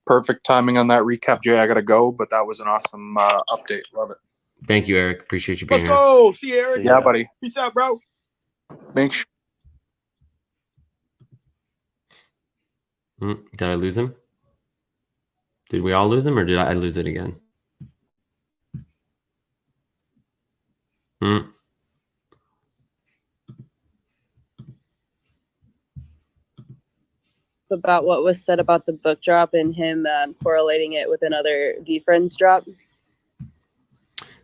Perfect timing on that recap, Jay. I got to go, but that was an awesome update. Love it. Thank you, Eric. Appreciate you being Let's here. go. See you, Eric. Yeah, buddy. Peace out, bro. Make sure. Did I lose him? Did we all lose him, or did I lose it again? About what was said about the book drop and him correlating it with another VeeFriends drop.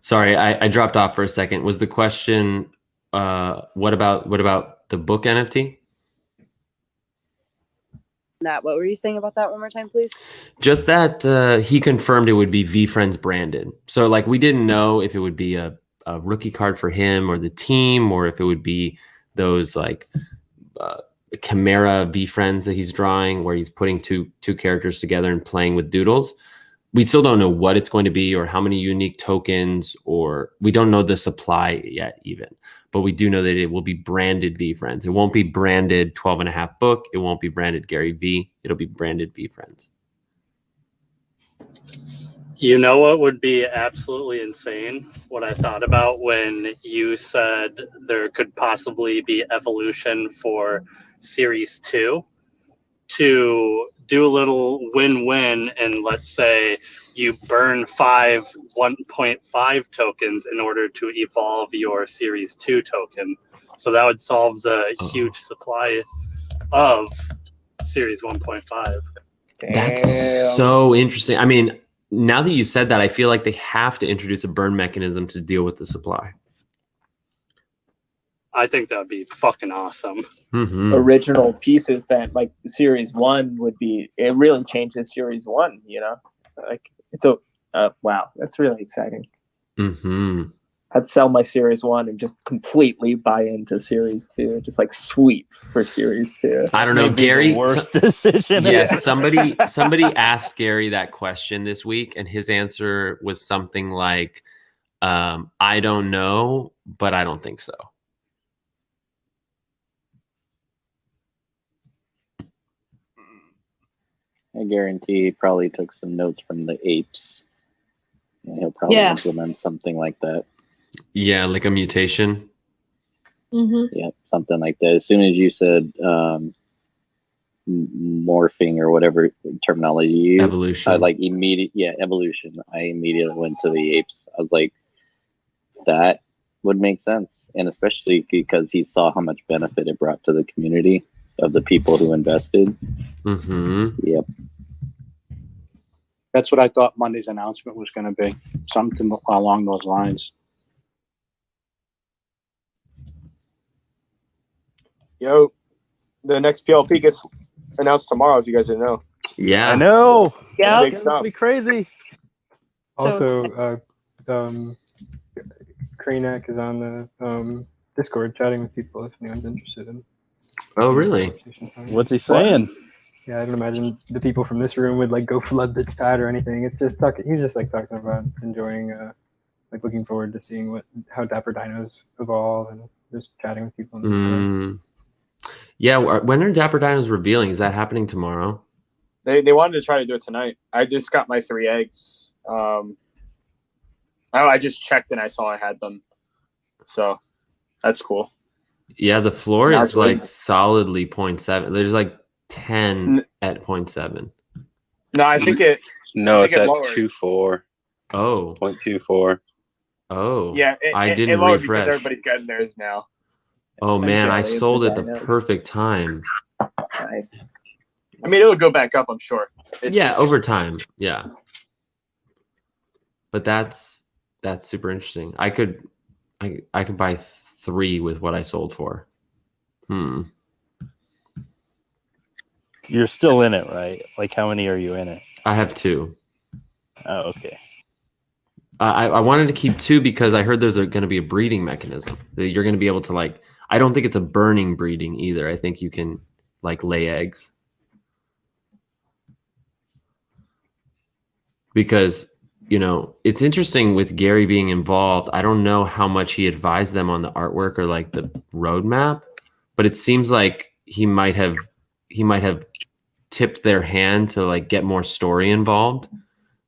Sorry, I dropped off for a second. Was the question what about the book NFT? that. What were you saying about that one more time, please? Just that he confirmed it would be VeeFriends branded. So like we didn't know if it would be a rookie card for him or the team, or if it would be those like Chimera VeeFriends that he's drawing, where he's putting two characters together and playing with doodles. We still don't know what it's going to be or how many unique tokens, or we don't know the supply yet even. But we do know that it will be branded VeeFriends. It won't be branded 12.5 book. It won't be branded Gary V. It'll be branded VeeFriends. You know what would be absolutely insane? What I thought about when you said there could possibly be evolution for Series 2, to do a little win-win, and let's say you burn 1.5 tokens in order to evolve your Series 2 token. So that would solve the huge supply of Series 1.5. That's so interesting. I mean, now that you said that, I feel like they have to introduce a burn mechanism to deal with the supply. I think that would be fucking awesome. Mm-hmm. Original pieces that like Series 1 would be, it really changes Series 1, you know? Like, it's a, wow, that's really exciting. Mm-hmm. I'd sell my Series 1 and just completely buy into Series 2, just like sweep for Series 2. I don't know, Gary. Worst decision. Yes, somebody asked Gary that question this week, and his answer was something like, "I don't know, but I don't think so." I guarantee he probably took some notes from the apes, and he'll probably implement something like that. Yeah, like a mutation. Mm-hmm. Yeah, something like that. As soon as you said morphing or whatever terminology you use, evolution. I like evolution. I immediately went to the apes. I was like, that would make sense, and especially because he saw how much benefit it brought to the community of the people who invested. Mm-hmm. Yep. That's what I thought Monday's announcement was going to be. Something along those lines. Yo, the next PLP gets announced tomorrow, if you guys didn't know. Yeah. I know. Yeah. Big It's stuff. gonna be crazy. Also, Kranek is on the Discord chatting with people if anyone's interested in. Oh, really? What's he saying? Yeah, I don't imagine the people from this room would like go flood the chat or anything. It's just he's just like talking about enjoying, like looking forward to seeing how Dapper Dinos evolve and just chatting with people. Yeah, when are Dapper Dinos revealing? Is that happening tomorrow? They wanted to try to do it tonight. I just got my 3 eggs. I just checked and I saw I had them, so that's cool. Yeah, the floor is like solidly 0.7. There's like 10 at 0.7. No, I think it. No, it's at lowered. 2.4. Oh. 0.24. Oh. Yeah, I didn't it lowered refresh. because everybody's getting theirs now. Oh man, I jelly sold of at the the dinos. perfect time. Nice. I mean, it'll go back up, I'm sure. It's Yeah, just- over time. Yeah. But that's super interesting. I could buy 3 with what I sold for. You're still in it, right? Like, how many are you in it? I have 2. Oh, okay. I wanted to keep 2 because I heard there's going to be a breeding mechanism that you're going to be able to like. I don't think it's a burning breeding either. I think you can like lay eggs. Because, you know, it's interesting with Gary being involved. I don't know how much he advised them on the artwork or like the roadmap, but it seems like he might have tipped their hand to like get more story involved.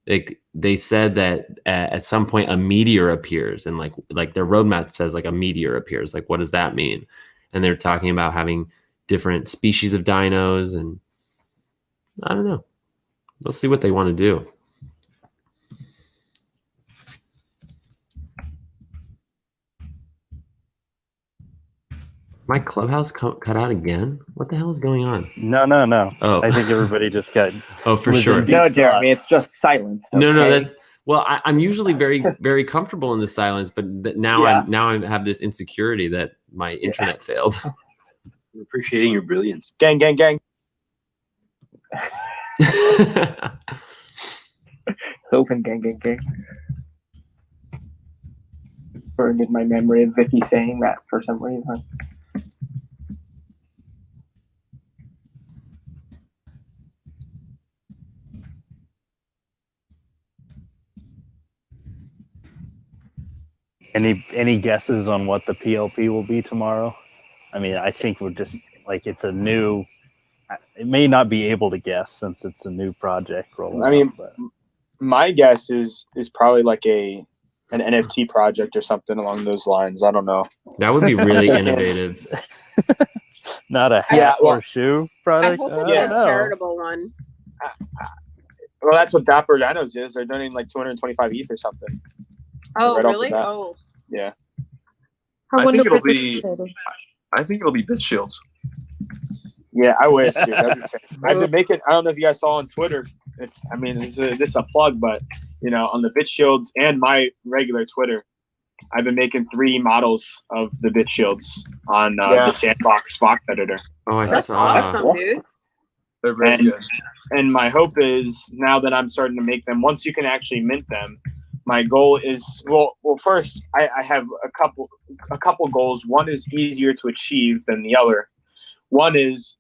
Like they said that at some point a meteor appears, and like their roadmap says like a meteor appears. Like, what does that mean? And they're talking about having different species of dinos, and I don't know. We'll see what they want to do. My clubhouse cut out again? What the hell is going on? No. Oh, I think everybody just got. Oh, for was sure. in deep No, thought. Jeremy, it's just silence. No, okay? that's well. I'm usually very, very comfortable in the silence, but now I have this insecurity that my internet failed. We're appreciating your brilliance. Gang. Open gang. Burned in my memory of Vicky saying that for some reason. Any guesses on what the PLP will be tomorrow? I mean, I think we're just like it's a new. It may not be able to guess since it's a new project rolling. I mean, out, but my guess is probably like an NFT project or something along those lines. I don't know. That would be really innovative. Not a hat or shoe I product. hope it's I a don't know. charitable one. Well, that's what Dapper Dinos is. They're donating like 225 ETH or something. Oh, Right off the really? bat. Oh. Yeah. I think it'll be. I think it'll be Bit Shields. Yeah, I wish, dude. That'd be sick. I've been making. I don't know if you guys saw on Twitter. This is a plug, but on the BitShields and my regular Twitter, I've been making 3 models of the BitShields on the Sandbox Fox editor. Oh, I That's saw. awesome, dude. They're very good. And my hope is now that I'm starting to make them, once you can actually mint them, my goal is well first I have a couple goals. One is easier to achieve than the other. One is,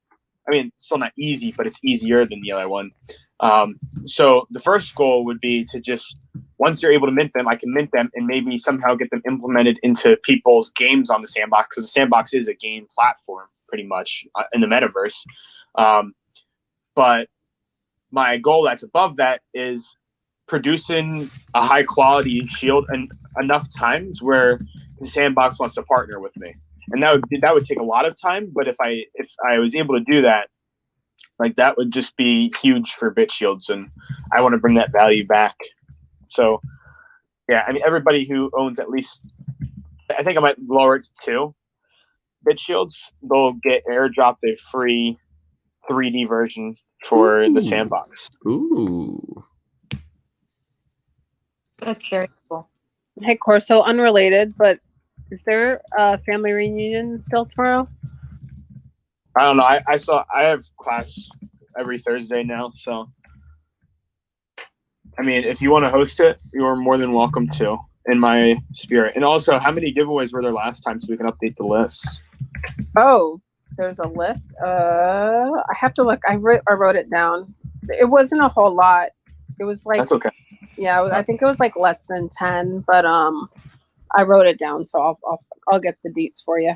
still not easy, but it's easier than the other one. So the first goal would be to just, once you're able to mint them, I can mint them and maybe somehow get them implemented into people's games on the Sandbox, because the Sandbox is a game platform pretty much in the metaverse. But my goal that's above that is producing a high quality shield and enough times where the Sandbox wants to partner with me. And that would take a lot of time, but if I was able to do that, like that would just be huge for BitShields, and I want to bring that value back. So, yeah, everybody who owns at least, I think I might lower it to 2 BitShields, they'll get airdropped a free 3D version for the Sandbox. Ooh, That's very cool. Hey, Corso, unrelated, but is there a family reunion still tomorrow? I don't know. I have class every Thursday now, so if you want to host it, you're more than welcome to, in my spirit. And also, how many giveaways were there last time so we can update the lists? Oh, there's a list. I have to look. I wrote it down. It wasn't a whole lot. It was like, that's okay. Yeah, I think it was like less than 10, but I wrote it down, so I'll get the deets for you.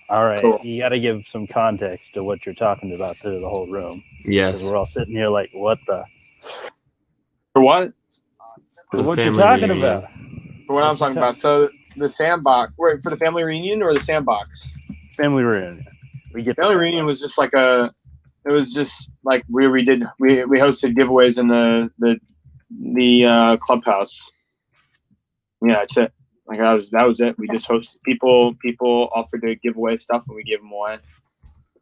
All right, Cool. You got to give some context to what you're talking about to the whole room. yes. Because we're all sitting here like, what the? For what? For the What you're family talking reunion. about? For what I'm talking about. So the Sandbox, wait, for the family reunion or the Sandbox? Family reunion. We get Family reunion was just like it was just like we hosted giveaways in the clubhouse. Yeah, that's it. Like that was it. We just hosted people offered to give away stuff and we gave them away.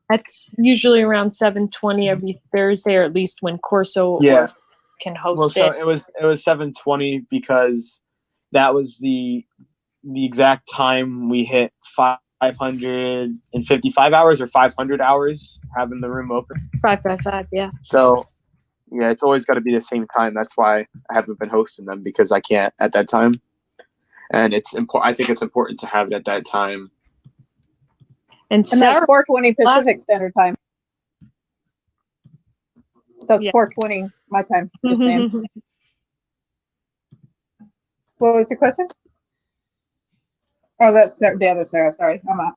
That's usually around 7:20 every Thursday, or at least when Corso Yeah. can host Well, so it. it was 7:20 because that was the exact time we hit 555 hours or 500 hours having the room open. 555, yeah. So yeah, it's always got to be the same time. That's why I haven't been hosting them, because I can't at that time. And it's important. I think it's important to have it at that time. And that's 4:20 Pacific Standard Time. That's 4:20 my time. Just saying. What was your question? Oh, that's the other Sarah. Sorry, I'm out.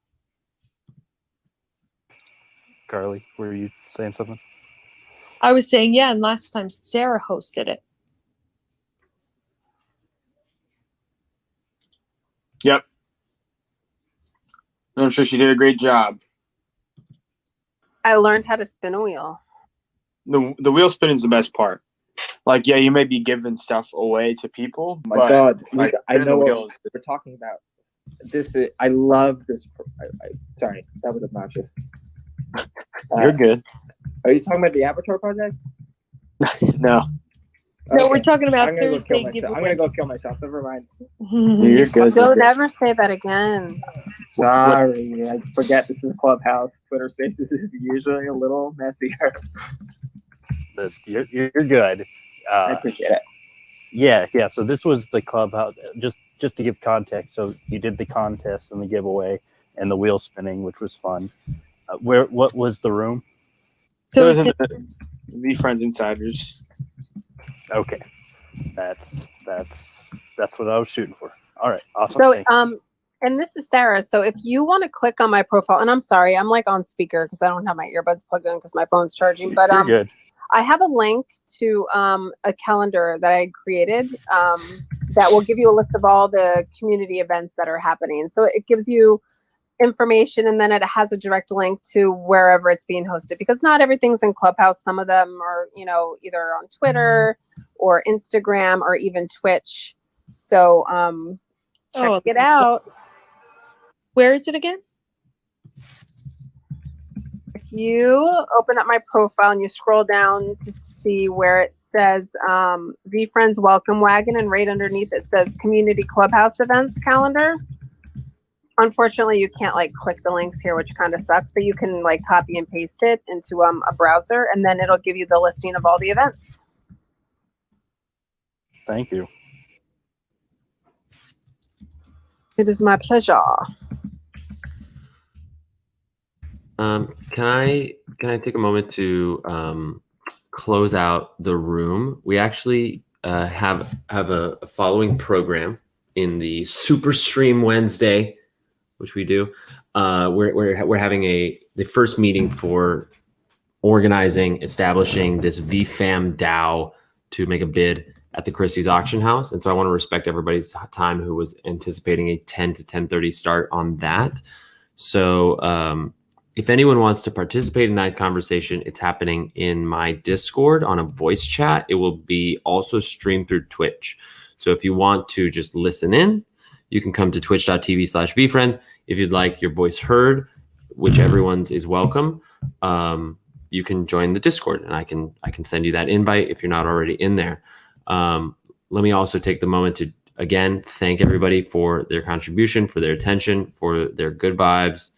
Carly, were you saying something? I was saying, yeah, and last time Sarah hosted it. Yep. I'm sure she did a great job. I learned how to spin a wheel. The wheel spinning is the best part. Like, yeah, you may be giving stuff away to people. Oh my but, God, like, Luca, I spinning know the what wheels. we're talking about. I love this. Sorry, that was obnoxious. You're good. Are you talking about the Avatar project? No. No, we're talking about I'm gonna go Thursday kill myself. I'm giveaway. gonna go kill myself. Never mind. You're good. Don't ever say that again. Sorry, I forget this is Clubhouse. Twitter Spaces is usually a little messier. You're good. I appreciate it. Yeah. So this was the clubhouse. Just to give context, so you did the contest and the giveaway and the wheel spinning, which was fun. What was the room? So it's VeeFriends Insiders. Okay, that's what I was shooting for. All right, awesome. So, Thank you. and this is Sarah. So if you want to click on my profile, and I'm sorry, I'm like on speaker because I don't have my earbuds plugged in because my phone's charging. But You're good. I have a link to a calendar that I created that will give you a list of all the community events that are happening. So it gives you information, and then it has a direct link to wherever it's being hosted, because not everything's in Clubhouse. Some of them are, either on Twitter or Instagram or even Twitch. So check it out. Where is it again? If you open up my profile and you scroll down to see where it says VeeFriends Welcome Wagon, and right underneath it says Community Clubhouse Events Calendar. Unfortunately, you can't click the links here, which kind of sucks, but you can copy and paste it into a browser, and then it'll give you the listing of all the events. Thank you. It is my pleasure. Can I take a moment to close out the room? We actually have a following program in the Super Stream Wednesday, which we do. We're having the first meeting for organizing, establishing this VFAM DAO to make a bid at the Christie's auction house. And so I want to respect everybody's time who was anticipating a 10 to 10:30 start on that. So if anyone wants to participate in that conversation, it's happening in my Discord on a voice chat. It will be also streamed through Twitch. So if you want to just listen in, you can come to twitch.tv/VeeFriends. If you'd like your voice heard, which everyone's is welcome, you can join the Discord, and I can send you that invite if you're not already in there. Let me also take the moment to, again, thank everybody for their contribution, for their attention, for their good vibes,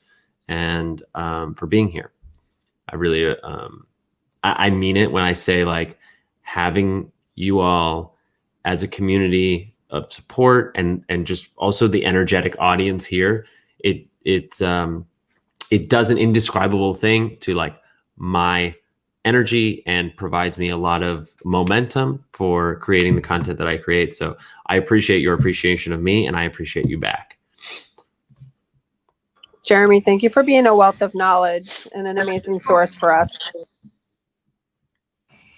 and for being here. I really, I mean it when I say having you all as a community of support and just also the energetic audience here. It does an indescribable thing to my energy and provides me a lot of momentum for creating the content that I create. So I appreciate your appreciation of me, and I appreciate you back. Jeremy, thank you for being a wealth of knowledge and an amazing source for us.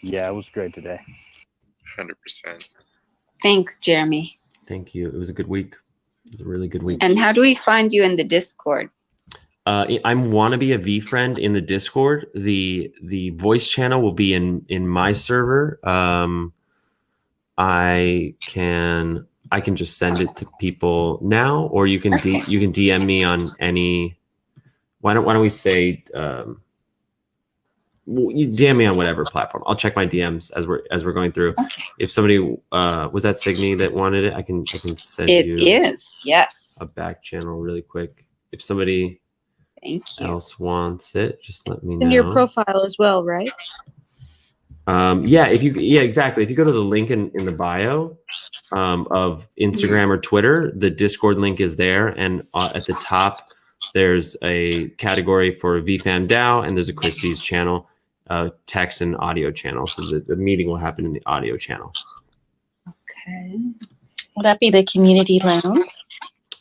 Yeah, it was great today. 100%. Thanks, Jeremy. Thank you. It was a good week. It was a really good week. And how do we find you in the Discord? I want to be a VeeFriend in the Discord. The voice channel will be in my server. I can just send it to people now, or you can you can DM me on any. Why don't we say you DM me on whatever platform. I'll check my DMs as we're going through. If somebody was that Signy that wanted it, I can send you. It is, yes. A back channel really quick. If somebody else wants it, just let me know. In your profile as well, right? Yeah, exactly. If you go to the link in the bio of Instagram or Twitter, the Discord link is there, and at the top there's a category for VFAM DAO, and there's a Christie's channel, text and audio channel. So the meeting will happen in the audio channel. Okay. Will that be the community lounge?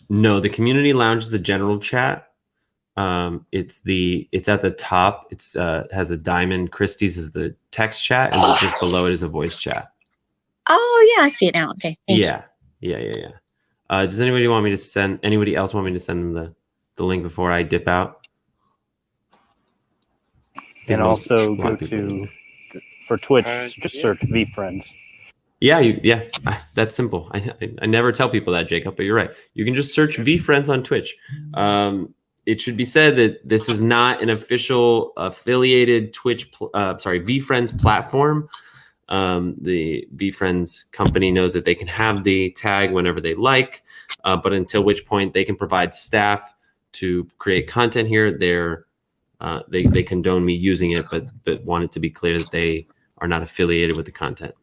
No, the community lounge is the general chat. It's at the top. It's has a diamond. Christie's is the text chat, and just below it is a voice chat. Oh yeah, I see it now. Okay. Thank you. Yeah. Does anybody else want me to send them the link before I dip out? And also go to for Twitch, just search VeeFriends. Yeah, that's simple. I never tell people that, Jacob, but you're right. You can just search VeeFriends on Twitch. It should be said that this is not an official affiliated VeeFriends platform. The VeeFriends company knows that they can have the tag whenever they like, but until which point they can provide staff to create content here. They condone me using it, but want it to be clear that they are not affiliated with the content.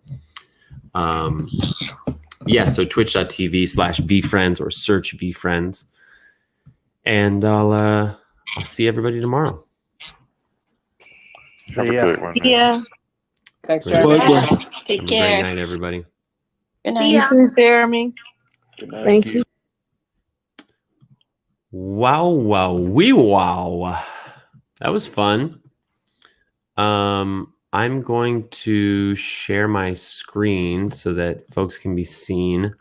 Yeah, so twitch.tv/VeeFriends or search VeeFriends. And I'll see everybody tomorrow. Have a good one. Yeah. Thanks, Great. Jeremy. Take Have a care. great night, everybody. Good See night. ya. Jeremy. Thank you. Wow, wow, wee wow. That was fun. I'm going to share my screen so that folks can be seen.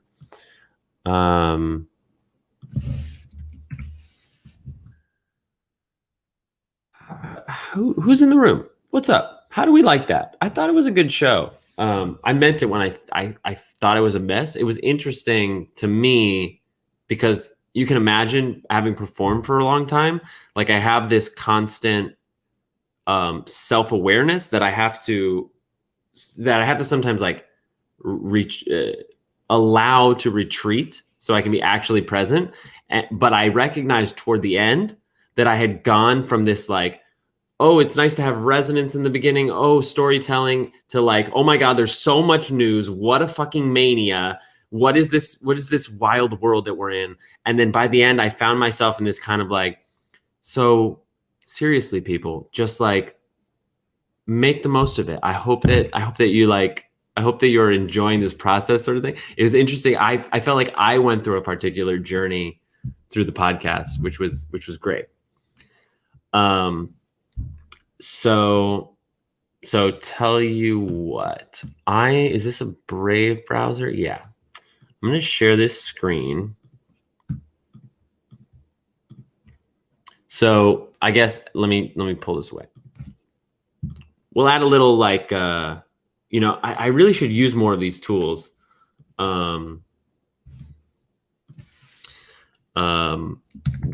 Who's in the room? What's up? How do we like that? I thought it was a good show. I meant it when I thought it was a mess. It was interesting to me because you can imagine having performed for a long time. Like I have this constant self-awareness that I have to sometimes like allow to retreat so I can be actually present. But I recognized toward the end that I had gone from this like, oh, it's nice to have resonance in the beginning. Oh, storytelling to like, oh my God, there's so much news. What a fucking mania. What is this? What is this wild world that we're in? And then by the end, I found myself in this kind of like, so seriously, people, just like make the most of it. I hope that you're enjoying this process sort of thing. It was interesting. I felt like I went through a particular journey through the podcast, which was great. So tell you what, is this a Brave browser? Yeah. I'm going to share this screen. So I guess let me pull this away. We'll add a little like, I really should use more of these tools.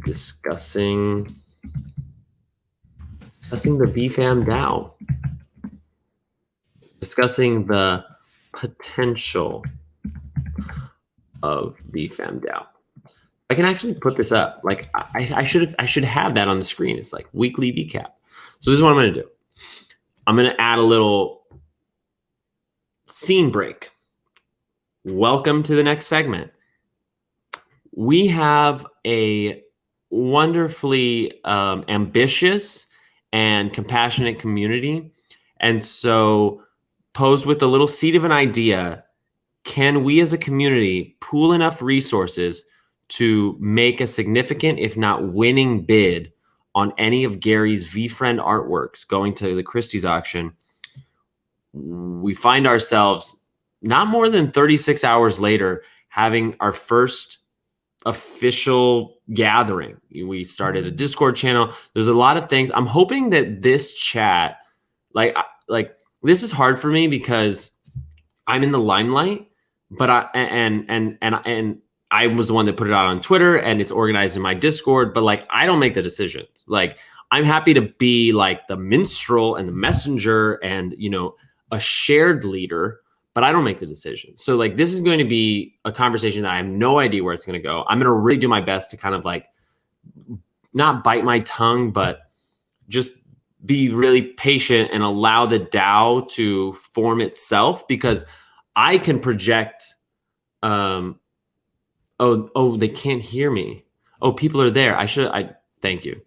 Discussing the VFam DAO. Discussing the potential of VFam DAO. I can actually put this up. Like I should have that on the screen. It's like weekly VCap. So this is what I'm going to do. I'm going to add a little scene break. Welcome to the next segment. We have a wonderfully ambitious and compassionate community. And so posed with a little seed of an idea, can we as a community pool enough resources to make a significant, if not winning bid on any of Gary's VeeFriend artworks going to the Christie's auction? We find ourselves not more than 36 hours later having our first official gathering. We started a Discord channel. There's a lot of things. I'm hoping that this chat, like this is hard for me because I'm in the limelight, but I was the one that put it out on Twitter and it's organized in my Discord, but like, I don't make the decisions. Like, I'm happy to be like the minstrel and the messenger and, a shared leader, but I don't make the decision. So like, this is going to be a conversation that I have no idea where it's going to go. I'm going to really do my best to kind of like, not bite my tongue, but just be really patient and allow the DAO to form itself, because I can project, oh, they can't hear me. Oh, people are there. Thank you.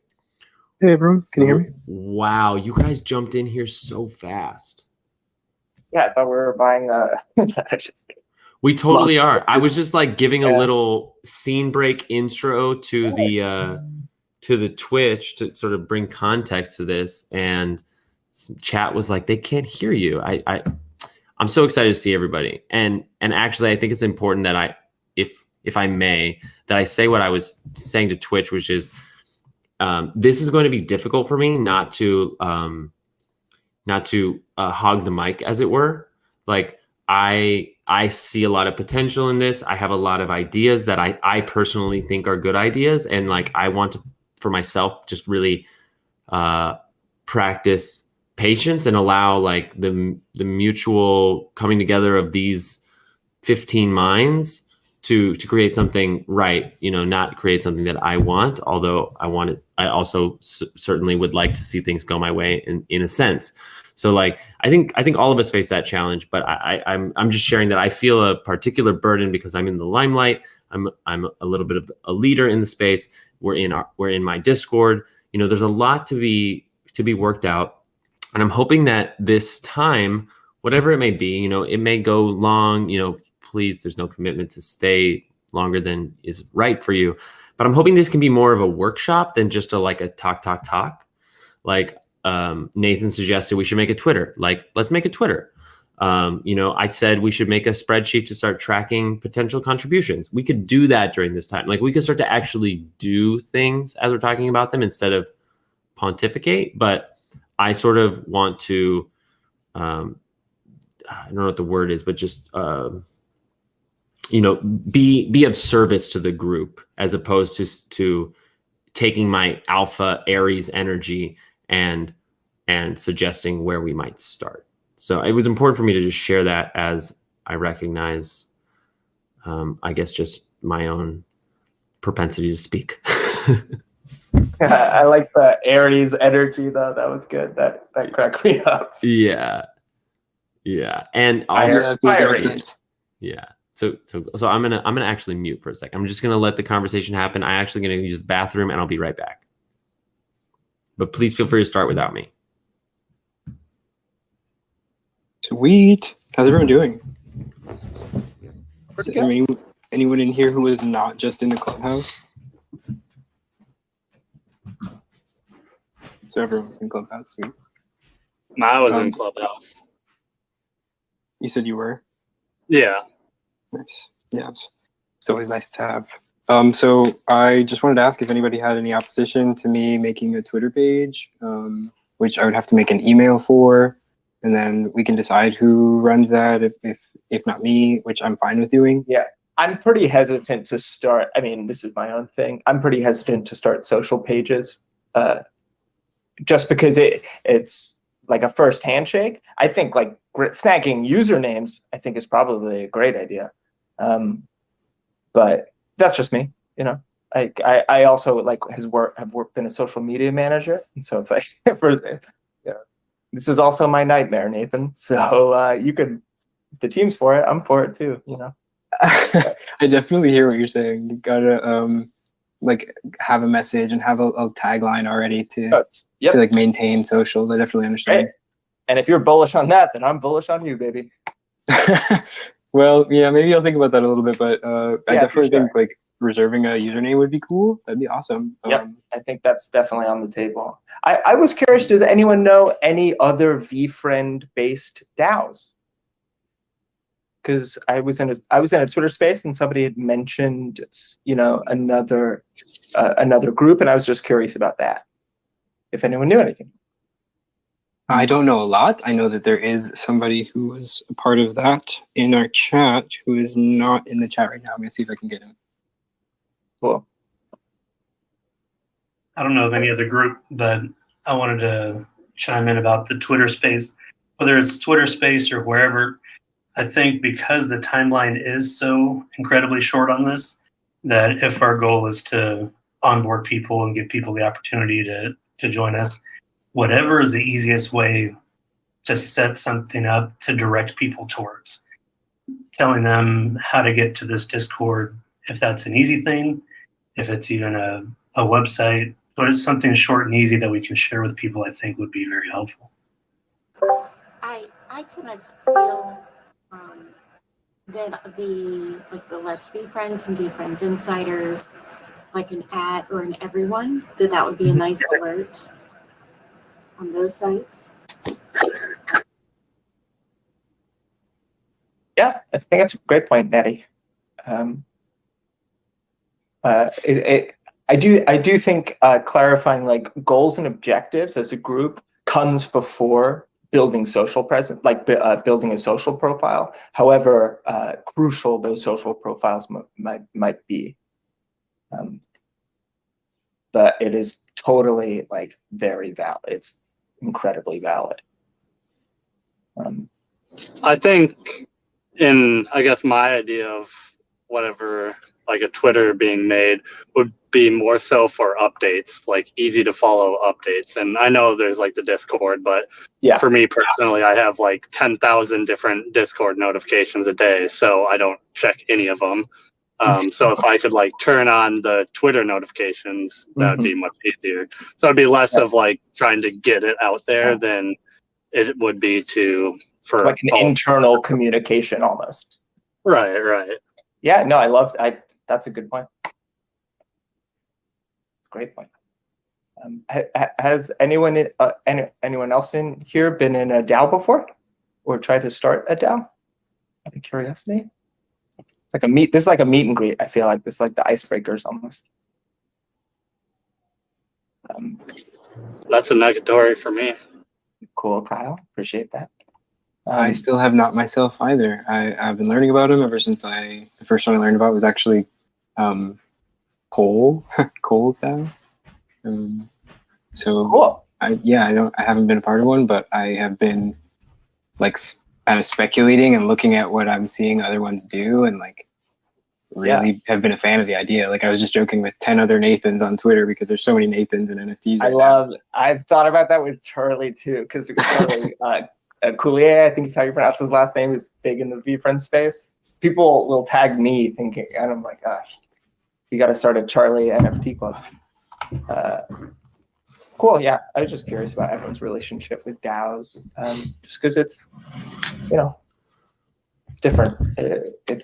Hey, everyone. Can you hear me? Wow. You guys jumped in here so fast. Yeah, I thought we were buying We totally are. I was just like giving a little scene break intro to the Twitch to sort of bring context to this. And some chat was like, they can't hear you. I'm so excited to see everybody. And actually, I think it's important that if I may, that I say what I was saying to Twitch, which is this is going to be difficult for me not to hog the mic, as it were. Like I see a lot of potential in this. I have a lot of ideas that I personally think are good ideas. And like, I want to, for myself, just really practice patience and allow like the mutual coming together of these 15 minds to create something right, not create something that I want, although I also certainly would like to see things go my way in a sense. So like, I think all of us face that challenge, but I'm just sharing that I feel a particular burden because I'm in the limelight. I'm a little bit of a leader in the space. We're in my Discord. You know, there's a lot to be worked out. And I'm hoping that this time, whatever it may be, you know, it may go long, you know, please, there's no commitment to stay longer than is right for you. But I'm hoping this can be more of a workshop than just a talk. Like Nathan suggested we should make a Twitter. Like, let's make a Twitter. You know, I said we should make a spreadsheet to start tracking potential contributions. We could do that during this time. Like, we could start to actually do things as we're talking about them instead of pontificate. But I sort of want to, I don't know what the word is, but just, you know, be of service to the group as opposed to taking my alpha Aries energy and suggesting where we might start. So it was important for me to just share that as I recognize, I guess, just my own propensity to speak. I like the Aries energy though. That was good. That cracked me up. Yeah. And also, yeah. So I'm gonna actually mute for a second. I'm just gonna let the conversation happen. I'm actually gonna use the bathroom and I'll be right back. But please feel free to start without me. Sweet. How's everyone doing? Is there anyone in here who is not just in the clubhouse? So everyone's in clubhouse. Sweet. I was in clubhouse. You said you were? Yeah. Nice. Yeah, it's always nice to have. So I just wanted to ask if anybody had any opposition to me making a Twitter page, which I would have to make an email for, and then we can decide who runs that if not me, which I'm fine with doing. Yeah, I'm pretty hesitant to start. I mean, this is my own thing. I'm pretty hesitant to start social pages, just because it's like a first handshake. I think like snagging usernames, I think is probably a great idea. But that's just me, you know. I also like have been a social media manager, and so it's like this is also my nightmare, Nathan. So you could, if the team's for it, I'm for it too, you know. I definitely hear what you're saying. You gotta like have a message and have a tagline already to like maintain socials. I definitely understand. Right. And if you're bullish on that, then I'm bullish on you, baby. Well, yeah, maybe I'll think about that a little bit, but I definitely think like reserving a username would be cool. That'd be awesome. Yep, I think that's definitely on the table. I was curious, does anyone know any other VeeFriend based DAOs? Because I was in a Twitter space and somebody had mentioned, you know, another group, and I was just curious about that. If anyone knew anything. I don't know a lot. I know that there is somebody who was a part of that in our chat who is not in the chat right now. I'm going to see if I can get him. Cool. I don't know of any other group, but I wanted to chime in about the Twitter space. Whether it's Twitter space or wherever, I think because the timeline is so incredibly short on this, that if our goal is to onboard people and give people the opportunity to join us, whatever is the easiest way to set something up to direct people towards. Telling them how to get to this Discord, if that's an easy thing, if it's even a website, but it's something short and easy that we can share with people, I think would be very helpful. I kind of feel that the Let's Be Friends and VeeFriends Insiders, like an at or an everyone, that would be a nice alert on those sites. Yeah, I think that's a great point, Nettie. I do think clarifying like goals and objectives as a group comes before building social presence, like building a social profile. However crucial those social profiles might be, but it is totally like very valid. It's incredibly valid. I think, in I guess my idea of whatever like a Twitter being made would be more so for updates, like easy to follow updates. And I know there's like the Discord, but for me personally, I have like 10,000 different Discord notifications a day, so I don't check any of them. So if I could like turn on the Twitter notifications, that would be much easier. So it'd be less of like trying to get it out there than it would be for like an internal communication almost. Right. Yeah, no, that's a good point. Great point. Has anyone else in here been in a DAO before, or tried to start a DAO? Out of curiosity, this is like a meet and greet. I feel like this is like the icebreakers almost. That's a negatory for me. Cool, Kyle. Appreciate that. I still have not myself either. I've been learning about them ever since the first one I learned about was actually coal DAO. So cool. I haven't been a part of one, but I have been like kind of speculating and looking at what I'm seeing other ones do, and like really have been a fan of the idea. Like I was just joking with 10 other Nathans on Twitter because there's so many Nathans and NFTs. I've thought about that with Charlie too, because Charlie Coulier, I think is how you pronounce his last name, is big in the VeeFriends space. People will tag me thinking, and I'm like, you got to start a Charlie NFT club. Cool, yeah. I was just curious about everyone's relationship with DAOs, just because it's, different.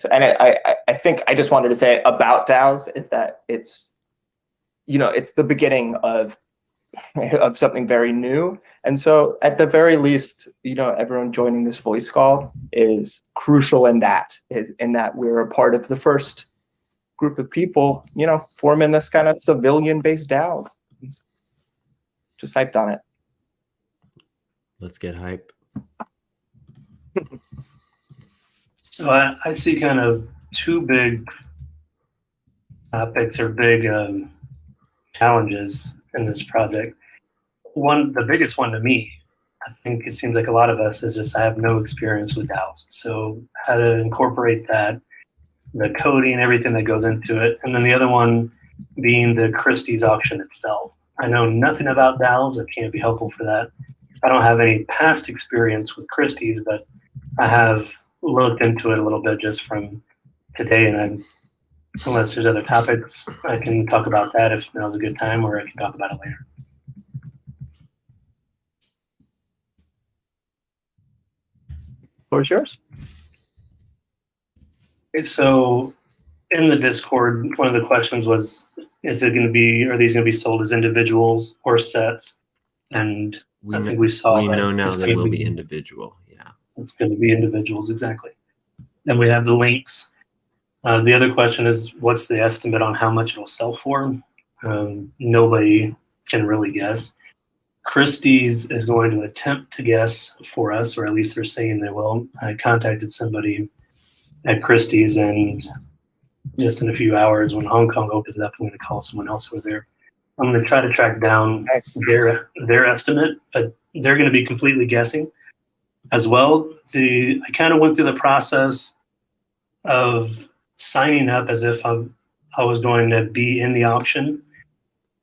I think I just wanted to say about DAOs is that it's the beginning of something very new, and so at the very least, everyone joining this voice call is crucial in that we're a part of the first group of people, forming this kind of civilian-based DAOs. Just hyped on it. Let's get hype. So I see kind of two big topics or big challenges in this project. The biggest one to me, I think it seems like a lot of us, is just I have no experience with DAOs. So how to incorporate that, the coding, everything that goes into it. And then the other one being the Christie's auction itself. I know nothing about DAOs. I can't be helpful for that. I don't have any past experience with Christie's, but I have looked into it a little bit just from today. And unless there's other topics, I can talk about that if now's a good time, or I can talk about it later. Floor is yours. Okay, so in the Discord, one of the questions was, are these going to be sold as individuals or sets? And I think we know now they will be individual. Yeah. It's going to be individuals, exactly. And we have the links. The other question is, what's the estimate on how much it'll sell for? Nobody can really guess. Christie's is going to attempt to guess for us, or at least they're saying they will. I contacted somebody at Christie's, and just in a few hours when Hong Kong opens up, I'm going to call someone else over there. I'm going to try to track down their estimate, but they're going to be completely guessing as well. I kind of went through the process of signing up as if I was going to be in the auction,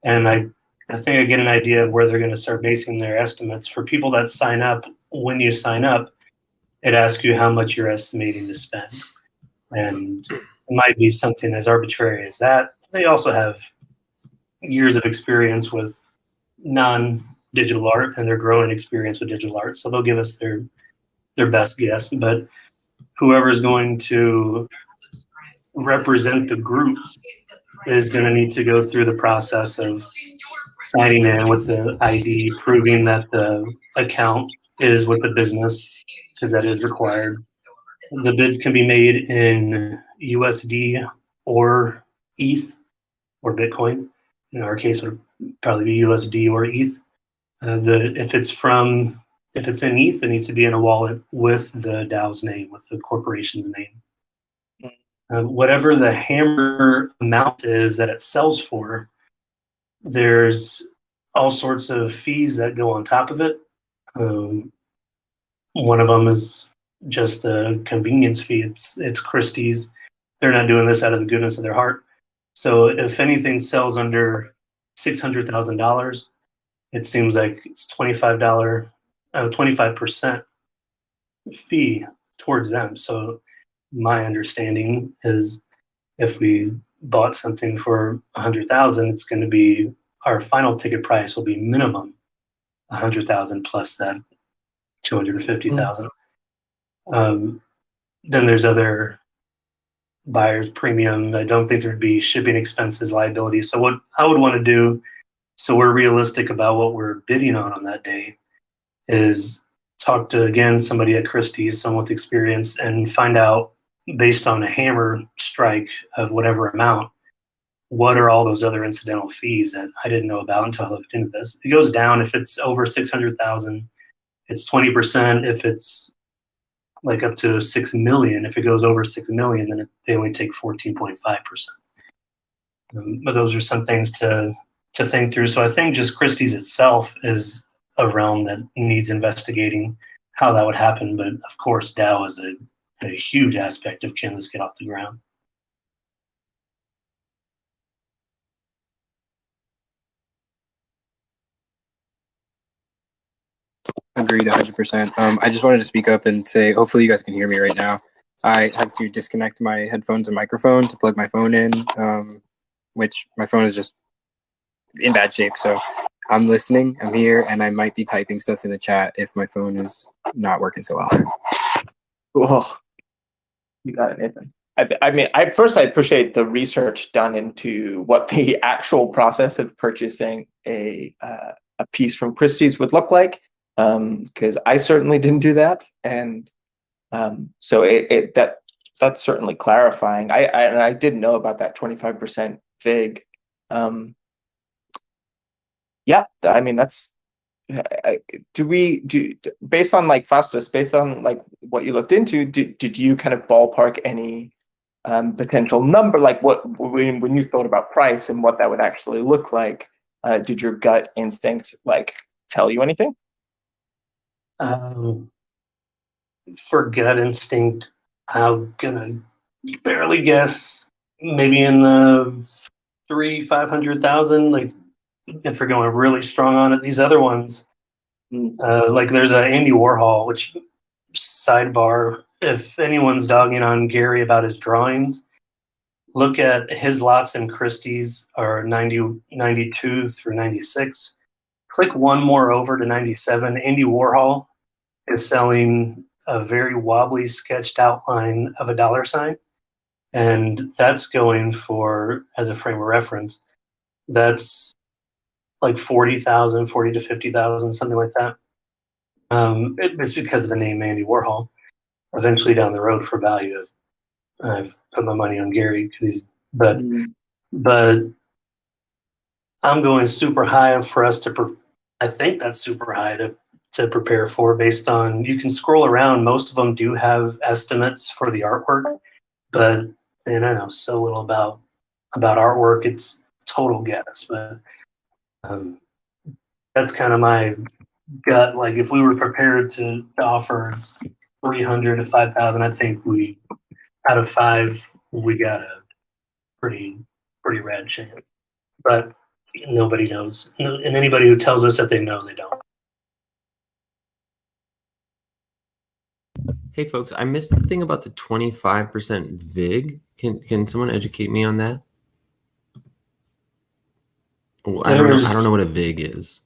and I think I get an idea of where they're going to start basing their estimates. For people that sign up, when you sign up, it asks you how much you're estimating to spend. And it might be something as arbitrary as that. They also have years of experience with non-digital art, and their growing experience with digital art. So they'll give us their best guess. But whoever's going to represent the group is going to need to go through the process of signing in with the ID, proving that the account is with the business, because that is required. The bids can be made in USD or ETH or Bitcoin. In our case, it would probably be USD or ETH. If it's in ETH, it needs to be in a wallet with the DAO's name, with the corporation's name. Whatever the hammer amount is that it sells for, there's all sorts of fees that go on top of it. One of them is just a convenience fee. It's Christie's. they're not doing this out of the goodness of their heart. So if anything sells under $600,000, it seems like it's $25, 25% fee towards them. So my understanding is if we bought something for 100,000, it's going to be, our final ticket price will be minimum 100,000 plus that 250,000. Then there's other buyer's premium. I don't think there'd be shipping expenses, liabilities. So what I would want to do, so we're realistic about what we're bidding on that day, is talk to, again, somebody at Christie's, someone with experience, and find out, based on a hammer strike of whatever amount, what are all those other incidental fees that I didn't know about until I looked into this. It goes down if it's over 600,000. It's 20%. If it's like up to 6 million, if it goes over 6 million, then they only take 14.5%. But those are some things to think through. So I think just Christie's itself is a realm that needs investigating how that would happen. But of course, Dow is a huge aspect of can this get off the ground. Agreed 100%. I just wanted to speak up and say, hopefully you guys can hear me right now. I had to disconnect my headphones and microphone to plug my phone in, which my phone is just in bad shape. So I'm listening, I'm here, and I might be typing stuff in the chat if my phone is not working so well. Cool. You got it, Nathan. I mean, I appreciate the research done into what the actual process of purchasing a piece from Christie's would look like, because I certainly didn't do that, and so that's certainly clarifying. I didn't know about that 25% fig. Yeah, I mean that's. Based on like Faustus, based on like what you looked into, did you kind of ballpark any potential number, like what when you thought about price and what that would actually look like? Did your gut instinct like tell you anything? For gut instinct, I'm gonna barely guess maybe in the 500,000. Like if we're going really strong on it, these other ones, like there's a Andy Warhol, which sidebar, if anyone's dogging on Gary about his drawings, look at his lots in Christie's are 92 through 96. Click one more over to 97. Andy Warhol is selling a very wobbly sketched outline of a dollar sign. And that's going for, as a frame of reference, that's like 40,000, 40 to 50,000, something like that. It's because of the name Andy Warhol. Eventually down the road for value, I've put my money on Gary, but I'm going super high for us to. I think that's super high to prepare for, based on, you can scroll around. Most of them do have estimates for the artwork, but and I know so little about artwork. It's total guess, but that's kind of my gut. Like if we were prepared to offer 300 to 5,000, I think we, out of 5, we got a pretty rad chance. But nobody knows, and anybody who tells us that they know, they don't. Hey folks, I missed the thing about the 25% VIG. Can someone educate me on that? Oh, I don't know what a VIG is.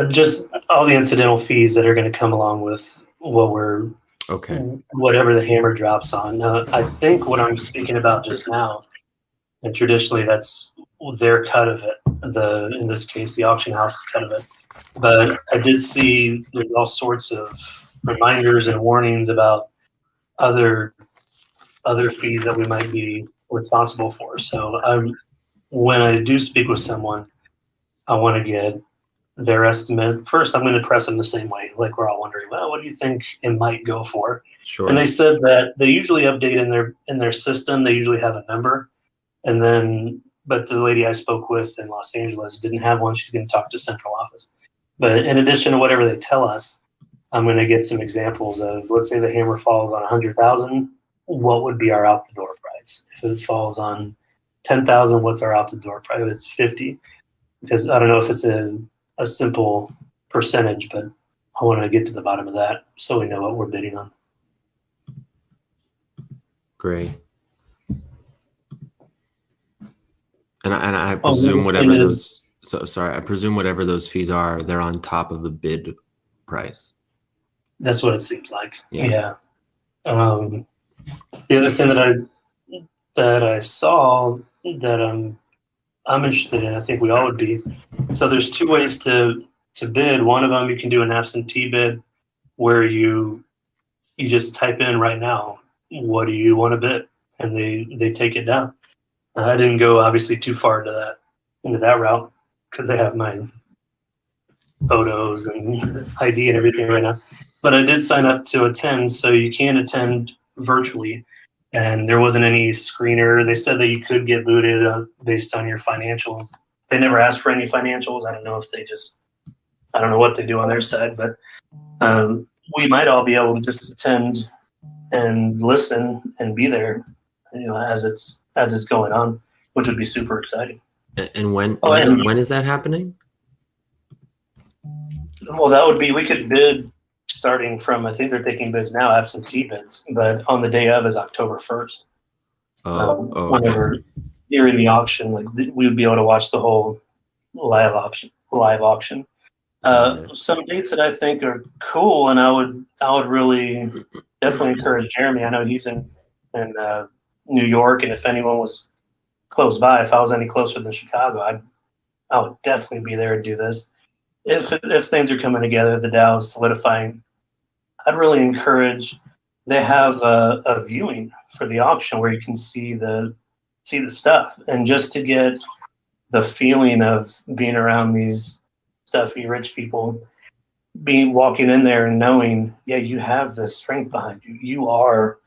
Just all the incidental fees that are going to come along with what whatever the hammer drops on. I think what I'm speaking about just now, and traditionally that's their cut of it. In this case, the auction house's cut of it. But I did see there's all sorts of reminders and warnings about other fees that we might be responsible for. So when I do speak with someone, I want to get their estimate. First, I'm going to press them the same way. Like we're all wondering, well, what do you think it might go for? Sure. And they said that they usually update in their system. They usually have a number, and then, but the lady I spoke with in Los Angeles didn't have one. She's going to talk to central office. But in addition to whatever they tell us, I'm going to get some examples of, let's say the hammer falls on 100,000. what would be our out the door price. If it falls on 10,000, what's our out the door price? If it's 50, because I don't know if it's a simple percentage, but I want to get to the bottom of that so we know what we're bidding on. Great. And I presume whatever those, I presume whatever those fees are, they're on top of the bid price. That's what it seems like. Yeah. The other thing that I saw that I'm interested in, I think we all would be. So there's two ways to bid. One of them, you can do an absentee bid where you just type in right now, what do you want to bid? And they take it down. I didn't go obviously too far into that route because they have my photos and ID and everything right now. But I did sign up to attend, so you can attend virtually. And there wasn't any screener. They said that you could get booted based on your financials. They never asked for any financials. I don't know if I don't know what they do on their side, but we might all be able to just attend and listen and be there, as it's going on, which would be super exciting. And when is that happening? Well, that would be, we could bid starting from, I think they're taking bids now, absentee bids, but on the day of is October 1st. Whenever you're in the auction, like we would be able to watch the whole live auction. Some dates that I think are cool, and I would really definitely encourage Jeremy. I know he's in New York, and if anyone was close by, if I was any closer than Chicago, I would definitely be there and do this. If things are coming together, the Dow is solidifying, I'd really encourage. They have a viewing for the auction where you can see the stuff, and just to get the feeling of being around these stuffy rich people, walking in there and knowing, yeah, you have the strength behind you. You are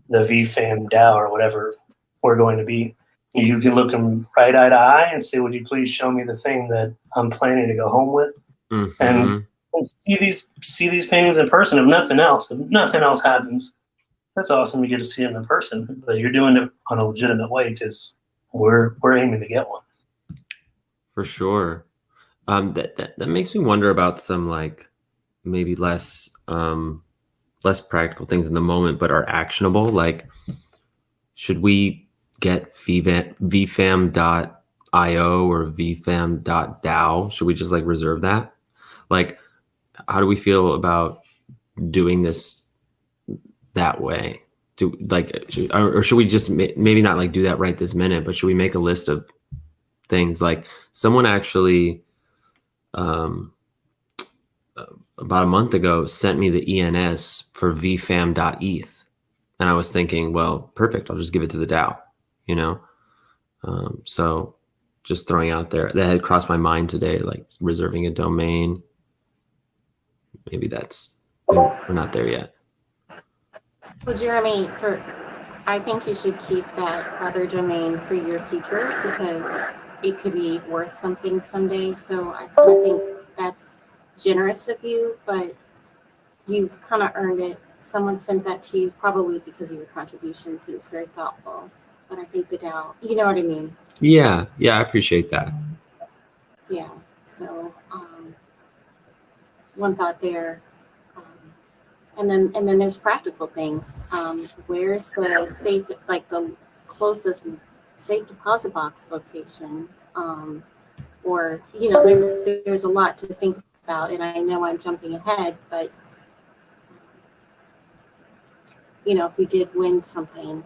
the VFam Dow or whatever we're going to be. You can look them right eye to eye and say, would you please show me the thing that I'm planning to go home with? Mm-hmm. And see these paintings in person. If nothing else happens, that's awesome. You get to see them in person, but you're doing it on a legitimate way because we're aiming to get one. For sure. That makes me wonder about some like maybe less practical things in the moment, but are actionable. Like, should we get vfam.io or vfam.dao? Should we just like reserve that? Like, how do we feel about doing this that way? Or should we just maybe not like do that right this minute, but should we make a list of things? Like, someone actually about a month ago sent me the ENS for vfam.eth, and I was thinking, well, perfect, I'll just give it to the DAO, so just throwing out there, that had crossed my mind today, like reserving a domain. Maybe we're not there yet. Well, Jeremy, I think you should keep that other domain for your future because it could be worth something someday. So I kind of think that's generous of you, but you've kind of earned it. Someone sent that to you probably because of your contributions, and it's very thoughtful. But I think the DAO, you know what I mean? Yeah, I appreciate that. Yeah. So one thought there. And then there's practical things. Where's the safe, like the closest safe deposit box location? Or, there's a lot to think about. And I know I'm jumping ahead, but, if we did win something,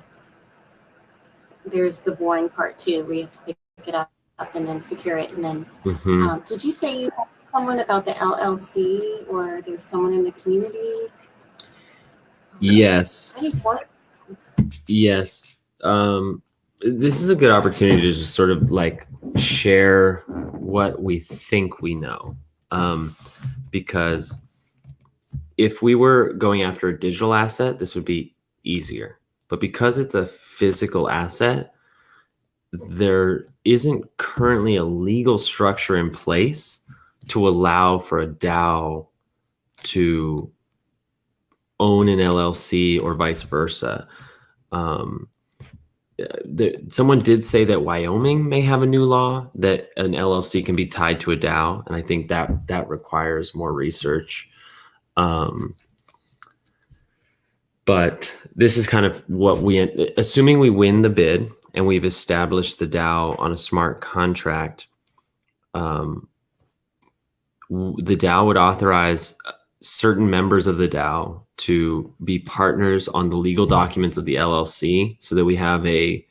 there's the boring part too. We have to pick it up and then secure it. And then, did you say you had someone about the LLC, or there's someone in the community? Yes. Yes. This is a good opportunity to just sort of like share what we think we know. Because if we were going after a digital asset, this would be easier. But because it's a physical asset, there isn't currently a legal structure in place to allow for a DAO to own an LLC or vice versa. Someone did say that Wyoming may have a new law that an LLC can be tied to a DAO, and I think that requires more research. But this is kind of what assuming we win the bid and we've established the DAO on a smart contract, the DAO would authorize certain members of the DAO to be partners on the legal documents of the LLC, so that we have a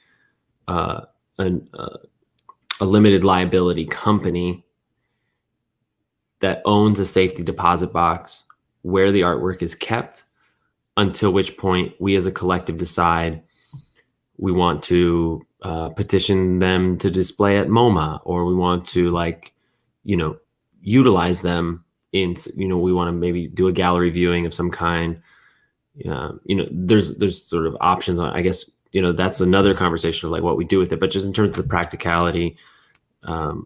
limited liability company that owns a safety deposit box where the artwork is kept, until which point we as a collective decide we want to petition them to display at MoMA, or we want to utilize them in, we want to maybe do a gallery viewing of some kind. There's sort of options on, I guess, that's another conversation of like what we do with it. But just in terms of the practicality,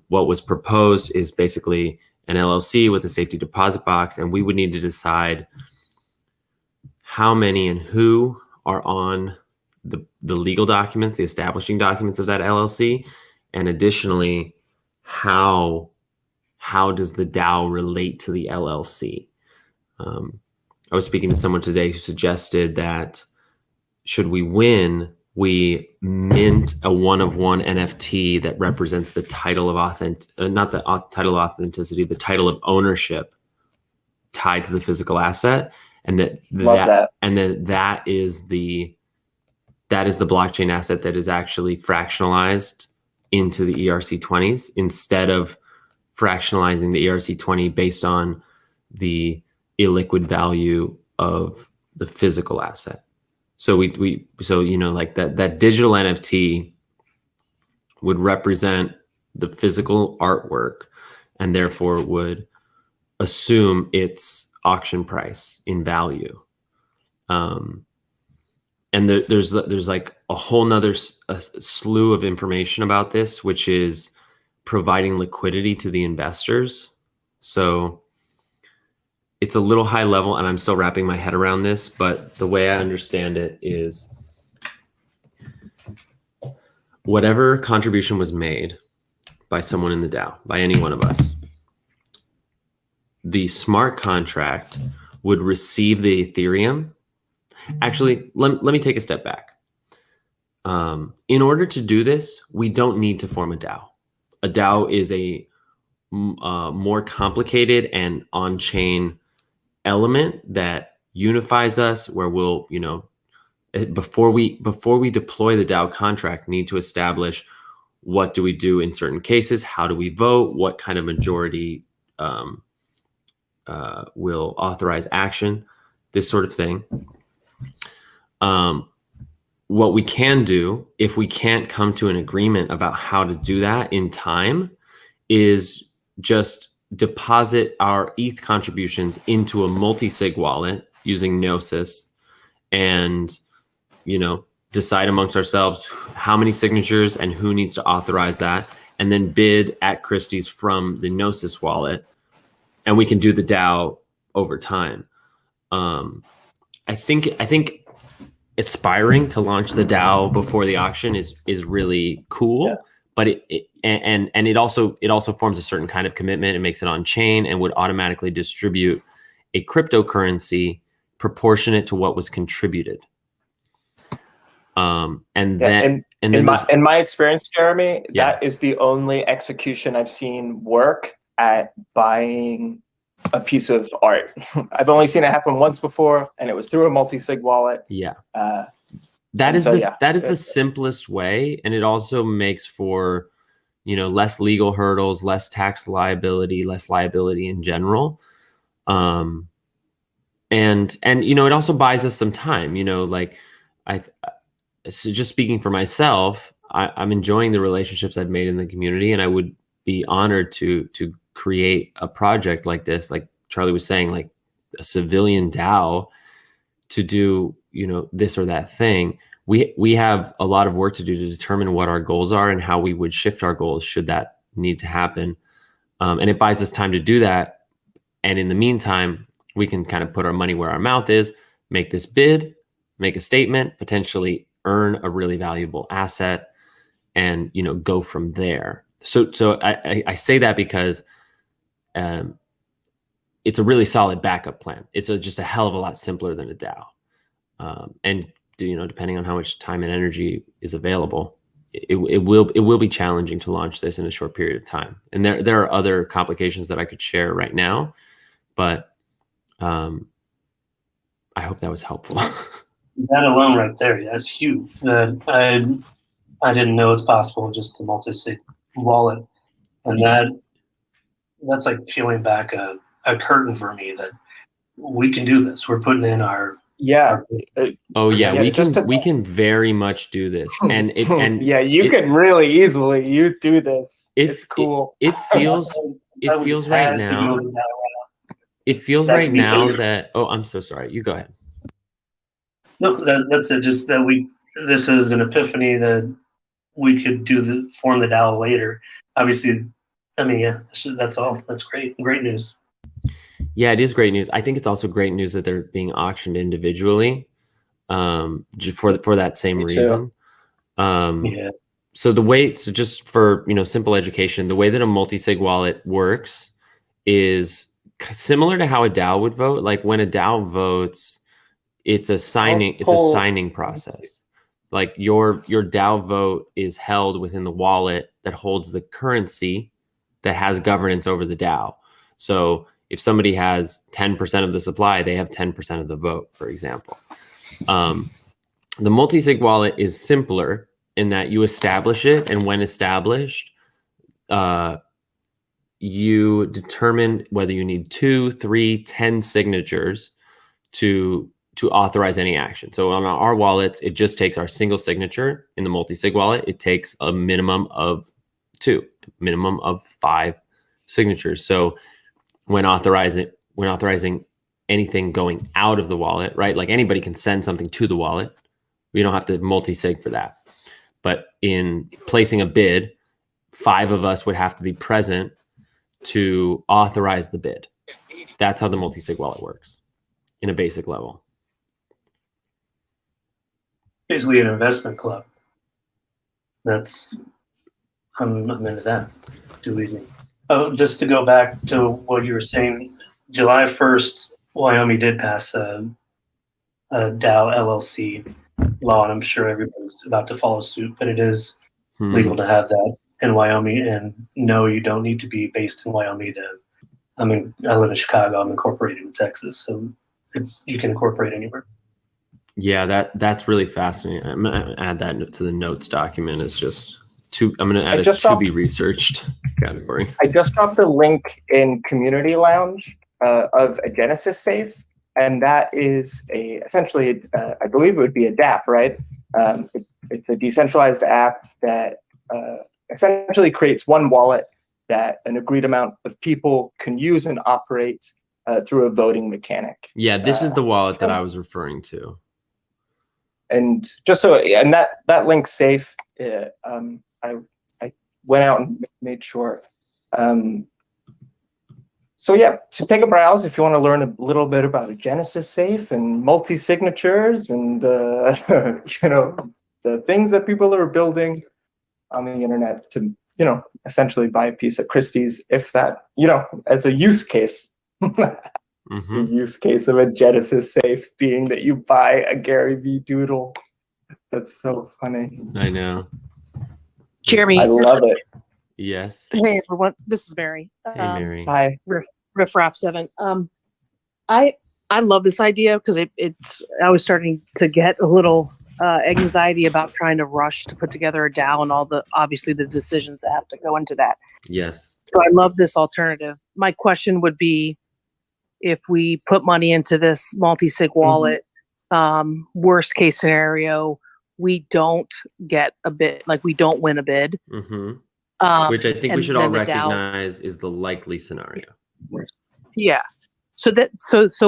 what was proposed is basically an LLC with a safety deposit box, and we would need to decide how many and who are on the legal documents, the establishing documents of that LLC, and additionally, how does the DAO relate to the LLC? I was speaking to someone today who suggested that should we win, we mint a one-of-one NFT that represents the title of not the title of authenticity, the title of ownership tied to the physical asset, and that is the blockchain asset that is actually fractionalized into the ERC20s, instead of fractionalizing the ERC20 based on the illiquid value of the physical asset. So like that digital NFT would represent the physical artwork, and therefore would assume its auction price in value. And there's like a whole nother slew of information about this, which is providing liquidity to the investors. So it's a little high level, and I'm still wrapping my head around this, but the way I understand it is whatever contribution was made by someone in the DAO, by any one of us, the smart contract would receive the Ethereum. Actually, let me take a step back. In order to do this, we don't need to form a DAO. A DAO is a more complicated and on-chain element that unifies us, where we'll, before we deploy the DAO contract, need to establish what do we do in certain cases, how do we vote, what kind of majority will authorize action, this sort of thing. What we can do, if we can't come to an agreement about how to do that in time, is just deposit our ETH contributions into a multi-sig wallet using Gnosis, and decide amongst ourselves how many signatures and who needs to authorize that, and then bid at Christie's from the Gnosis wallet, and we can do the DAO over time. I think aspiring to launch the DAO before the auction is really cool. Yeah. But it also forms a certain kind of commitment. It makes it on chain and would automatically distribute a cryptocurrency proportionate to what was contributed. In my experience, Jeremy, that is the only execution I've seen work at buying a piece of art. I've only seen it happen once before, and it was through a multi-sig wallet. Yeah. That is the simplest way, and it also makes for, less legal hurdles, less tax liability, less liability in general. And it also buys us some time. So just speaking for myself, I'm enjoying the relationships I've made in the community, and I would be honored to create a project like this, like Charlie was saying, like a civilian DAO, to do this or that thing. We have a lot of work to do to determine what our goals are and how we would shift our goals should that need to happen. And it buys us time to do that. And in the meantime, we can kind of put our money where our mouth is, make this bid, make a statement, potentially earn a really valuable asset and, you know, go from there. So I say that because it's a really solid backup plan. It's just a hell of a lot simpler than a DAO. And, you know, depending on how much time and energy is available, it will be challenging to launch this in a short period of time. And there are other complications that I could share right now, but I hope that was helpful. That alone right there, that's huge. I didn't know it's possible, just the multi-sig wallet. And that's like peeling back a curtain for me that we can do this. We're putting in our Oh yeah, Yeah, we can very much do this, and yeah, you can really easily do this. It's cool. It feels right now. It feels right now that. Oh, I'm so sorry. You go ahead. No, that's it. Just that this is an epiphany that we could form the DAO later. Obviously, I mean, yeah, that's all. That's great. Great news. Yeah, it is great news. I think it's also great news that they're being auctioned individually, for that same reason. Yeah. So just for, you know, simple education, the way that a multi-sig wallet works is similar to how a DAO would vote. Like when a DAO votes, it's a signing process. Like your DAO vote is held within the wallet that holds the currency that has governance over the DAO. So if somebody has 10% of the supply, they have 10% of the vote, for example. The multi-sig wallet is simpler in that you establish it, and when established, you determine whether you need 2, 3, 10 signatures to authorize any action. So on our wallets, it just takes our single signature. In the multi-sig wallet, it takes a minimum of 2, minimum of 5 signatures. So when authorizing anything going out of the wallet, right? Like anybody can send something to the wallet. We don't have to multi-sig for that. But in placing a bid, 5 of us would have to be present to authorize the bid. That's how the multi-sig wallet works in a basic level. Basically an investment club. I'm into that. Too easy. Oh, just to go back to what you were saying, July 1st, Wyoming did pass a DAO LLC law, and I'm sure everybody's about to follow suit, but it is legal to have that in Wyoming. And no, you don't need to be based in Wyoming I live in Chicago, I'm incorporated in Texas, so you can incorporate anywhere. Yeah, that's really fascinating. I'm gonna add that to the notes document. It's just I'm gonna add to be researched category. I just dropped a link in Community Lounge of a Genesis safe, and that is essentially, I believe it would be a DApp, right? It's a decentralized app that essentially creates one wallet that an agreed amount of people can use and operate through a voting mechanic. Yeah, this is the wallet that I was referring to. And just that link's safe. I went out and made sure. So yeah, to take a browse if you want to learn a little bit about a Genesis safe and multi-signatures and the things that people are building on the internet to essentially buy a piece at Christie's, if that as a use case. The use case of a Genesis safe being that you buy a Gary V doodle. That's so funny. I know. Jeremy, I love it. Yes. Hey everyone, this is Mary. Hey Mary. Hi. Riff Raff 7. I love this idea because I was starting to get a little anxiety about trying to rush to put together a DAO and all obviously the decisions that have to go into that. Yes. So I love this alternative. My question would be, if we put money into this multi-sig wallet, worst case scenario, we don't get a bid, like we don't win a bid. Which I think we should all recognize is the likely scenario. Yeah. So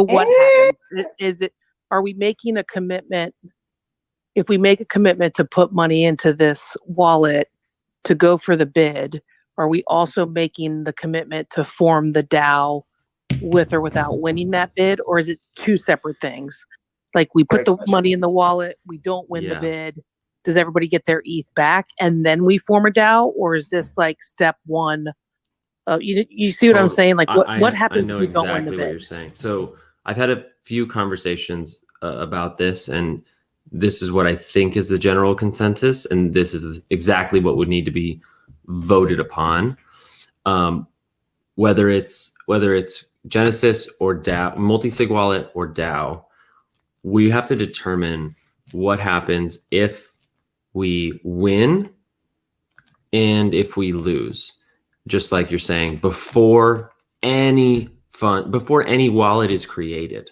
what happens? Are we making a commitment? If we make a commitment to put money into this wallet to go for the bid, are we also making the commitment to form the DAO with or without winning that bid, or is it two separate things? Like we put the money in the wallet, we don't win the Yeah. bid. Does everybody get their ETH back and then we form a DAO, or is this like step one? You see what I'm saying? Like what happens I know if we don't win the exactly what bid? you're saying. So I've had a few conversations about this, and this is what I think is the general consensus, and this is exactly what would need to be voted upon. Whether it's Genesis or DAO, multi-sig wallet or DAO, we have to determine what happens if we win and if we lose. Just like you're saying, before any wallet is created,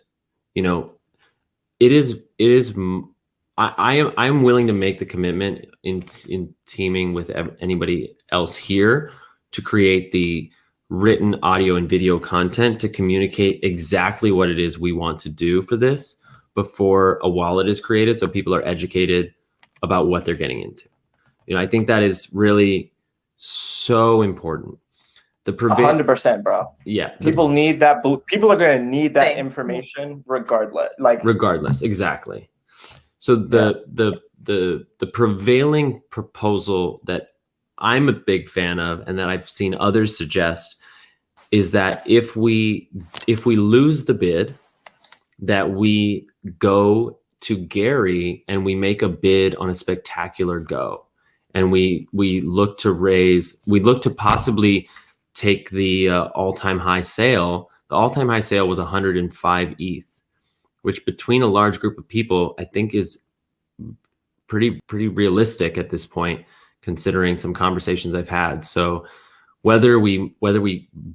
I'm willing to make the commitment in teaming with anybody else here to create the written audio and video content to communicate exactly what it is we want to do for this before a wallet is created, so people are educated about what they're getting into. I think that is really so important. 100%, bro. Yeah. People need that. People are going to need that information regardless. Exactly. So the prevailing proposal that I'm a big fan of, and that I've seen others suggest, is that if we lose the bid, that we go to Gary and we make a bid on a spectacular go, and we look to possibly take the all-time high sale. The all-time high sale was 105 ETH, which between a large group of people, I think is pretty realistic at this point, considering some conversations I've had. So whether we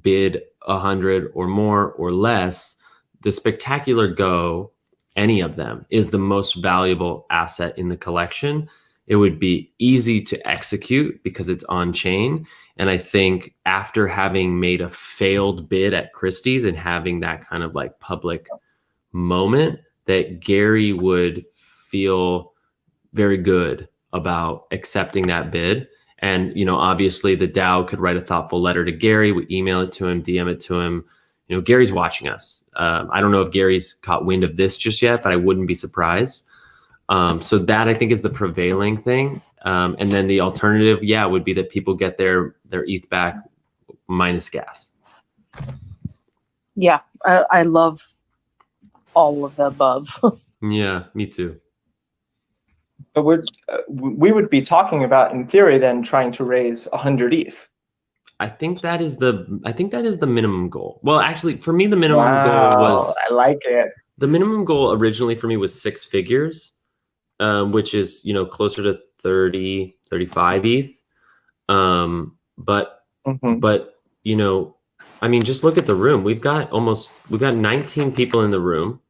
bid 100 or more or less, the spectacular go, any of them, is the most valuable asset in the collection. It would be easy to execute because it's on chain. And I think after having made a failed bid at Christie's and having that kind of like public moment, that Gary would feel very good about accepting that bid. And, obviously the DAO could write a thoughtful letter to Gary. We email it to him, DM it to him. Gary's watching us. I don't know if Gary's caught wind of this just yet, but I wouldn't be surprised. So that I think is the prevailing thing. And then the alternative, would be that people get their ETH back minus gas. Yeah, I love all of the above. Yeah, me too. But we would be talking about, in theory, then trying to raise 100 ETH. I think that is the minimum goal. Well, actually, for me, the minimum goal was. I like it. The minimum goal originally for me was 6 figures, which is closer to 30, 35 ETH. But I mean, just look at the room. We've got 19 people in the room.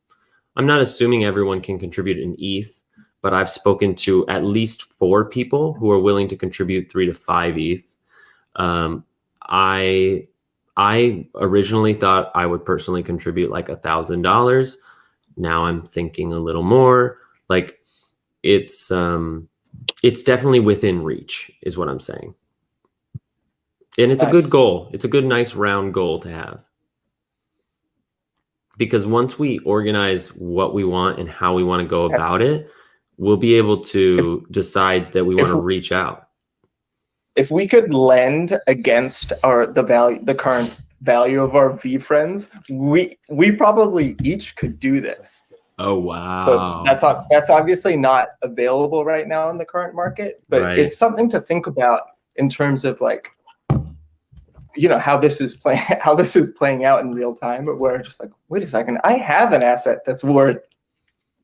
I'm not assuming everyone can contribute an ETH, but I've spoken to at least 4 people who are willing to contribute 3 to 5 ETH. I originally thought I would personally contribute like $1,000. Now I'm thinking a little more. Like it's definitely within reach, is what I'm saying. And it's a good goal. It's a good, nice round goal to have. Because once we organize what we want and how we want to go about it, we'll be able to decide that we want to reach out. If we could lend against the current value of our VeeFriends, we probably each could do this. Oh wow! But that's obviously not available right now in the current market, but it's something to think about in terms of like, how this is playing out in real time. But we're just like, wait a second, I have an asset that's worth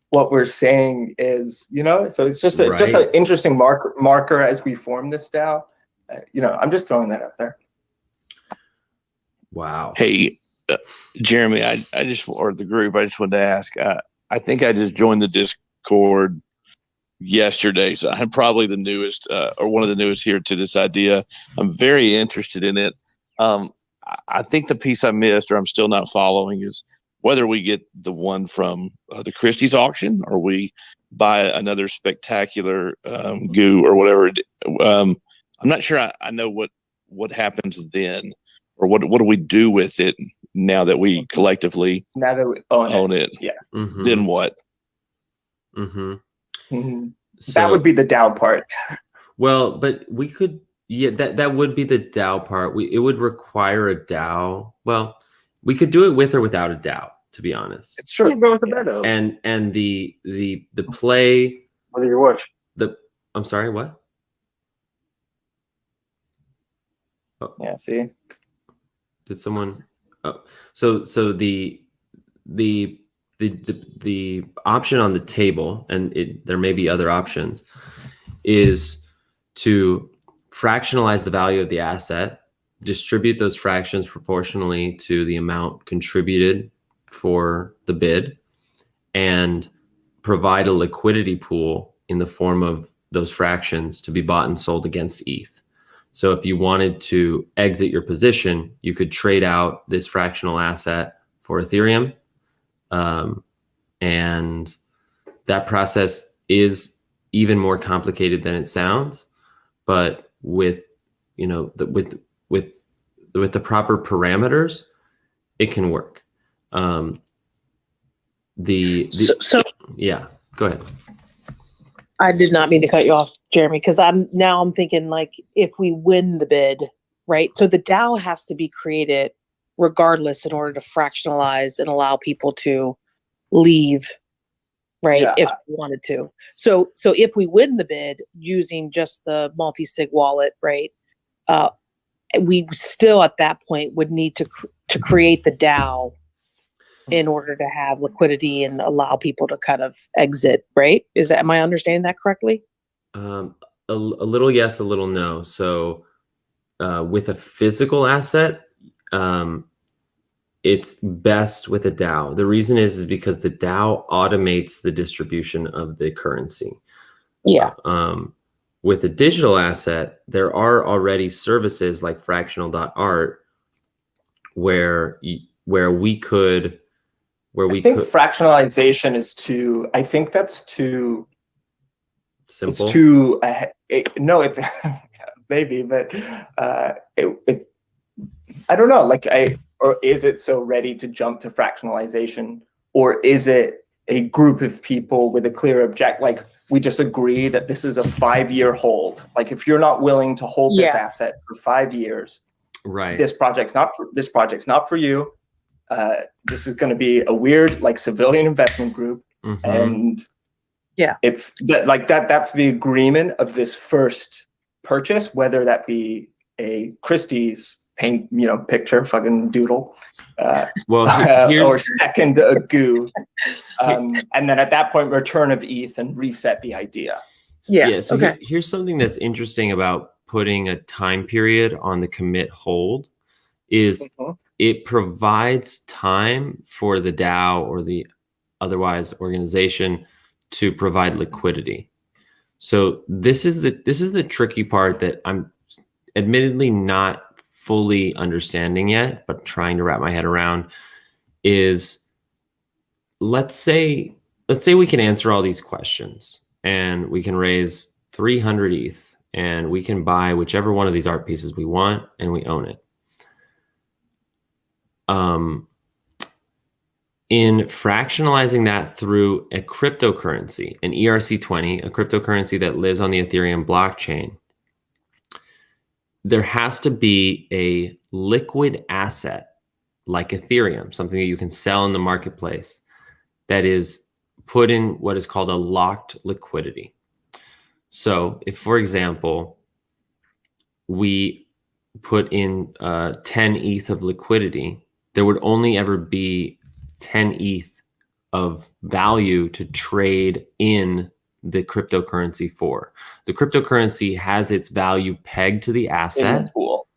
what we're saying is, So it's just an interesting marker as we form this DAO. I'm just throwing that out there. Wow. Hey, Jeremy, I just wanted to ask. I think I just joined the Discord yesterday, so I'm probably the newest or one of the newest here to this idea. I'm very interested in it. I think the piece I missed, or I'm still not following, is whether we get the one from the Christie's auction or we buy another spectacular goo or whatever. I'm not sure I know what happens then, or what do we do with it now that we collectively own it. Yeah. Mm-hmm. Then what? Mm-hmm. Mhm. So, That would be the DAO part. Well, but we could, yeah, that would be the DAO part. It would require a DAO. Well, we could do it with or without a DAO, to be honest. It's true. Go with the better. And the play. What do you watch? I'm sorry, what? Oh, Yeah, see? did someone? Oh, so the option on the table, and there may be other options, is to fractionalize the value of the asset, distribute those fractions proportionally to the amount contributed for the bid, and provide a liquidity pool in the form of those fractions to be bought and sold against ETH. So if you wanted to exit your position, you could trade out this fractional asset for Ethereum. And that process is even more complicated than it sounds, but with, you know, with the proper parameters, it can work. So yeah, go ahead. I did not mean to cut you off, Jeremy, because I'm thinking, like, if we win the bid, right? So the DAO has to be created regardless in order to fractionalize and allow people to leave, right? Yeah. If we wanted to. So if we win the bid using just the multi-sig wallet, right? We still at that point would need to create the DAO in order to have liquidity and allow people to kind of exit, right? Am I understanding that correctly? A little yes, a little no. So with a physical asset, it's best with a DAO. The reason is because the DAO automates the distribution of the currency. Yeah. With a digital asset, there are already services like fractional.art where we could fractionalization is too, I think that's too simple. It's too no, it's maybe, but I don't know, like or is it so ready to jump to fractionalization, or is it a group of people with a clear object, like we just agree that this is a 5-year hold, like if you're not willing to hold this asset for 5 years, right, this project's not for you. This is going to be a weird, like, civilian investment group. Mm-hmm. And yeah, if that's the agreement of this first purchase, whether that be a Christie's paint, picture, fucking doodle, or second a goo, and then at that point return of ETH and reset the idea. Yeah. So here's something that's interesting about putting a time period on the commit hold is it provides time for the DAO or the otherwise organization to provide liquidity. So this is the tricky part that I'm admittedly not fully understanding yet, but trying to wrap my head around is, let's say we can answer all these questions and we can raise 300 ETH and we can buy whichever one of these art pieces we want and we own it. In fractionalizing that through a cryptocurrency, an ERC20, a cryptocurrency that lives on the Ethereum blockchain, there has to be a liquid asset like Ethereum, something that you can sell in the marketplace, that is put in what is called a locked liquidity. So if, for example, we put in 10 ETH of liquidity, there would only ever be 10 ETH of value to trade in the cryptocurrency for. The cryptocurrency has its value pegged to the asset. In the pool.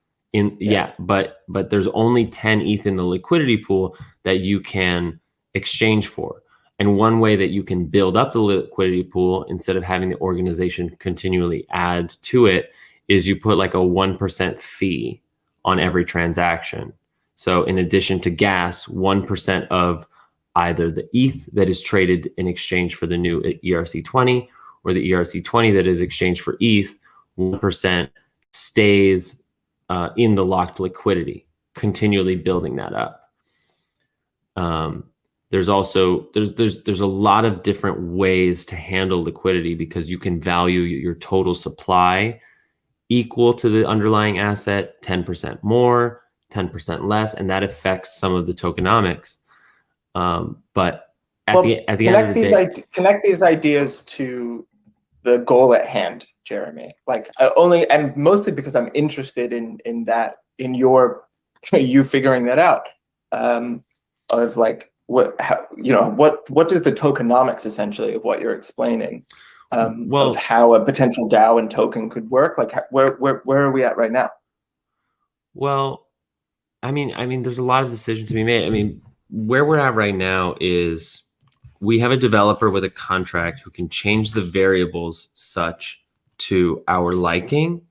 But there's only 10 ETH in the liquidity pool that you can exchange for. And one way that you can build up the liquidity pool instead of having the organization continually add to it is you put like a 1% fee on every transaction. So in addition to gas, 1% of either the ETH that is traded in exchange for the new ERC20 or the ERC20 that is exchanged for ETH, 1% stays in the locked liquidity, continually building that up. There's also there's a lot of different ways to handle liquidity, because you can value your total supply equal to the underlying asset, 10% more, 10% less, and that affects some of the tokenomics. But at the end of the day, connect these ideas to the goal at hand, Jeremy. Like and mostly because I'm interested in that, in you figuring that out. Of like what is the tokenomics essentially of what you're explaining, of how a potential DAO and token could work. Like where are we at right now? Well, I mean, there's a lot of decisions to be made. I mean, where we're at right now is we have a developer with a contract who can change the variables such to our liking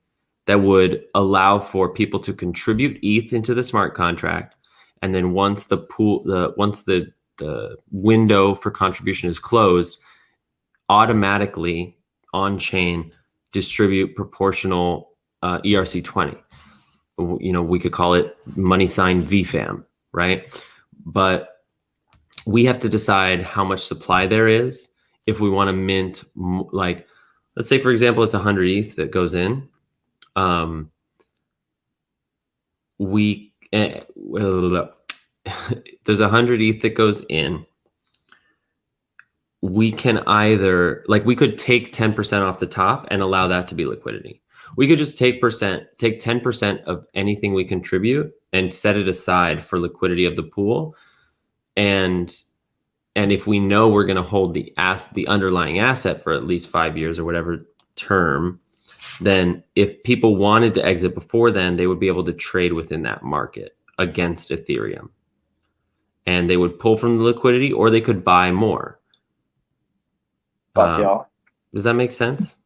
that would allow for people to contribute ETH into the smart contract. And then once the window for contribution is closed, automatically on chain distribute proportional ERC20. We could call it money sign VFAM, right? But we have to decide how much supply there is. If we want to mint, like, let's say, for example, it's 100 ETH that goes in. There's 100 ETH that goes in. We can either, like, we could take 10% off the top and allow that to be liquidity. We could just take 10% of anything we contribute and set it aside for liquidity of the pool. And if we know we're going to hold the underlying asset for at least 5 years or whatever term, then if people wanted to exit before then, they would be able to trade within that market against Ethereum. And they would pull from the liquidity, or they could buy more. Does that make sense?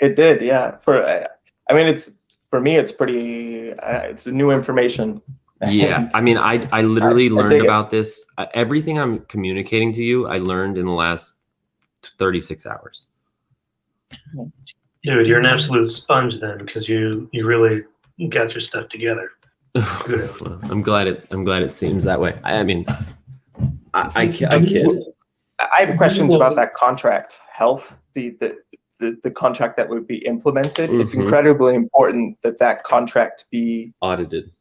It did, yeah. I mean, it's for me, it's pretty. It's new information. Yeah, I mean, I literally learned about this. Everything I'm communicating to you, I learned in the last 36 hours. Dude, you're an absolute sponge then, because you really got your stuff together. Well, I'm glad it seems that way. I mean, I kid. I have questions about that contract health, the contract that would be implemented. It's incredibly important that contract be audited.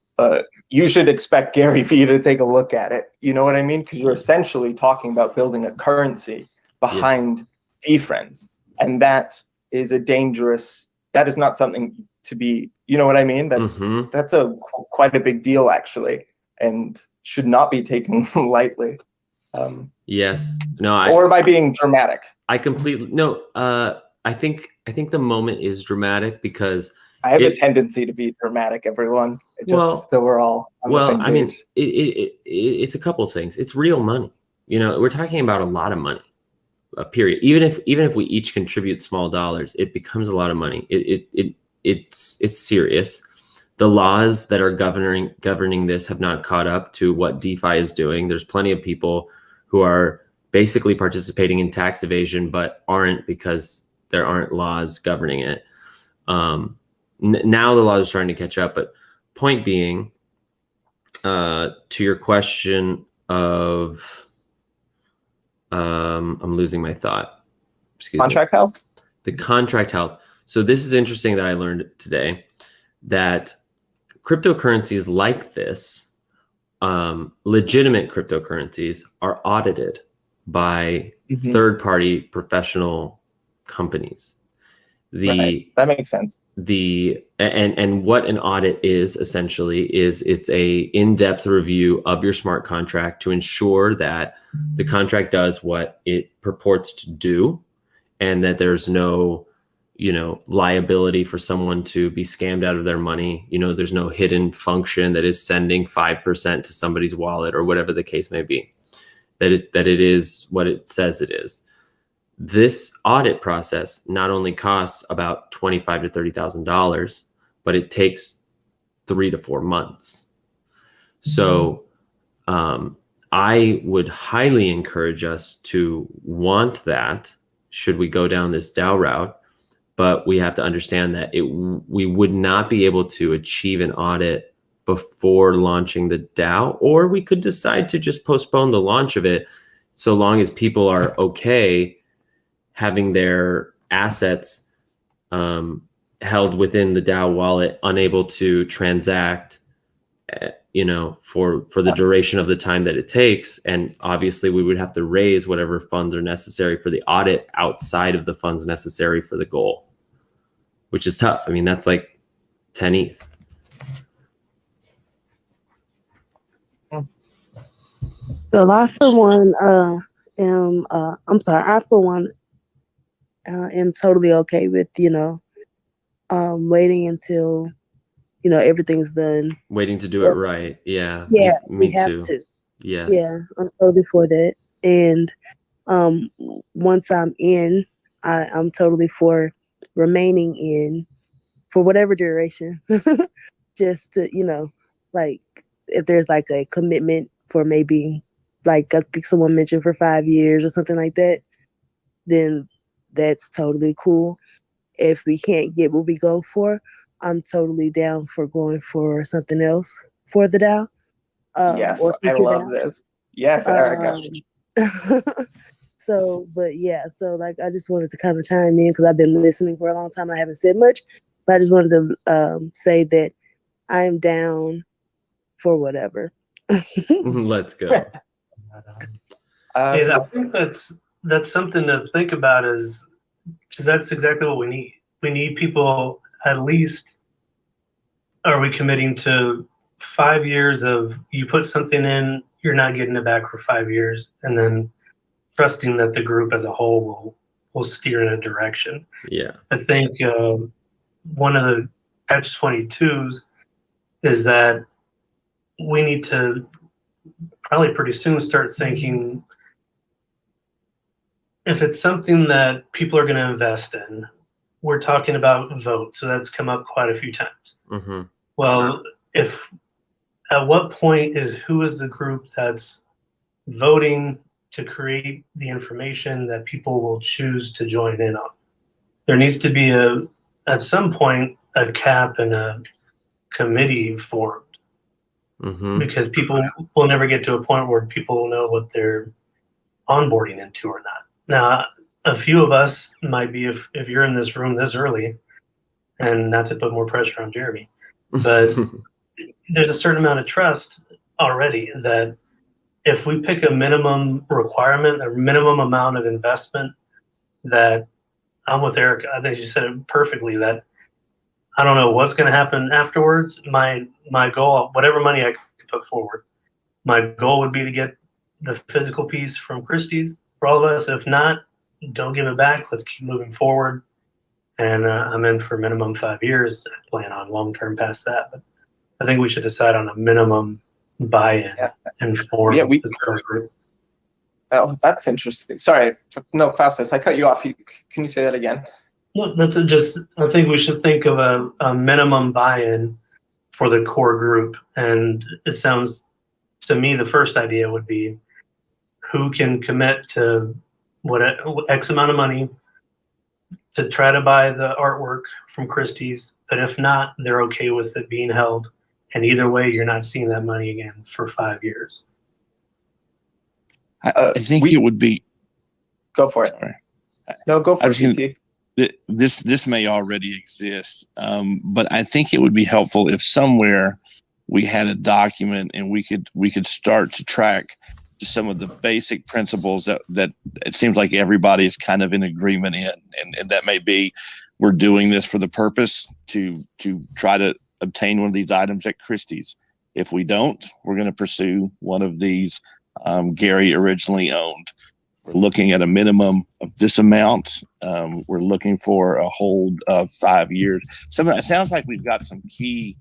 You should expect Gary Vee to take a look at it. You know what I mean? Because you're essentially talking about building a currency behind VeeFriends, and that is that is not something to be, you know what I mean? That's quite a big deal, actually, and should not be taken lightly. Yes. No. Or by being dramatic. I completely no. I think the moment is dramatic because I have a tendency to be dramatic. Everyone, so we're all on the same page. I mean, it's a couple of things. It's real money. We're talking about a lot of money. Period. Even if we each contribute small dollars, it becomes a lot of money. It's serious. The laws that are governing this have not caught up to what DeFi is doing. There's plenty of people who are basically participating in tax evasion, but aren't, because there aren't laws governing it. Now the law is trying to catch up. But point being, to your question of, I'm losing my thought. Contract health? The contract health. So this is interesting that I learned today that cryptocurrencies like this, legitimate cryptocurrencies, are audited by third-party professional companies. Right. That makes sense. And what an audit is essentially is it's a in-depth review of your smart contract to ensure that the contract does what it purports to do, and that there's no liability for someone to be scammed out of their money. There's no hidden function that is sending 5% to somebody's wallet or whatever the case may be. That it is what it says it is. This audit process not only costs about $25,000 to $30,000, but it takes 3 to 4 months. So I would highly encourage us to want that, should we go down this DAO route. But we have to understand that we would not be able to achieve an audit before launching the DAO, or we could decide to just postpone the launch of it so long as people are okay having their assets held within the DAO wallet, unable to transact, for the duration of the time that it takes. And obviously we would have to raise whatever funds are necessary for the audit outside of the funds necessary for the goal, which is tough. I mean, that's like 10 ETH. So I for one am totally okay with waiting until everything's done. Waiting to do it right. Yeah. Yeah, me we have too. to. Yes. Yeah, I'm totally for that. And once I'm in, I'm totally for remaining in for whatever duration. Just to, like if there's like a commitment for maybe like I think someone mentioned for 5 years or something like that, then that's totally cool. If we can't get what we go for, I'm totally down for going for something else for the DAO. Yes, Or I future love DAO. this. Yes, Erica. So like I just wanted to kind of chime in because I've been listening for a long time. I haven't said much, but I just wanted to say that I am down for whatever. Let's go. I think that's something to think about, is because that's exactly what we need. We need people, at least, are we committing to 5 years of you put something in, you're not getting it back for 5 years, and then trusting that the group as a whole will steer in a direction. Yeah. I think one of the catch-22s is that we need to probably pretty soon start thinking, if it's something that people are going to invest in, we're talking about votes, so that's come up quite a few times. Mm-hmm. Well, at what point who is the group that's voting to create the information that people will choose to join in on? There needs to be at some point a cap and a committee formed, because people will never get to a point where people will know what they're onboarding into or not. Now, a few of us might be, if you're in this room this early, and not to put more pressure on Jeremy, but there's a certain amount of trust already that if we pick a minimum requirement, a minimum amount of investment, that I'm with Eric. I think you said it perfectly, that I don't know what's going to happen afterwards. My goal, whatever money I could put forward, my goal would be to get the physical piece from Christie's for all of us. If not, don't give it back. Let's keep moving forward. And I'm in for minimum 5 years. I plan on long-term past that. But I think we should decide on a minimum buy-in and for the current group. Oh, that's interesting. Sorry, no, Faustus, I cut you off. Can you say that again? No, I think we should think of a minimum buy-in for the core group. And it sounds, to me, the first idea would be who can commit to what X amount of money to try to buy the artwork from Christie's. But if not, they're okay with it being held. And either way, you're not seeing that money again for 5 years. I think it would be. Go for it. Sorry. No, go for it. This may already exist, but I think it would be helpful if somewhere we had a document and we could start to track some of the basic principles that it seems like everybody is kind of in agreement in, and that may be we're doing this for the purpose to try to obtain one of these items at Christie's. If we don't, we're going to pursue one of these Gary originally owned. We're looking at a minimum of this amount. We're looking for a hold of 5 years. It sounds like we've got some key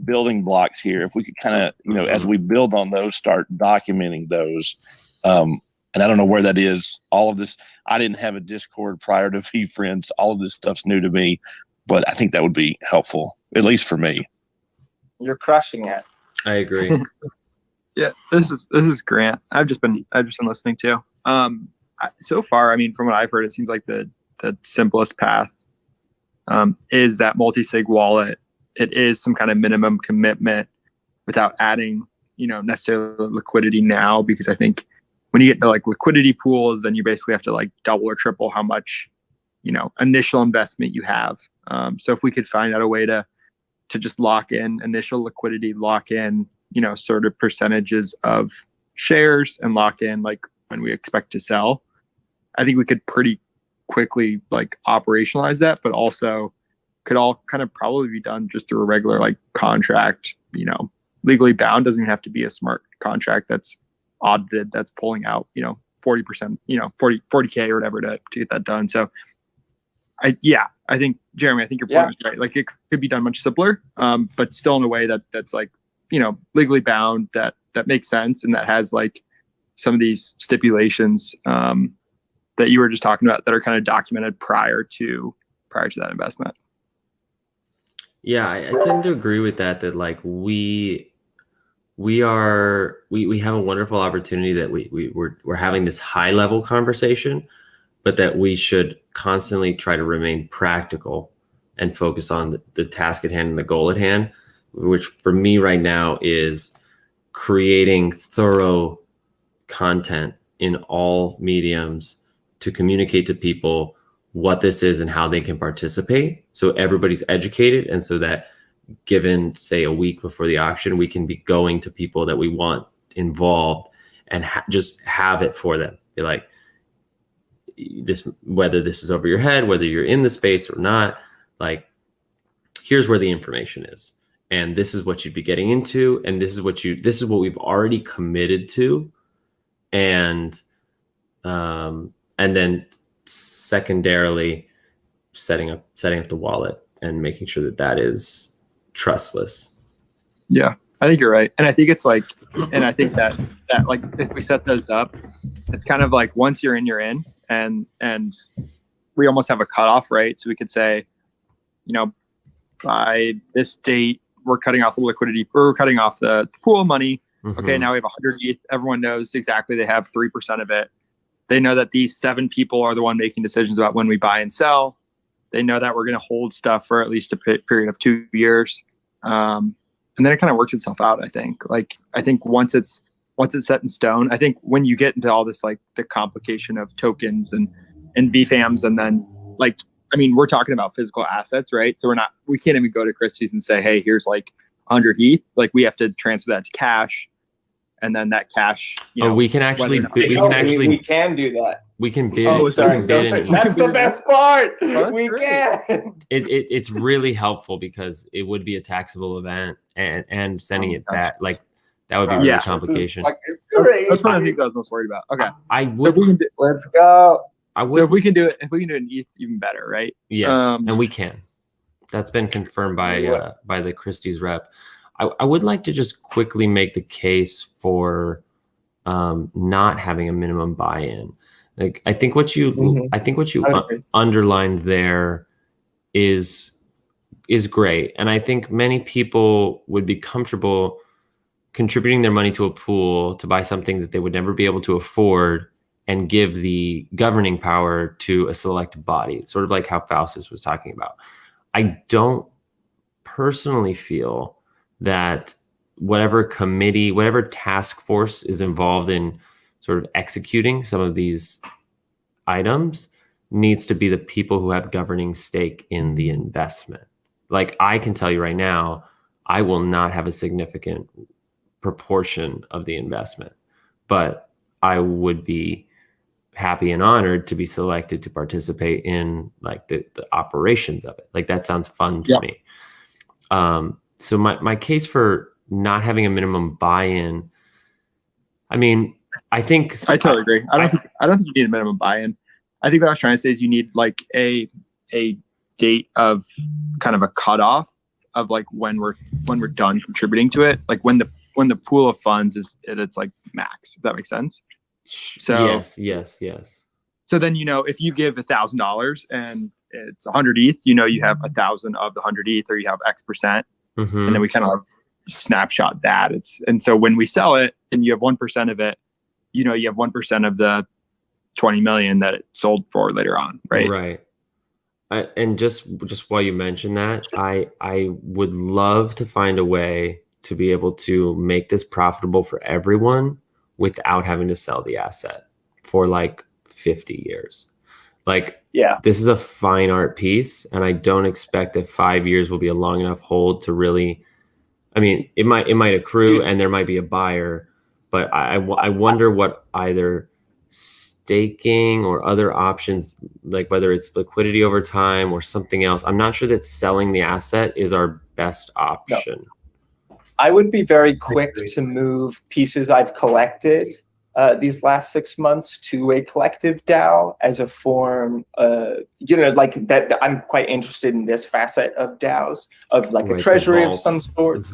building blocks here. If we could kind of, as we build on those, start documenting those. And I don't know where that is. All of this, I didn't have a Discord prior to VeeFriends. All of this stuff's new to me, but I think that would be helpful, at least for me. You're crushing it. I agree. Yeah, this is Grant. I've just been listening too. So far, I mean, from what I've heard, it seems like the simplest path is that multi-sig wallet. It is some kind of minimum commitment, without adding, necessarily liquidity now, because I think when you get to like liquidity pools, then you basically have to like double or triple how much, initial investment you have. So if we could find out a way to just lock in initial liquidity, lock in, sort of percentages of shares, and lock in like when we expect to sell, I think we could pretty quickly like operationalize that, but also could all kind of probably be done just through a regular like contract, legally bound. Doesn't even have to be a smart contract that's audited, that's pulling out, 40%, 40K or whatever to get that done. So I think, Jeremy, I think your point is right. Like it could be done much simpler, but still in a way that's like, legally bound, that makes sense, and that has like some of these stipulations that you were just talking about that are kind of documented prior to that investment. Yeah, I tend to agree with that. That like we have a wonderful opportunity that we're having this high level conversation, but that we should constantly try to remain practical and focus on the task at hand and the goal at hand, which for me right now is creating thorough content in all mediums to communicate to people what this is and how they can participate, so everybody's educated, and so that given, say, a week before the auction, we can be going to people that we want involved and just have it for them. Be like, this, whether this is over your head, whether you're in the space or not, like, here's where the information is, and this is what you'd be getting into, and this is what we've already committed to, and then secondarily setting up the wallet and making sure that is trustless. Yeah, I think you're right. And I think it's like, and I think that like if we set those up, it's kind of like once you're in, and we almost have a cutoff, right? So we could say, by this date, we're cutting off the liquidity, we're cutting off the pool of money. Mm-hmm. Okay, now we have 100 ETH. Everyone knows exactly they have 3% of it. They know that these 7 people are the one making decisions about when we buy and sell. They know that we're going to hold stuff for at least a period of 2 years. And then it kind of works itself out, I think. Like, I think once it's set in stone, I think when you get into all this, like the complication of tokens and VFAMs, and then like, I mean, we're talking about physical assets, right? So we can't even go to Christie's and say, hey, here's like 100 ETH. Like we have to transfer that to cash. And then that cash, we can actually we can do that. We can bid. Oh, sorry. That's the best part. Oh, we great. can. It's really helpful because it would be a taxable event, and sending it back, like that would be really complication. That's what I think I was most worried about. Okay, I would. Let's go. So if we can do it, an ETH, even better, right? Yes, and we can. That's been confirmed by the Christie's rep. I would like to just quickly make the case for not having a minimum buy-in. Like I think what you underlined there is great, and I think many people would be comfortable contributing their money to a pool to buy something that they would never be able to afford, and give the governing power to a select body. It's sort of like how Faustus was talking about. I don't personally feel that whatever committee, whatever task force is involved in sort of executing some of these items needs to be the people who have governing stake in the investment. Like I can tell you right now, I will not have a significant proportion of the investment, but I would be happy and honored to be selected to participate in like the operations of it. Like that sounds fun to me. So my case for not having a minimum buy-in, I mean, I think I totally agree. I don't think you need a minimum buy-in. I think what I was trying to say is you need like a date of kind of a cutoff of like when we're done contributing to it, like when the pool of funds is it's like max, if that makes sense. So yes. So then if you give $1,000 and it's 100 ETH, you have 1,000 of the 100 ETH, or you have X percent. Mm-hmm. And then we kind of snapshot that. And so when we sell it and you have 1% of it, you have 1% of the 20 million that it sold for later on, right? Right. And just while you mention that, I would love to find a way to be able to make this profitable for everyone without having to sell the asset for like 50 years. Like, yeah, this is a fine art piece, and I don't expect that 5 years will be a long enough hold to really, I mean, it might accrue and there might be a buyer, but I wonder what either staking or other options, like whether it's liquidity over time or something else. I'm not sure that selling the asset is our best option. I would be very quick to move pieces I've collected these last 6 months to a collective DAO as a form, like that. I'm quite interested in this facet of DAOs, of like a treasury of some sort.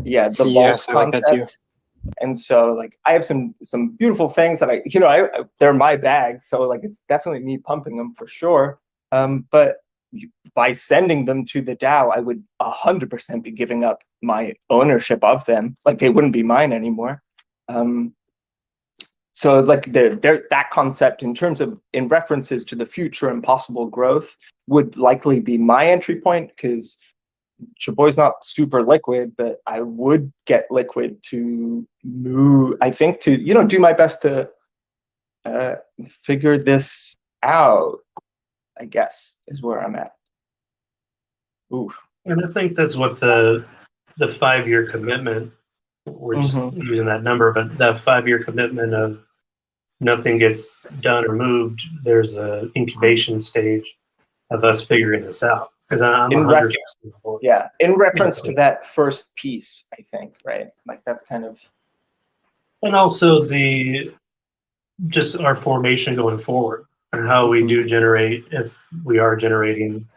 Yeah, the vault I like that too. concept. And so like I have some beautiful things that I they're my bag, so like it's definitely me pumping them for sure. But by sending them to the DAO, I would 100% be giving up my ownership of them. Like they wouldn't be mine anymore. So like that concept in terms of in references to the future and possible growth would likely be my entry point, because Chaboy's not super liquid, but I would get liquid to move. I think to do my best to figure this out, I guess, is where I'm at. Ooh. And I think that's what the 5-year commitment, we're just using that number, but that 5-year commitment of nothing gets done or moved, there's a incubation stage of us figuring this out. Because I'm in 100%. In reference to that first piece, I think, right? Like that's kind of. And also just our formation going forward and how we do generate, if we are generating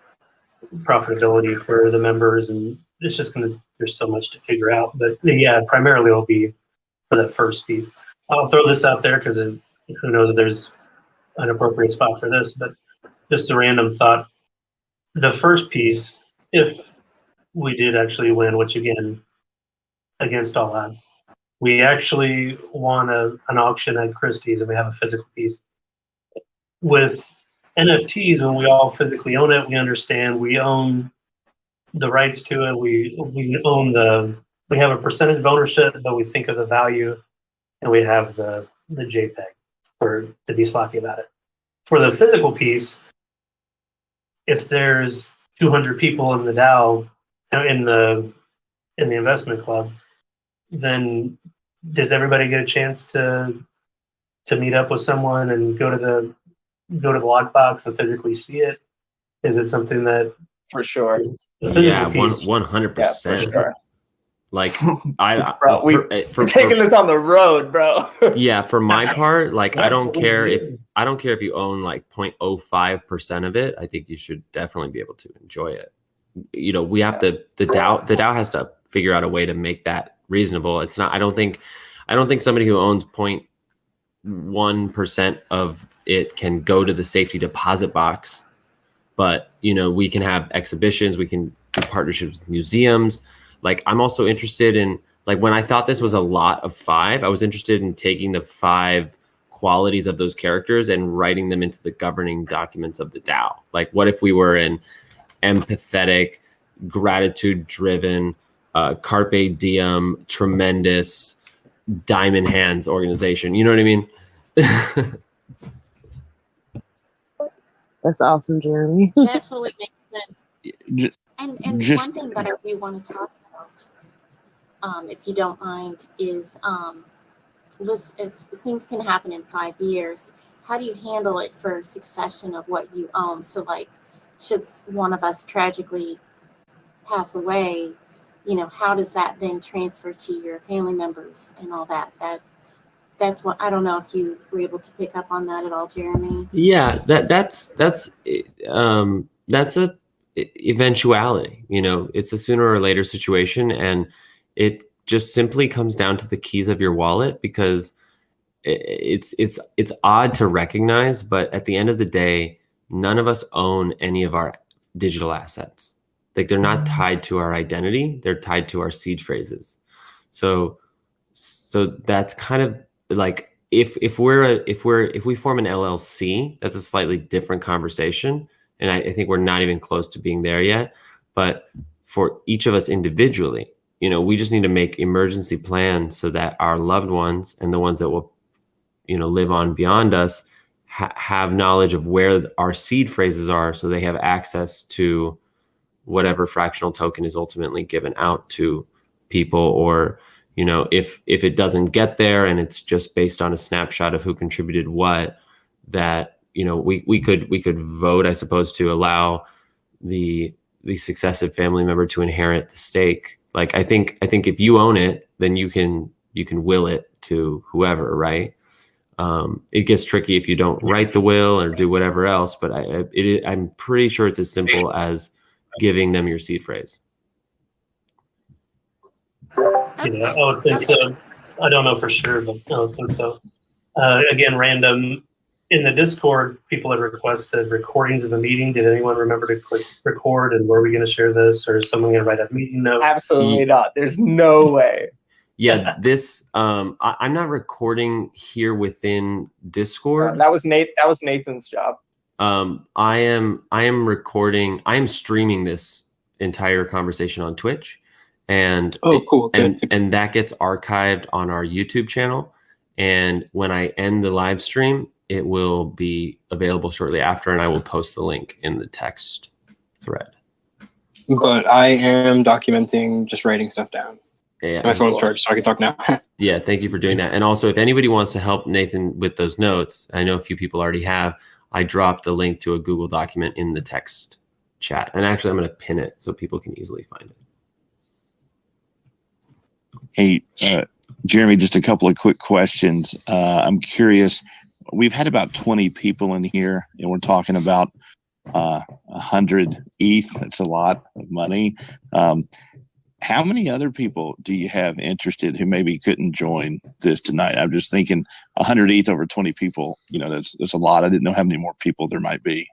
profitability for the members, and it's just there's so much to figure out. But yeah, primarily it'll be for that first piece. I'll throw this out there because who knows if there's an appropriate spot for this, but just a random thought. The first piece, if we did actually win, which again, against all odds, we actually won an auction at Christie's and we have a physical piece. With NFTs, when we all physically own it, we understand we own the rights to it. We own we have a percentage of ownership, but we think of the value, and we have the JPEG to be sloppy about it. For the physical piece, if there's 200 people in the DAO, in the investment club, then does everybody get a chance to meet up with someone and go to the lockbox and physically see it? Is it something that for sure? Yeah, 100%. Sure. Like bro, we're taking this on the road, bro. Yeah, for my part, like I don't care if you own like 0.05% of it. I think you should definitely be able to enjoy it. We have to the DAO has to figure out a way to make that reasonable. It's not. I don't think somebody who owns 0.1% of it can go to the safety deposit box. But we can have exhibitions. We can do partnerships with museums. Like I'm also interested in, like when I thought this was a lot of 5, I was interested in taking the 5 qualities of those characters and writing them into the governing documents of the DAO. Like what if we were an empathetic, gratitude-driven, carpe diem, tremendous, diamond hands organization? You know what I mean? That's awesome, Jeremy. That totally makes sense. And Just one thing that I do want to talk about, if you don't mind, is if things can happen in 5 years, how do you handle it for succession of what you own? So like, should one of us tragically pass away, how does that then transfer to your family members and all that? That's what, I don't know if you were able to pick up on that at all, Jeremy. Yeah, that's a eventuality. It's a sooner or later situation, and it just simply comes down to the keys of your wallet, because it's odd to recognize, but at the end of the day, none of us own any of our digital assets. Like they're not tied to our identity; they're tied to our seed phrases. So that's kind of like if we form an LLC, that's a slightly different conversation, and I think we're not even close to being there yet. But for each of us individually, we just need to make emergency plans so that our loved ones and the ones that will, live on beyond us have knowledge of where our seed phrases are, so they have access to whatever fractional token is ultimately given out to people. Or, if it doesn't get there and it's just based on a snapshot of who contributed what, that, we could vote, I suppose, to allow the successive family member to inherit the stake. Like, I think if you own it, then you can will it to whoever, right? It gets tricky if you don't write the will or do whatever else, but I'm pretty sure it's as simple as giving them your seed phrase. Yeah, I would think so. I don't know for sure, but I would think so. Again, random. In the Discord, people had requested recordings of the meeting. Did anyone remember to click record? And were we going to share this, or is someone going to write up meeting notes? Absolutely not. There's no way. Yeah, this I'm not recording here within Discord. That was Nathan's job. I am recording. I am streaming this entire conversation on Twitch, and cool. And that gets archived on our YouTube channel. And when I end the live stream, it will be available shortly after, and I will post the link in the text thread. But I am documenting, just writing stuff down. Yeah, my phone's charged, so I can talk now. Yeah, thank you for doing that. And also, if anybody wants to help Nathan with those notes, I know a few people already have. I dropped a link to a Google document in the text chat, and actually, I'm going to pin it so people can easily find it. Hey, Jeremy, just a couple of quick questions. I'm curious. We've had about 20 people in here, and we're talking about 100 ETH. That's a lot of money. How many other people do you have interested who maybe couldn't join this tonight? I'm just thinking 100 ETH over 20 people. That's a lot. I didn't know how many more people there might be.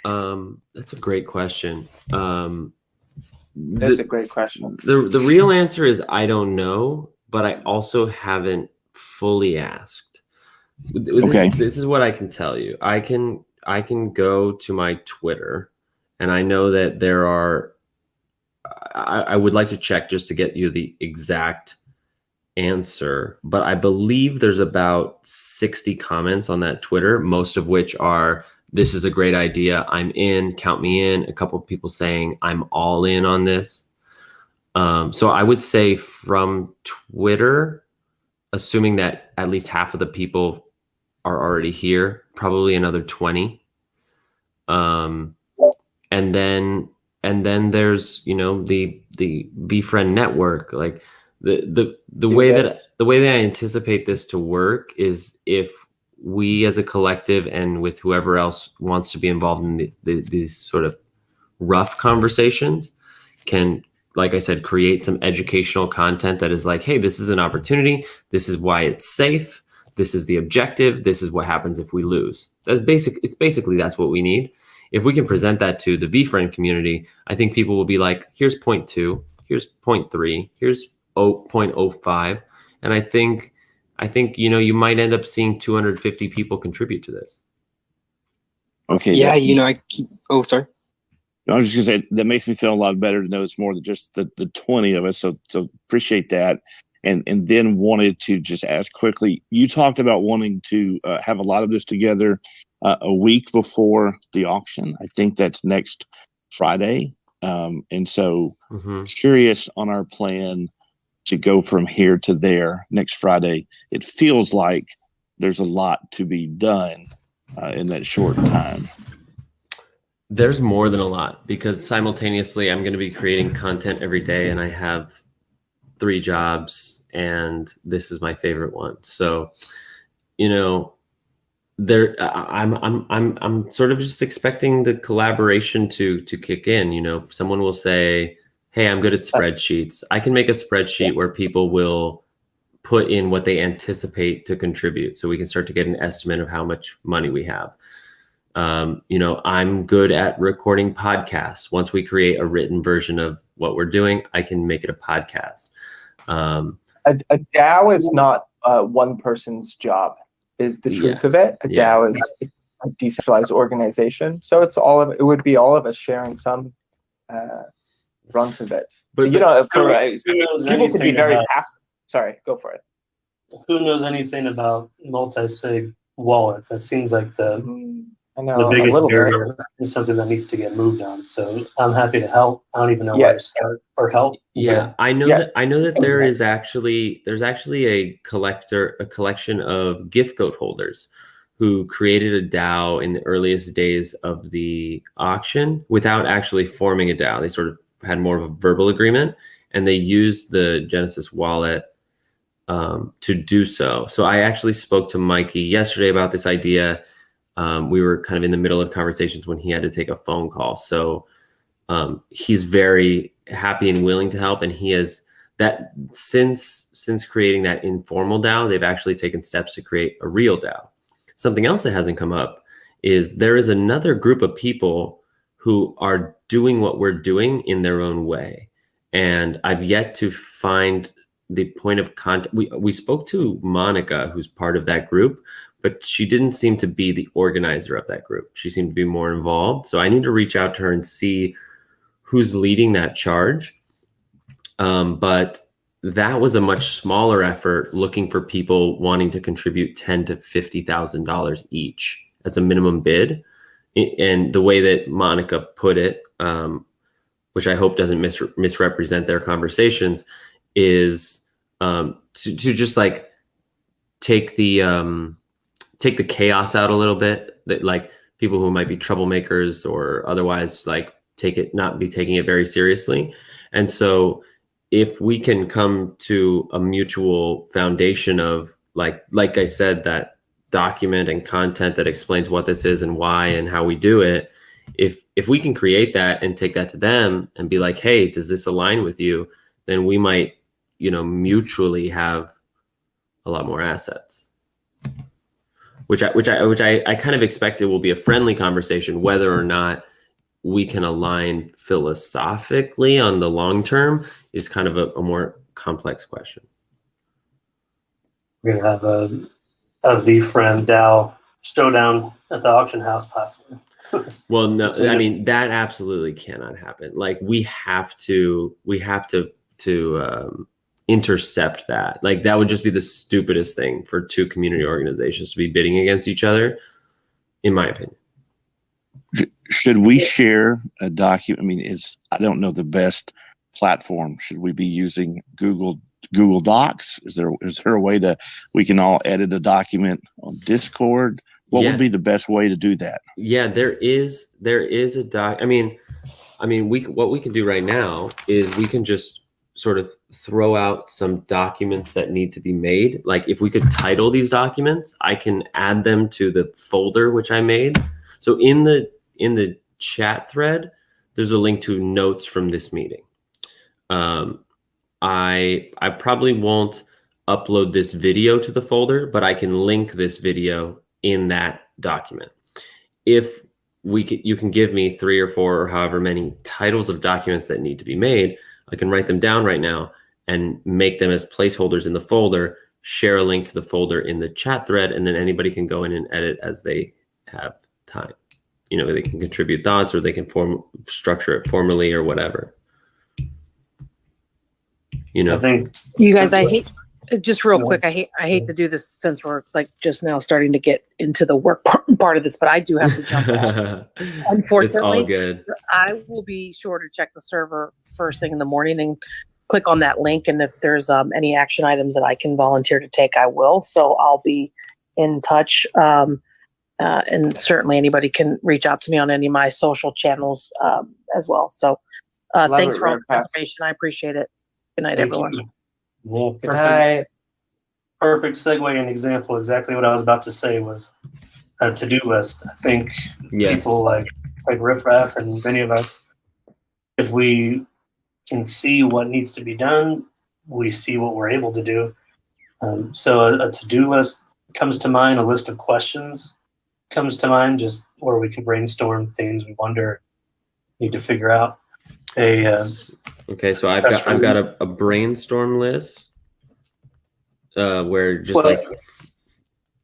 That's a great question. That's a great question. The real answer is I don't know, but I also haven't fully asked. Okay. This is what I can tell you. I can go to my Twitter, and I know that there are. I would like to check just to get you the exact answer, but I believe there's about 60 comments on that Twitter, most of which are, "This is a great idea. I'm in. Count me in." A couple of people saying, "I'm all in on this." So I would say from Twitter, assuming that at least half of the people are already here, probably another 20. And then there's, the VeeFriend network. Like the way that I anticipate this to work is if we as a collective and with whoever else wants to be involved in these sort of rough conversations can, like I said, create some educational content that is like, hey, this is an opportunity. This is why it's safe. This is the objective. This is what happens if we lose. That's basically that's what we need. If we can present that to the VeeFriend community, I think people will be like, here's 0.2, here's 0.3, here's 0.05. And I think, you might end up seeing 250 people contribute to this. Okay. Yeah, sorry. I was just gonna say that makes me feel a lot better to know it's more than just the 20 of us. So appreciate that. And then wanted to just ask quickly, you talked about wanting to have a lot of this together a week before the auction. I think that's next Friday. And so curious on our plan to go from here to there next Friday. It feels like there's a lot to be done in that short time. There's more than a lot, because simultaneously I'm going to be creating content every day, and I have 3 jobs, and this is my favorite one. So, I'm sort of just expecting the collaboration to kick in. Someone will say, hey, I'm good at spreadsheets. I can make a spreadsheet where people will put in what they anticipate to contribute, so we can start to get an estimate of how much money we have. I'm good at recording podcasts. Once we create a written version of what we're doing, I can make it a podcast. A DAO is not one person's job, is the truth of it. A DAO is a decentralized organization. So it would be all of us sharing some runs of it. But- you know, for who knows people could be anything very about- passive. Sorry, go for it. Who knows anything about multi-sig wallets? That seems like the I know, a biggest little bit. barrier is something that needs to get moved on. So I'm happy to help. I don't even know Yeah. where to start or help. Yeah, I know Yeah. that there's actually a collection of gift code holders who created a DAO in the earliest days of the auction without actually forming a DAO. They sort of had more of a verbal agreement, and they used the Genesis wallet to do so. So I actually spoke to Mikey yesterday about this idea. We were kind of in the middle of conversations when he had to take a phone call. So he's very happy and willing to help, and he has that since creating that informal DAO, they've actually taken steps to create a real DAO. Something else that hasn't come up is there is another group of people who are doing what we're doing in their own way, and I've yet to find the point of contact. We spoke to Monica, who's part of that group, but she didn't seem to be the organizer of that group. She seemed to be more involved. So I need to reach out to her and see who's leading that charge. But that was a much smaller effort, looking for people wanting to contribute $10,000 to $50,000 each as a minimum bid. And the way that Monica put it, which I hope doesn't misrepresent their conversations, is to just like take the chaos out a little bit, that like people who might be troublemakers or otherwise like not be taking it very seriously. And so if we can come to a mutual foundation of like I said, that document and content that explains what this is and why and how we do it, if we can create that and take that to them and be like, hey, does this align with you? Then we might, mutually have a lot more assets. Which I kind of expected will be a friendly conversation. Whether or not we can align philosophically on the long term is kind of a more complex question. We're gonna have a VeeFriend DAO showdown at the auction house, possibly. Well, no, I mean that absolutely cannot happen. Like we have to intercept that. Like that would just be the stupidest thing for two community organizations to be bidding against each other, in my opinion. Should we share a document? I mean, I don't know the best platform. Should we be using Google Docs? Is there a way we can all edit a document on Discord? What would be the best way to do that? Yeah, there is a doc. I mean, what we can do right now is we can just sort of throw out some documents that need to be made. Like if we could title these documents, I can add them to the folder which I made. So in the chat thread, there's a link to notes from this meeting. I probably won't upload this video to the folder, but I can link this video in that document. If you can give me 3 or 4 or however many titles of documents that need to be made, I can write them down right now and make them as placeholders in the folder, share a link to the folder in the chat thread, and then anybody can go in and edit as they have time. They can contribute thoughts or they can structure it formally or whatever. I think you guys, I hate just real quick. I hate to do this since we're like just now starting to get into the work part of this, but I do have to jump off. Unfortunately, it's all good. I will be sure to check the server first thing in the morning and click on that link. And if there's any action items that I can volunteer to take, I will. So I'll be in touch. And certainly anybody can reach out to me on any of my social channels as well. So thanks for all the information. I appreciate it. Good night, everyone. Yeah, perfect segue and example. Exactly what I was about to say was a to-do list. I think people like Riff Raff and many of us, if we can see what needs to be done, we see what we're able to do. So a to-do list comes to mind, a list of questions comes to mind, just where we can brainstorm things we need to figure out. Okay, so I've got a brainstorm list where just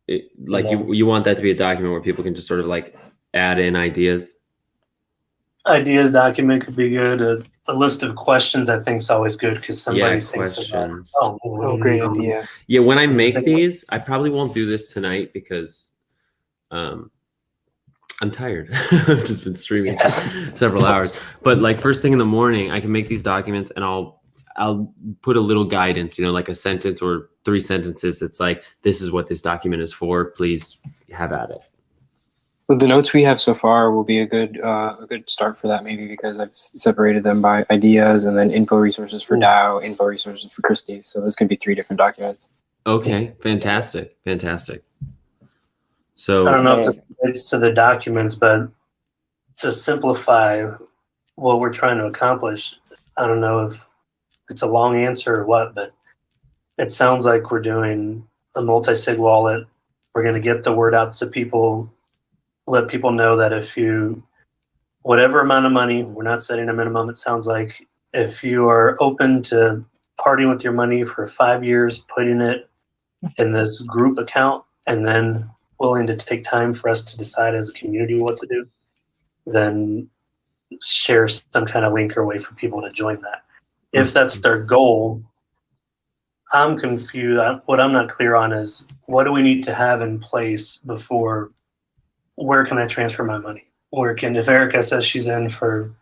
you want that to be a document where people can just sort of like add in ideas. ideas document could be good. A list of questions I think is always good because somebody Yeah, thinks questions. about, oh, what do Oh, we great need? idea. Yeah, when I And make think- these, I probably won't do this tonight because I'm tired. I've just been streaming for several hours. But like first thing in the morning, I can make these documents and I'll put a little guidance, like a sentence or 3 sentences. It's like, this is what this document is for. Please have at it. But the notes we have so far will be a good start for that, maybe, because I've separated them by ideas and then info resources for DAO, info resources for Christie's. So those can be 3 different documents. Okay, fantastic. I So don't know if this relates to the documents, but to simplify what we're trying to accomplish, I don't know if it's a long answer or what, but it sounds like we're doing a multi-sig wallet. We're going to get the word out to people, let people know that if you, whatever amount of money, we're not setting a minimum, it sounds like, if you are open to partying with your money for 5 years, putting it in this group account, and then willing to take time for us to decide as a community what to do, then share some kind of link or way for people to join that. If that's their goal, I'm confused. What I'm not clear on is, what do we need to have in place before, where can I transfer my money? If Erica says she's in for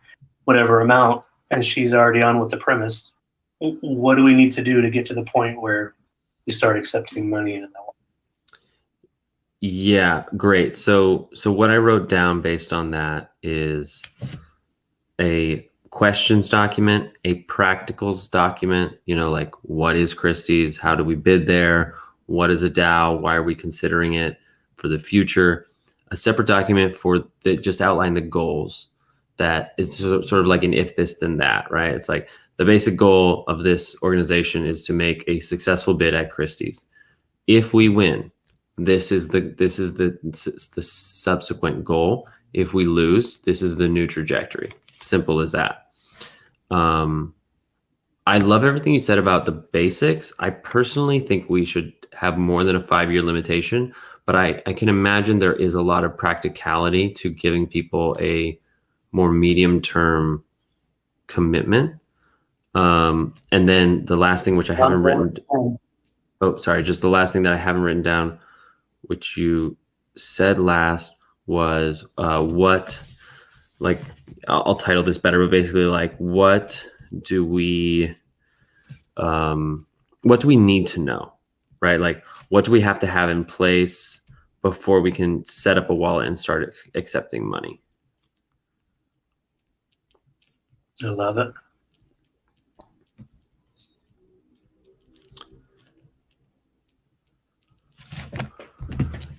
whatever amount and she's already on with the premise, what do we need to do to get to the point where you start accepting money in that way? yeah, great. So what I wrote down based on that is a questions document, a practicals document, like what is Christie's? How do we bid there? What is a DAO? Why are we considering it for the future? A separate document for that just outline the goals. That it's sort of like an if this then that, right? It's like the basic goal of this organization is to make a successful bid at Christie's. If we win, this is the subsequent goal. If we lose, this is the new trajectory. Simple as that. I love everything you said about the basics. I personally think we should have more than a 5-year limitation, but I can imagine there is a lot of practicality to giving people a more medium-term commitment. And then the last thing, which I haven't written. Oh, sorry. Just the last thing that I haven't written down, which you said last, was what. Like, I'll title this better, but basically, like, what do we need to know, right? Like, what do we have to have in place before we can set up a wallet and start accepting money? I love it.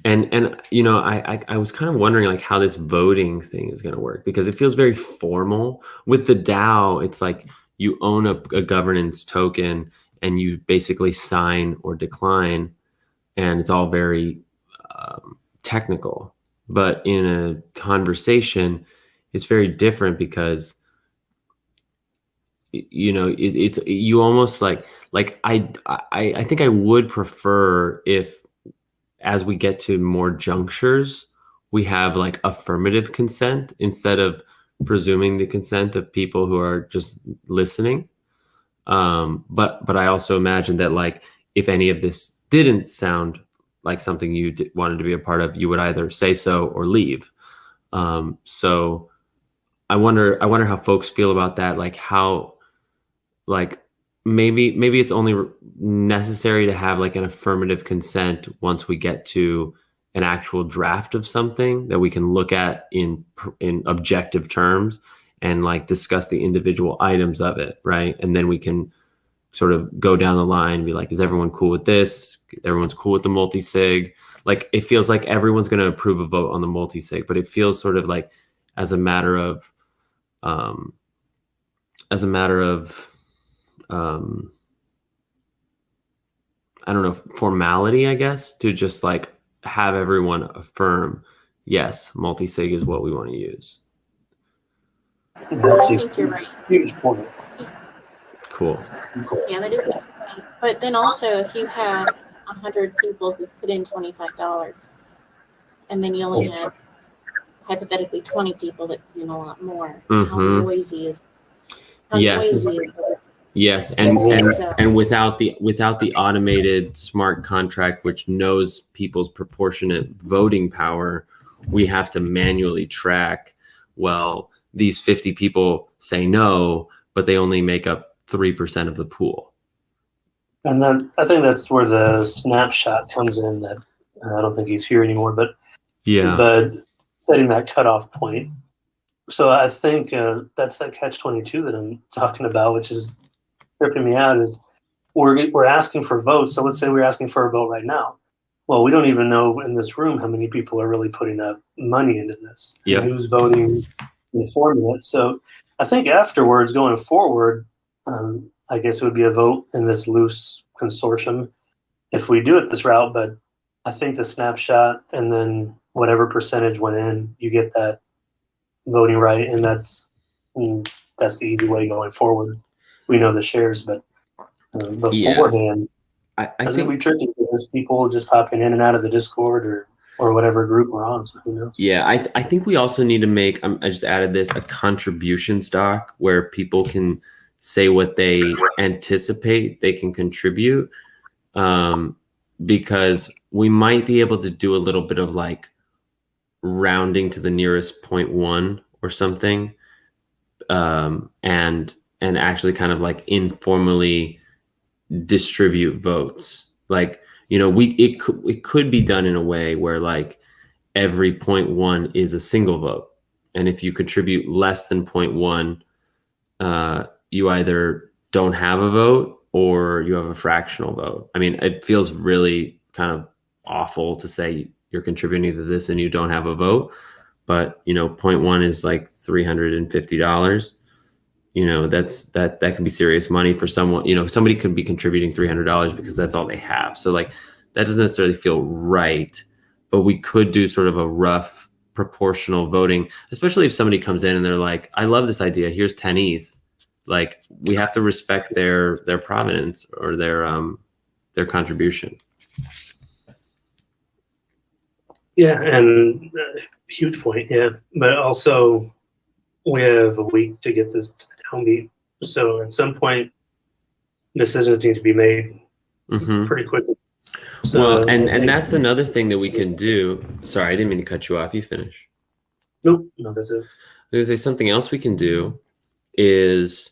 And I was kind of wondering like how this voting thing is going to work, because it feels very formal. With the DAO, it's like you own a governance token and you basically sign or decline, and it's all very technical. But in a conversation, it's very different, because it's you almost like I think I would prefer if, as we get to more junctures, we have like affirmative consent instead of presuming the consent of people who are just listening. But I also imagine that, like, if any of this didn't sound like something you wanted to be a part of, you would either say so or leave. So I wonder how folks feel about that. Like how, like, maybe it's only necessary to have like an affirmative consent once we get to an actual draft of something that we can look at in objective terms and like discuss the individual items of it, right? And then we can sort of go down the line and be like, is everyone cool with this? Everyone's cool with the multi-sig. Like, it feels like everyone's going to approve a vote on the multi-sig, but it feels sort of like as a matter of I don't know, formality, I guess, to just like have everyone affirm, yes, multi-sig is what we want to use. I think you're right. Huge point. Cool. Yeah, that is. But then also, if you had 100 people who put in $25, and then you only have hypothetically 20 people that come in a lot more. How Mhm. noisy is Yes. noisy is it? Yes, and So- without the automated smart contract which knows people's proportionate voting power, we have to manually track, well, these 50 people say no, but they only make up 3% of the pool. And then I think that's where the snapshot comes in. That I don't think he's here anymore, but setting that cutoff point. So I think that's that catch-22 that I'm talking about, which is tripping me out. Is we're asking for votes. So let's say we're asking for a vote right now. Well, we don't even know in this room how many people are really putting up money into this. Yeah. And who's voting and forming it. So I think afterwards, going forward, I guess it would be a vote in this loose consortium if we do it this route. But I think the snapshot and then whatever percentage went in, you get that voting right, and that's the easy way going forward. We know the shares, but beforehand, I it's think gonna be tricky because there's people just popping in and out of the Discord or whatever group we're on. So who knows? Yeah, I think we also need to make, I just added this, a contribution stock where people can say what they anticipate they can contribute, because we might be able to do a little bit of like rounding to the nearest 0.1 or something, and actually kind of like informally distribute votes. Like, you know, it could be done in a way where like every 0.1 is a single vote, and if you contribute less than 0.1, you either don't have a vote or you have a fractional vote. I mean, it feels really kind of awful to say you're contributing to this and you don't have a vote, but you know, 0.1 is like $350. You know, that can be serious money for someone. You know, somebody could be contributing $300 because that's all they have. So like, that doesn't necessarily feel right, but we could do sort of a rough proportional voting, especially if somebody comes in and they're like, I love this idea, here's 10 ETH. Like, we have to respect their provenance or their contribution. Yeah, and huge point. Yeah, but also we have a week to get this to the downbeat. So at some point, decisions need to be made pretty quickly. So, Well, and that's another thing that we can do. Sorry, I didn't mean to cut you off. You finish. Nope, no, that's it. I was gonna say something else we can do is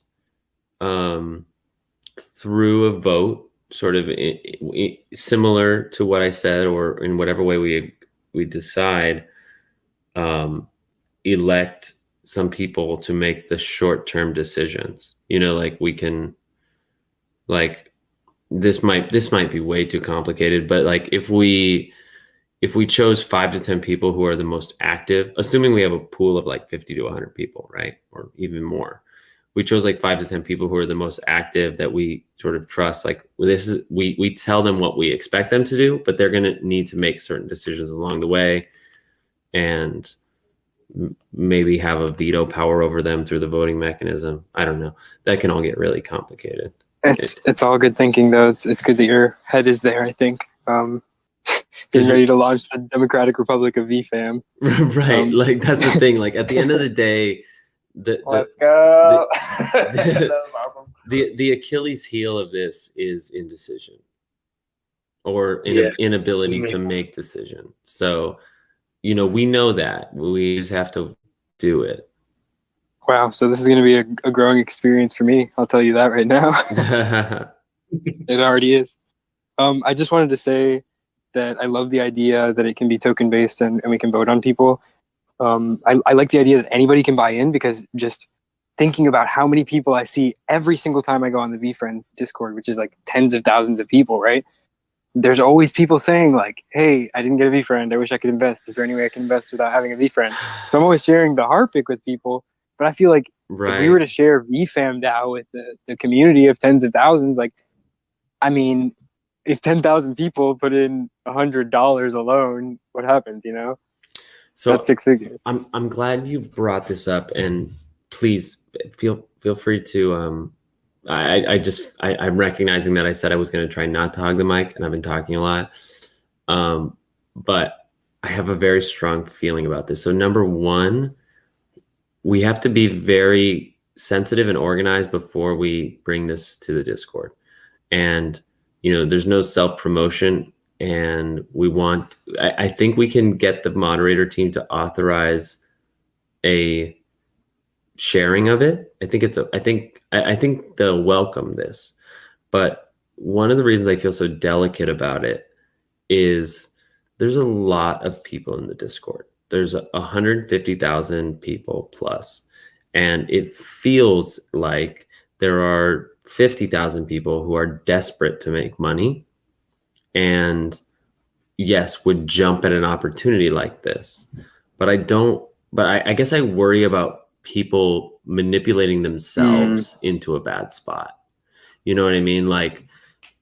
through a vote, sort of similar to what I said, or in whatever way we decide, elect some people to make the short-term decisions. You know, like we can, like, this might be way too complicated, but like if we chose 5 to 10 people who are the most active, assuming we have a pool of like 50 to 100 people, right, or even more, we chose like 5 to 10 people who are the most active that we sort of trust. Like, this is, we tell them what we expect them to do, but they're going to need to make certain decisions along the way, and maybe have a veto power over them through the voting mechanism. I don't know. That can all get really complicated. It's all good thinking, though. It's good that your head is there, I think. Getting ready to launch the Democratic Republic of VFam. Right. Like, that's the thing. Like, at the end of the day, Let's go. the Achilles heel of this is indecision, or inability to make decision. So, you know, we know that. We just have to do it. Wow. So this is going to be a growing experience for me. I'll tell you that right now. It already is. I just wanted to say that I love the idea that it can be token based and we can vote on people. I like the idea that anybody can buy in, because just thinking about how many people I see every single time I go on the VeeFriends Discord, which is like tens of thousands of people, right? There's always people saying like, hey, I didn't get a VeeFriend. I wish I could invest. Is there any way I can invest without having a VeeFriend? So I'm always sharing the Harpic with people. But I feel like if we were to share VFam DAO with the community of tens of thousands, like, I mean, if 10,000 people put in $100 alone, what happens, you know? So that's 6 figures. I'm glad you brought this up, and please feel free to I'm recognizing that I said I was going to try not to hog the mic, and I've been talking a lot. But I have a very strong feeling about this. So number one, we have to be very sensitive and organized before we bring this to the Discord. And, there's no self-promotion, and I think we can get the moderator team to authorize a sharing of it. I think they'll welcome this. But one of the reasons I feel so delicate about it is there's a lot of people in the Discord. There's 150,000 people plus, and it feels like there are 50,000 people who are desperate to make money and yes, would jump at an opportunity like this. But I guess I worry about people manipulating themselves into a bad spot. You know what I mean? Like,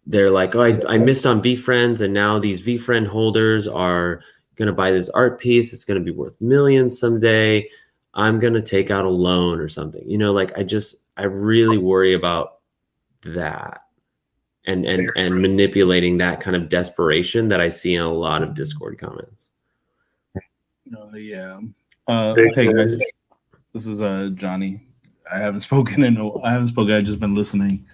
they're like, oh, I missed on VeeFriends, and now these VeeFriend holders are going to buy this art piece. It's going to be worth millions someday. I'm going to take out a loan or something. I really worry about that and manipulating that kind of desperation that I see in a lot of Discord comments. Yeah. Hey guys, this is Johnny. I haven't spoken. I've just been listening.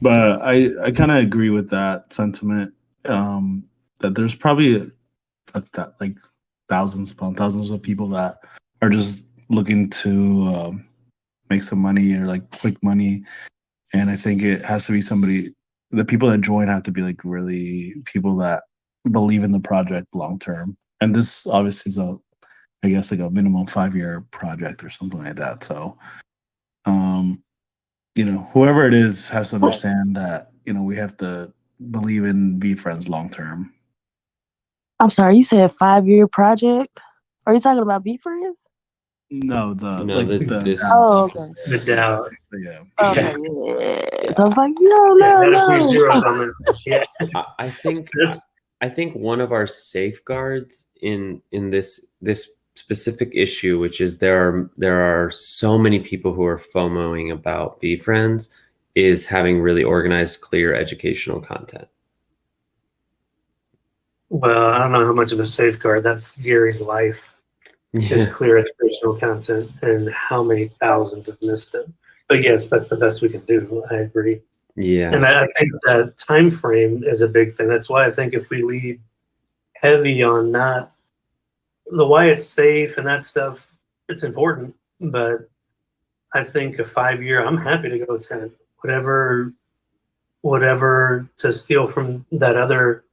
But I kind of agree with that sentiment, that there's probably like thousands upon thousands of people that are just looking to make some money or like quick money. And I think it has to be the people that join have to be like really people that believe in the project long term. And this obviously is I guess like a minimum 5-year project or something like that. So, whoever it is has to understand that, we have to believe in VeeFriends long term. I'm sorry, you said 5-year project? Are you talking about VeeFriends? No, this. Oh, okay. The DAO. Yeah. Okay, yeah. So I was like, no. I think one of our safeguards in this specific issue, which is there are so many people who are FOMOing about VeeFriends, is having really organized, clear educational content. Well, I don't know how much of a safeguard. That's Gary's life. Is clear educational content, and how many thousands have missed it. But yes, that's the best we can do. I agree. Yeah. And I think that time frame is a big thing. That's why I think if we lead heavy on not the why it's safe and that stuff, it's important. But I think a 5-year, I'm happy to go 10. Whatever to steal from that other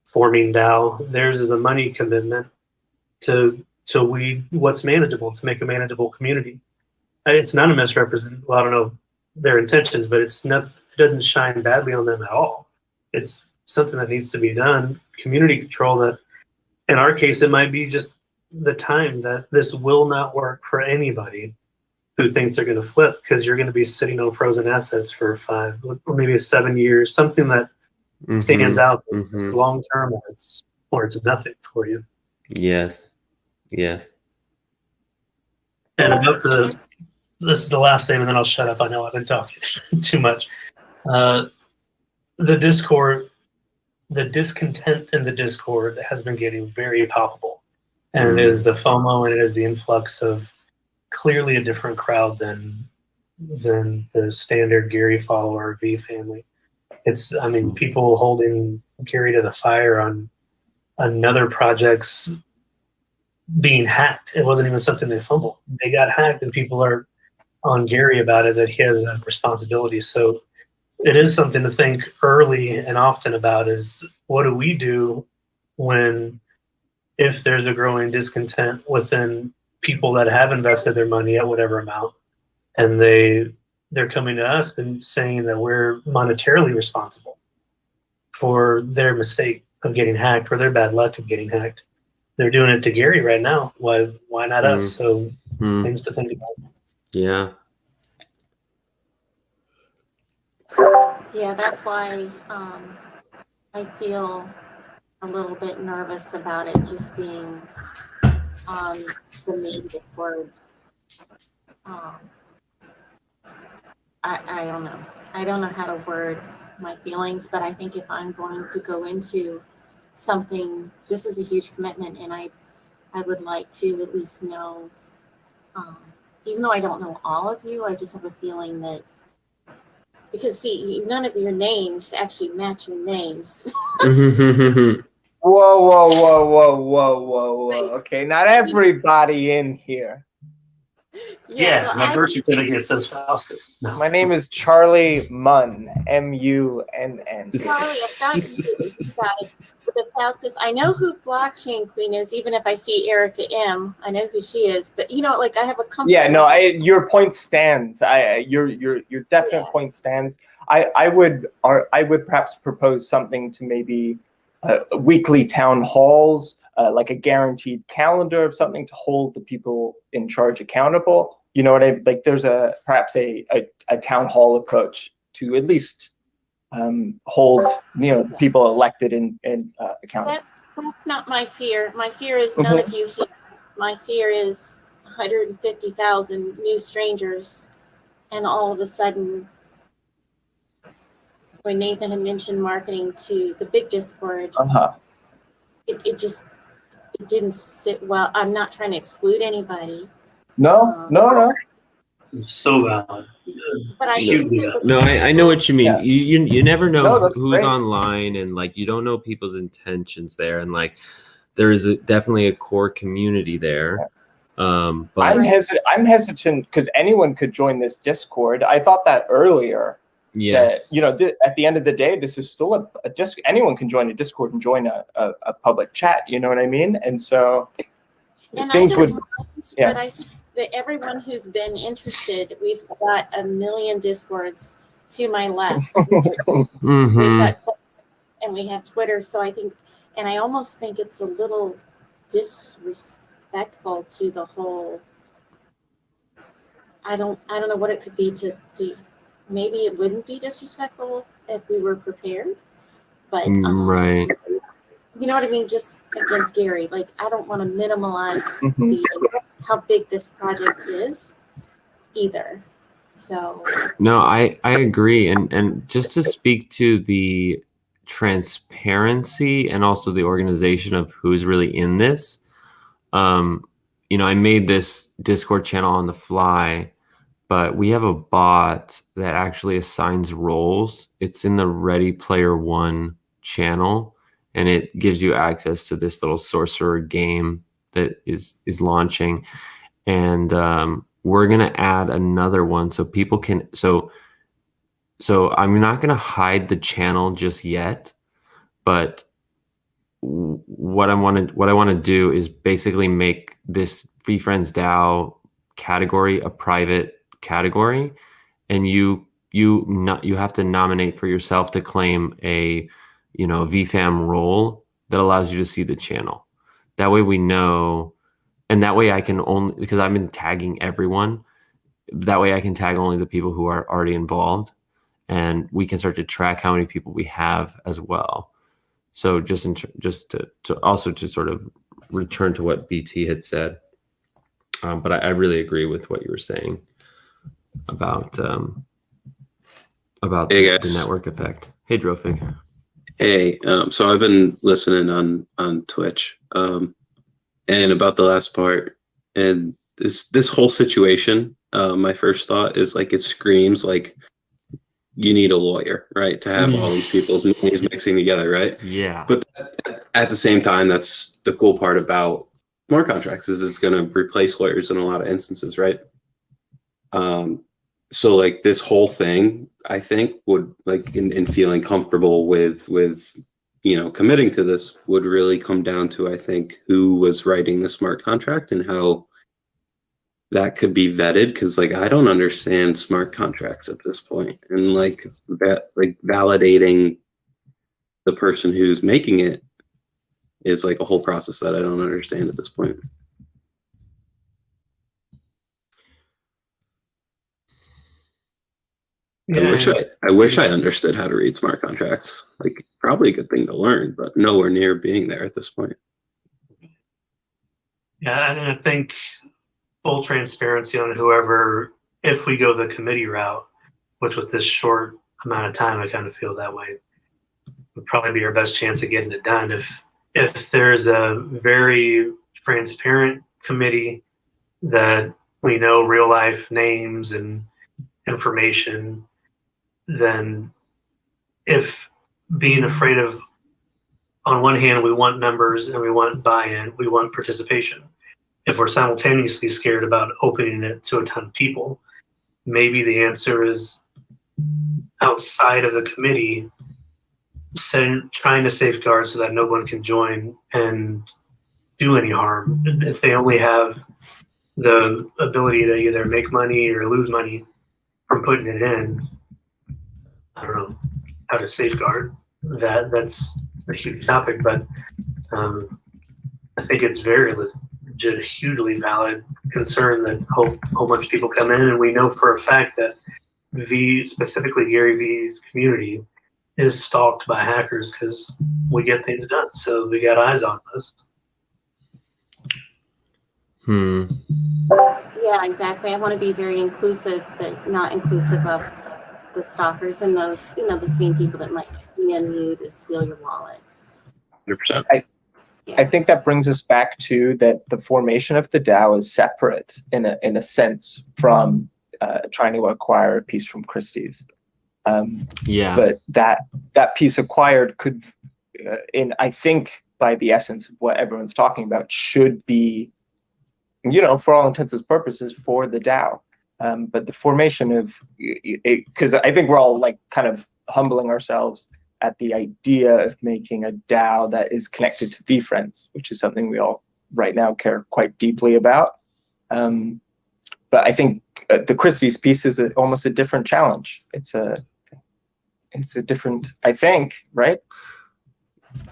forming DAO, theirs is a money commitment to weed what's manageable, to make a manageable community. It's not a misrepresent. Well, I don't know their intentions, but it's not. It doesn't shine badly on them at all. It's something that needs to be done. Community control. That, in our case, it might be just the time that this will not work for anybody who thinks they're going to flip, because you're going to be sitting on frozen assets for 5 or maybe 7 years. Something that stands out long term, or it's nothing for you. Yes. And about this is the last thing, and then I'll shut up. I know I've been talking too much. The Discord, the discontent in the Discord has been getting very palpable, and it is the FOMO, and it is the influx of clearly a different crowd than the standard Gary follower V family. It's, people holding Gary to the fire on another project's being hacked. It wasn't even something they fumbled. They got hacked, and people are on Gary about it, that he has a responsibility. So it is something to think early and often about, is what do we do if there's a growing discontent within people that have invested their money at whatever amount, and they're coming to us and saying that we're monetarily responsible for their mistake of getting hacked, or their bad luck of getting hacked. They're doing it to Gary right now. Why not us? So things to think about. Yeah. Yeah, that's why I feel a little bit nervous about it just being on the main Discord. I don't know. I don't know how to word my feelings, but I think if I'm going to go into something, this is a huge commitment, and I would like to at least know, even though I don't know all of you, I just have a feeling that, because see, none of your names actually match your names. Whoa, whoa, whoa, whoa, whoa, whoa, whoa. Okay, not everybody in here. Yeah, well, my birth certificate says Faustus. No. My name is Charlie Munn, M-U-N-N. Charlie, I thought you guys with the Faustus. I know who Blockchain Queen is, even if I see Erica M. I know who she is, but you know, like I have a comfort. Yeah, no, your point stands. Your definite point stands. I would perhaps propose something to maybe weekly town halls, like a guaranteed calendar of something to hold the people in charge accountable. You know what I like? There's perhaps a town hall approach to at least hold people elected and accountable. That's not my fear. My fear is none of you here. My fear is 150,000 new strangers, and all of a sudden, when Nathan had mentioned marketing to the big Discord, it just didn't sit well. I'm not trying to exclude anybody. No. So valid. But I No, I know what you mean. Yeah. You never know No, that's who's great. online, and like you don't know people's intentions there, and like there is definitely a core community there. But I'm hesitant because anyone could join this Discord. I thought that earlier. Yes. That, at the end of the day, this is still a anyone can join a Discord and join a public chat. You know what I mean? And so things would. But I think that everyone who's been interested, we've got 1 million Discords to my left. We've got, and we have Twitter. So I think, and I almost think it's a little disrespectful to the whole. I don't know what it could be to maybe it wouldn't be disrespectful if we were prepared, but right. You know what I mean? Just against Gary, like I don't want to minimize how big this project is either. So No, I agree, and just to speak to the transparency and also the organization of who's really in this, I made this Discord channel on the fly. But we have a bot that actually assigns roles. It's in the Ready Player One channel, and it gives you access to this little sorcerer game that is launching. And we're gonna add another one so people can. So I'm not gonna hide the channel just yet, but what I want to do is basically make this VeeFriends DAO category a private category, and you have to nominate for yourself to claim a VFam role that allows you to see the channel. That way we know, and that way I can only, because I've been tagging everyone, that way I can tag only the people who are already involved, and we can start to track how many people we have as well. So just to also to sort of return to what BT had said, but I really agree with what you were saying about the network effect. Hey, Drofig. Hey, so I've been listening on Twitch, and about the last part, and this whole situation. My first thought is like it screams like you need a lawyer, right, to have all these people's monies mixing together, right? Yeah. But at the same time, that's the cool part about smart contracts is it's going to replace lawyers in a lot of instances, right? So like this whole thing, I think would like in feeling comfortable with committing to this would really come down to, I think, who was writing the smart contract and how that could be vetted. Cause like, I don't understand smart contracts at this point, and like that, like validating the person who's making it is like a whole process that I don't understand at this point. Yeah. I wish I understood how to read smart contracts. Like probably a good thing to learn, but nowhere near being there at this point. Yeah, and I think full transparency on whoever, if we go the committee route, which with this short amount of time, I kind of feel that way. would probably be our best chance of getting it done. If there's a very transparent committee that we know real life names and information, then if being afraid of, on one hand, we want numbers and we want buy-in, we want participation. If we're simultaneously scared about opening it to a ton of people, maybe the answer is outside of the committee, trying to safeguard so that no one can join and do any harm. If they only have the ability to either make money or lose money from putting it in, I don't know how to safeguard that. That's a huge topic, but I think it's very legit, hugely valid concern that a whole bunch of people come in, and we know for a fact that specifically Gary Vee's community is stalked by hackers because we get things done. So they got eyes on us. Yeah, exactly. I want to be very inclusive, but not inclusive of the stalkers and those, the same people that might DM you to steal your wallet. 100%. I think that brings us back to that the formation of the DAO is separate in a sense from trying to acquire a piece from Christie's. But that piece acquired could, I think by the essence of what everyone's talking about, should be, for all intents and purposes, for the DAO. But the formation of, because I think we're all like kind of humbling ourselves at the idea of making a DAO that is connected to VeeFriends, which is something we all right now care quite deeply about. But I think the Christie's piece is almost a different challenge. It's a different, I think, right?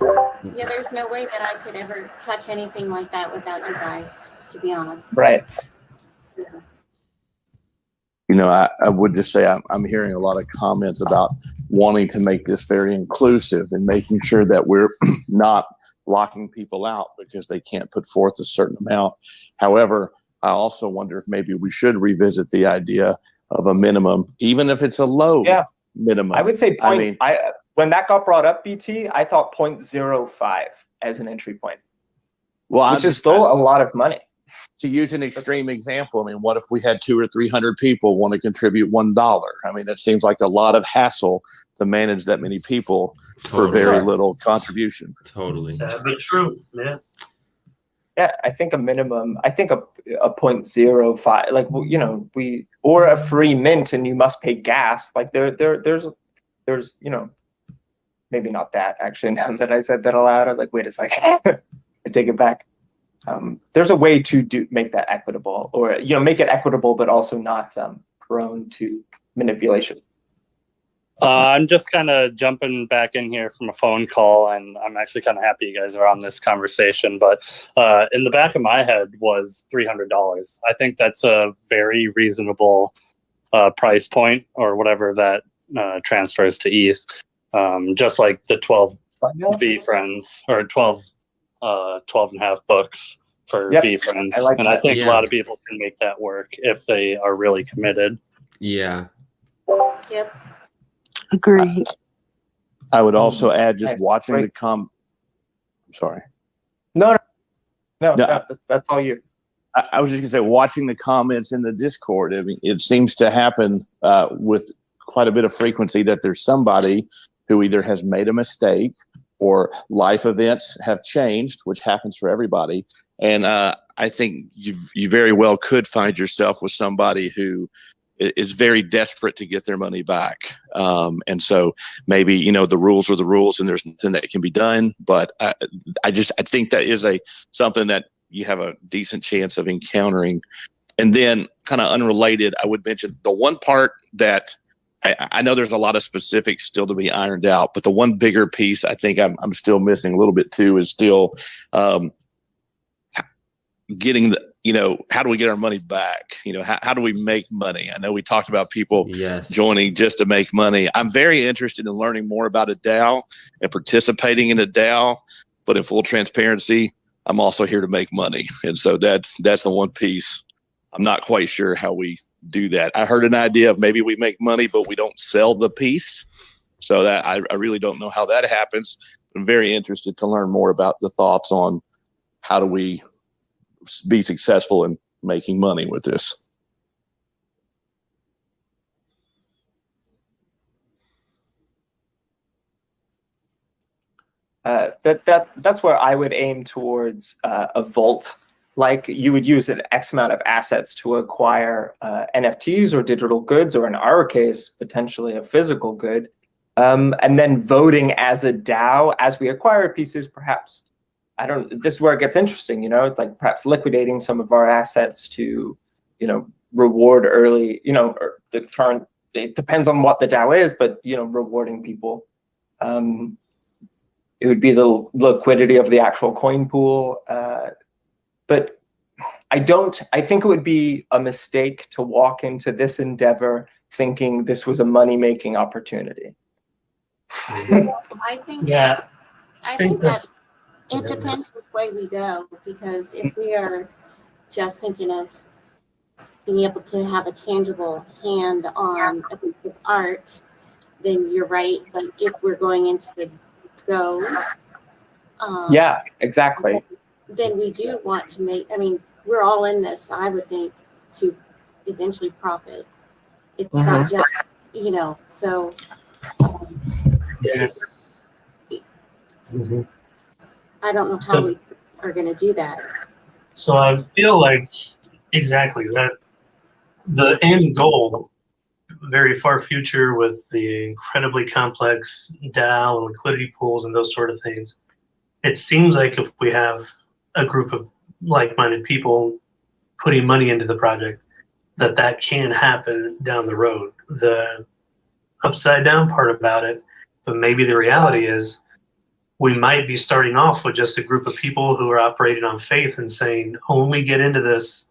Yeah, there's no way that I could ever touch anything like that without you guys, to be honest. Right. I would just say I'm hearing a lot of comments about wanting to make this very inclusive and making sure that we're not locking people out because they can't put forth a certain amount. However, I also wonder if maybe we should revisit the idea of a minimum, even if it's a low minimum. I would say when that got brought up, BT, I thought 0.05 as an entry point, which is still a lot of money. To use an extreme example, what if we had 200 or 300 people want to contribute $1? That seems like a lot of hassle to manage that many people for very little contribution. Totally. Sad but true, man. Yeah, I think a minimum. I think a 0.05, or a free mint, and you must pay gas. Like there's maybe not that actually. Now that I said that aloud, I was like, wait a second, I take it back. There's a way to make that equitable, or make it equitable, but also not prone to manipulation. I'm just kind of jumping back in here from a phone call, and I'm actually kind of happy you guys are on this conversation. But in the back of my head was $300. I think that's a very reasonable price point, or whatever that transfers to ETH. Just like the 12 VeeFriends, or 12 and a half books for VeeFriends. I think a lot of people can make that work if they are really committed. Yeah. Yep. Agreed. I would also add just watching the I'm sorry. No, that's all you. I was just gonna say, watching the comments in the Discord, it seems to happen with quite a bit of frequency that there's somebody who either has made a mistake or life events have changed, which happens for everybody. And I think you very well could find yourself with somebody who is very desperate to get their money back. And so maybe, the rules are the rules and there's nothing that can be done. But I think that is something that you have a decent chance of encountering. And then kind of unrelated, I would mention the one part that I know there's a lot of specifics still to be ironed out, but the one bigger piece I think I'm still missing a little bit too is still getting how do we get our money back? How do we make money? I know we talked about people joining just to make money. I'm very interested in learning more about a DAO and participating in a DAO, but in full transparency, I'm also here to make money. And so that's the one piece. I'm not quite sure how we do that. I heard an idea of maybe we make money, but we don't sell the piece. So that I really don't know how that happens. I'm very interested to learn more about the thoughts on how do we be successful in making money with this. That's where I would aim towards a vault. Like you would use an X amount of assets to acquire NFTs or digital goods, or in our case, potentially a physical good, and then voting as a DAO as we acquire pieces. Perhaps this is where it gets interesting. Like perhaps liquidating some of our assets to, reward early. Or the current. It depends on what the DAO is, but rewarding people. It would be the liquidity of the actual coin pool. But I think it would be a mistake to walk into this endeavor thinking this was a money-making opportunity. I think that's it depends which way we go, because if we are just thinking of being able to have a tangible hand on a piece of art, then you're right. But if we're going into the go, yeah, exactly. Then we do want to make, we're all in this, I would think, to eventually profit. It's not just, so. Yeah. I don't know how we are going to do that. So I feel like exactly that the end goal, very far future with the incredibly complex DAO and liquidity pools and those sort of things, it seems like if we have a group of like-minded people putting money into the project, that can happen down the road. The upside down part about it, but maybe the reality is we might be starting off with just a group of people who are operating on faith and saying, only get into this,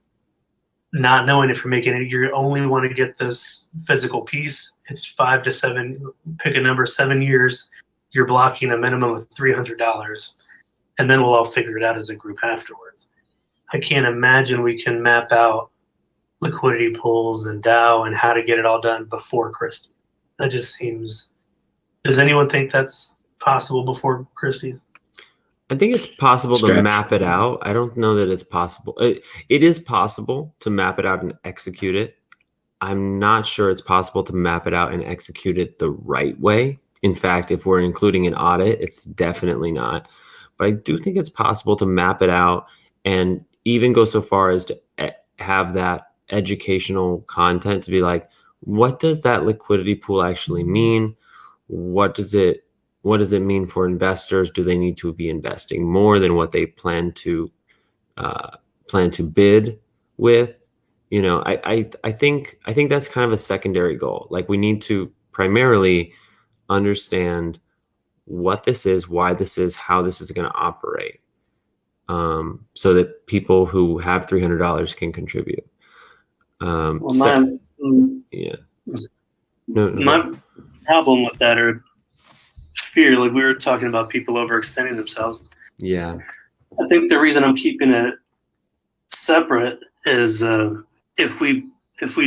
not knowing if you're making it, you only want to get this physical piece. It's 5 to 7, pick a number, 7 years, you're blocking a minimum of $300. And then we'll all figure it out as a group afterwards. I can't imagine we can map out liquidity pools and DAO and how to get it all done before Christie. That just seems, does anyone think that's possible before Christie's? I think it's possible to map it out. I don't know that it's possible. It is possible to map it out and execute it. I'm not sure it's possible to map it out and execute it the right way. In fact, if we're including an audit, it's definitely not. But I do think it's possible to map it out and even go so far as to have that educational content to be like, what does that liquidity pool actually mean? What does it mean for investors? Do they need to be investing more than what they plan to bid with? I think that's kind of a secondary goal. Like we need to primarily understand what this is, why this is, how this is going to operate, so that people who have $300 can contribute. My problem with that or fear, like we were talking about people overextending themselves. Yeah. I think the reason I'm keeping it separate is if we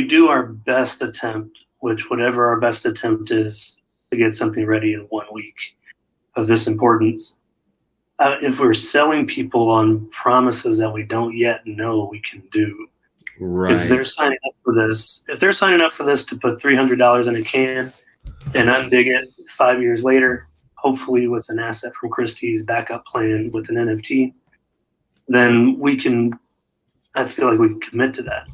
do our best attempt, which whatever our best attempt is to get something ready in 1 week of this importance, if we're selling people on promises that we don't yet know we can do, right? If they're signing up for this, to put $300 in a can and undig it 5 years later, hopefully with an asset from Christie's backup plan with an NFT, then I feel like we can commit to that.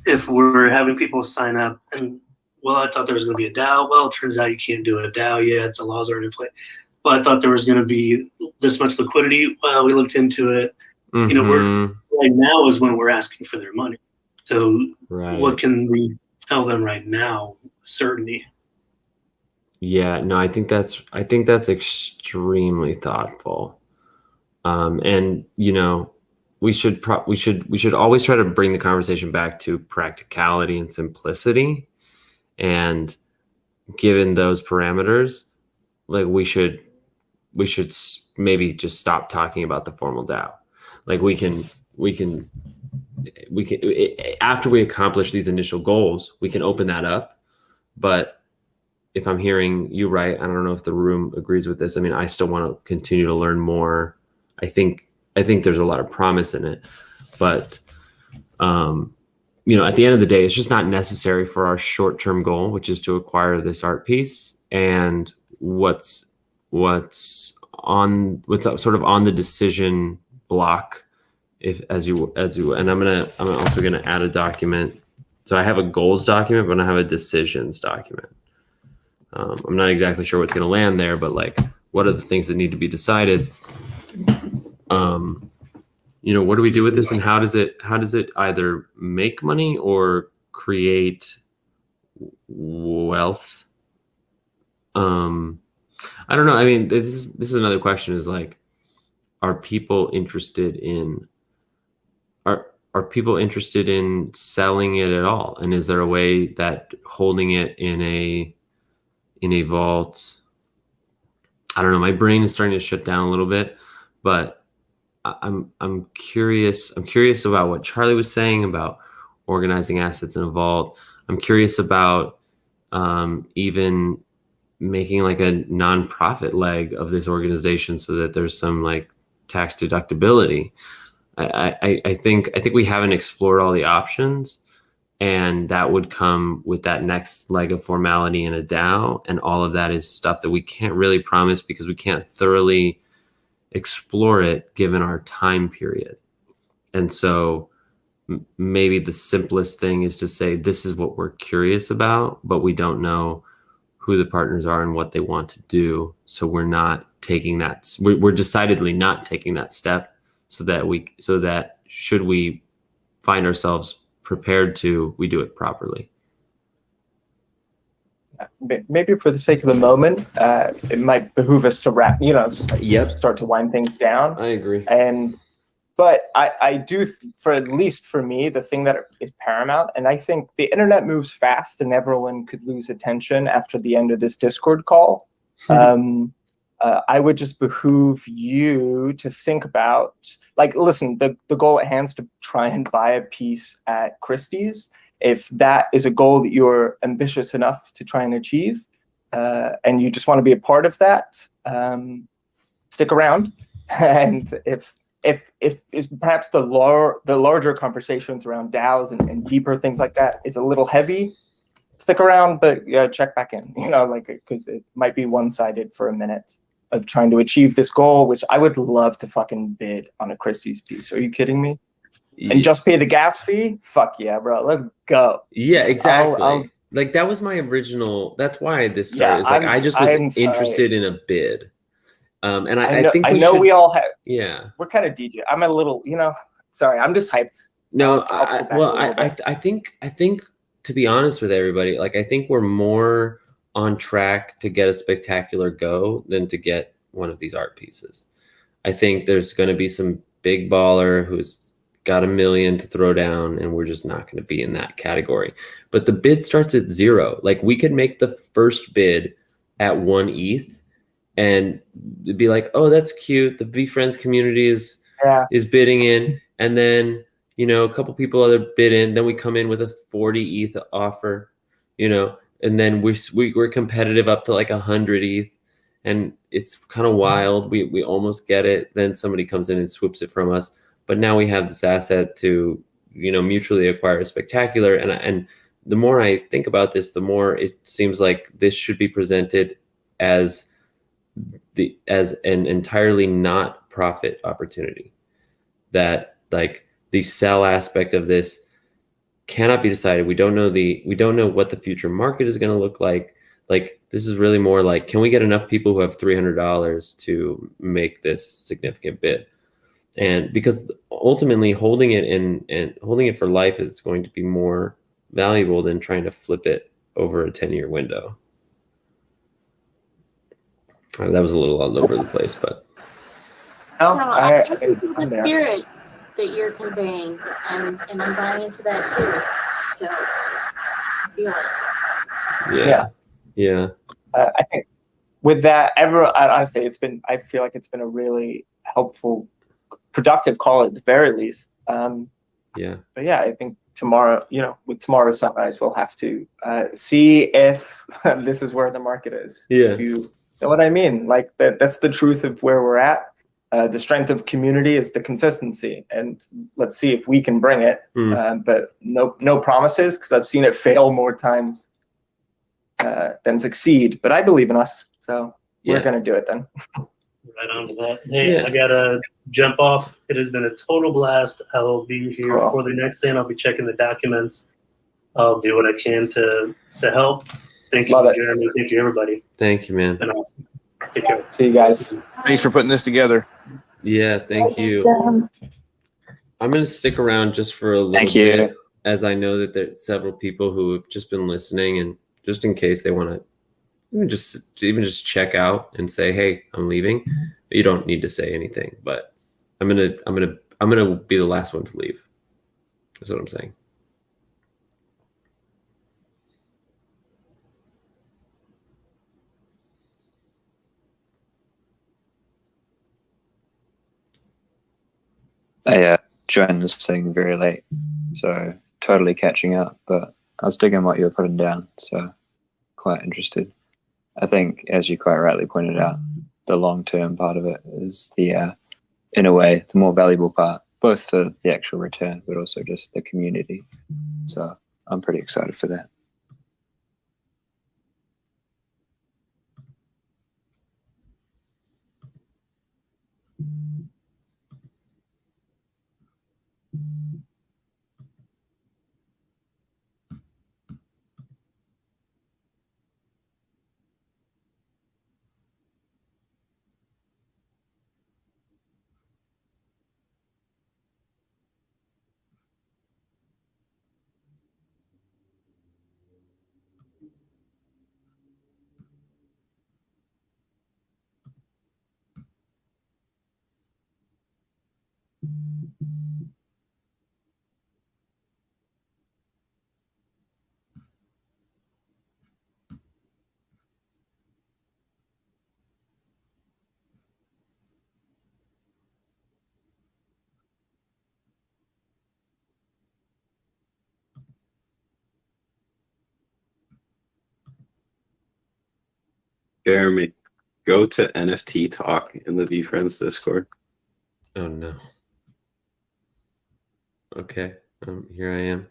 If we're having people sign up and, well, I thought there was going to be a DAO. Well, it turns out you can't do a DAO yet. The laws aren't in place. Well, I thought there was going to be this much liquidity. Well, we looked into it. Right now is when we're asking for their money. So what can we tell them right now? Certainty. Yeah, no, I think that's extremely thoughtful. And we should always try to bring the conversation back to practicality and simplicity. And given those parameters, like we should maybe just stop talking about the formal DAO. Like we can after we accomplish these initial goals, we can open that up. But if I'm hearing you right, I don't know if the room agrees with this. I mean, I still want to continue to learn more. I think there's a lot of promise in it, but you know, at the end of the day, it's just not necessary for our short-term goal, which is to acquire this art piece. And what's sort of on the decision block, as you and I'm also gonna add a document. So I have a goals document, but I have a decisions document. I'm not exactly sure what's gonna land there, but like, what are the things that need to be decided? You know, what do we do with this, and how does it either make money or create wealth? I don't know. I mean, this is another question, is like, are people interested in selling it at all? And is there a way that holding it in a vault, I don't know, my brain is starting to shut down a little bit, but I'm curious about what Charlie was saying about organizing assets in a vault. I'm curious about even making like a nonprofit leg of this organization so that there's some like tax deductibility. I think we haven't explored all the options, and that would come with that next leg of formality in a DAO, and all of that is stuff that we can't really promise because we can't thoroughly explore it given our time period. And so maybe the simplest thing is to say, this is what we're curious about, but we don't know who the partners are and what they want to do. So we're not taking that, we're decidedly not taking that step, so that should we find ourselves prepared to, we do it properly. Maybe for the sake of the moment, it might behoove us to wrap, just like start to wind things down. I agree. But I do, for at least for me, the thing that is paramount, and I think the internet moves fast and everyone could lose attention after the end of this Discord call. I would just behoove you to think about, like, listen, the goal at hand is to try and buy a piece at Christie's. If that is a goal that you're ambitious enough to try and achieve, and you just want to be a part of that, stick around. And if perhaps the larger conversations around DAOs and deeper things like that is a little heavy, stick around, but check back in, because it might be one-sided for a minute of trying to achieve this goal, which I would love to fucking bid on a Christie's piece. Are you kidding me? And just pay the gas fee? Fuck yeah, bro. Let's go. Yeah, exactly. Like, that was my original, that's why this started. It's like, I just was interested in a bid. And I think we all have. Yeah. We're kind of DJ. I'm a little, sorry, I'm just hyped. No, I think to be honest with everybody, like, I think we're more on track to get a spectacular go than to get one of these art pieces. I think there's going to be some big baller who's got $1 million to throw down, and we're just not going to be in that category. But the bid starts at 0. Like, we could make the first bid at 1 ETH and it'd be like, oh, that's cute. The VeeFriends community is bidding in, and then, a couple people other bid in. Then we come in with a 40 ETH offer, and then we're competitive up to like 100 ETH, and it's kind of wild. We almost get it. Then somebody comes in and swoops it from us. But now we have this asset to, mutually acquire a spectacular. And the more I think about this, the more it seems like this should be presented as an entirely not profit opportunity. That, like, the sell aspect of this cannot be decided. We don't know what the future market is going to look like. Like, this is really more like, can we get enough people who have $300 to make this significant bid? And because ultimately holding it and holding it for life is going to be more valuable than trying to flip it over a 10-year window. That was a little all over the place, but I think the spirit that you're conveying, and I'm buying into that too. So I feel it. Yeah. I think with that, honestly, I feel like it's been a really helpful, productive call at the very least. But yeah, I think tomorrow, with tomorrow's sunrise, we'll have to see if this is where the market is. Yeah. If you know what I mean? Like that's the truth of where we're at. The strength of community is the consistency, and let's see if we can bring it. But no promises, because I've seen it fail more times than succeed. But I believe in us, so we're gonna do it then. Right on to that. Hey, I gotta jump off. It has been a total blast. I will be here for the next thing. I'll be checking the documents. I'll do what I can to help. Thank you, Jeremy. Thank you, everybody. Thank you, man. It's been awesome. Take care. See you guys. Thanks for putting this together. Yeah, thank you. I'm going to stick around just for a little bit, as I know that there's several people who have just been listening, and just in case they want to even just check out and say, "Hey, I'm leaving." You don't need to say anything, but I'm gonna be the last one to leave. That's what I'm saying. I joined this thing very late, so totally catching up, but I was digging what you were putting down, so quite interested. I think, as you quite rightly pointed out, the long-term part of it is the, in a way, the more valuable part, both for the actual return, but also just the community. So I'm pretty excited for that. Jeremy, go to NFT Talk in the VeeFriends Discord. Oh no. Okay, here I am.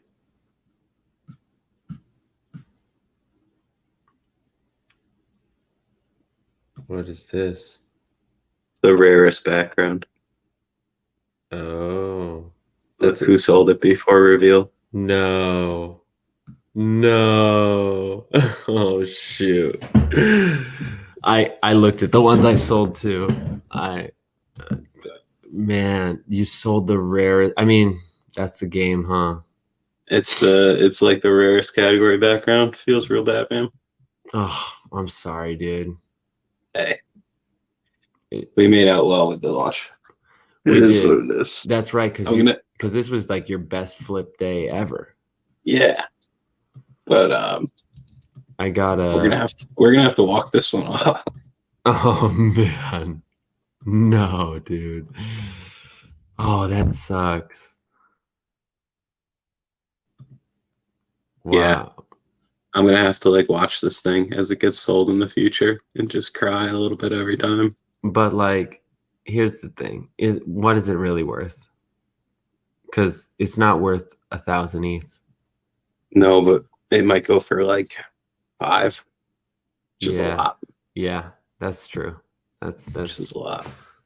What is this? The rarest background. Oh. That's who sold it before reveal. No. No. Oh shoot. I looked at the ones I sold too. Man, you sold the rare. I mean, that's the game, huh? It's like the rarest category background. Feels real bad, man. Oh, I'm sorry, dude. Hey. We made out well with the launch. We It is did. what it is. That's right, because this was like your best flip day ever. Yeah. But I gotta we're gonna have to walk this one off. Oh man. No, dude. Oh, that sucks. Wow. Yeah. I'm gonna have to like watch this thing as it gets sold in the future and just cry a little bit every time. But like, here's the thing: what is it really worth? Because it's not worth 1,000 ETH. No, but it might go for like 5. Just a lot. Yeah, that's true. That's just a lot.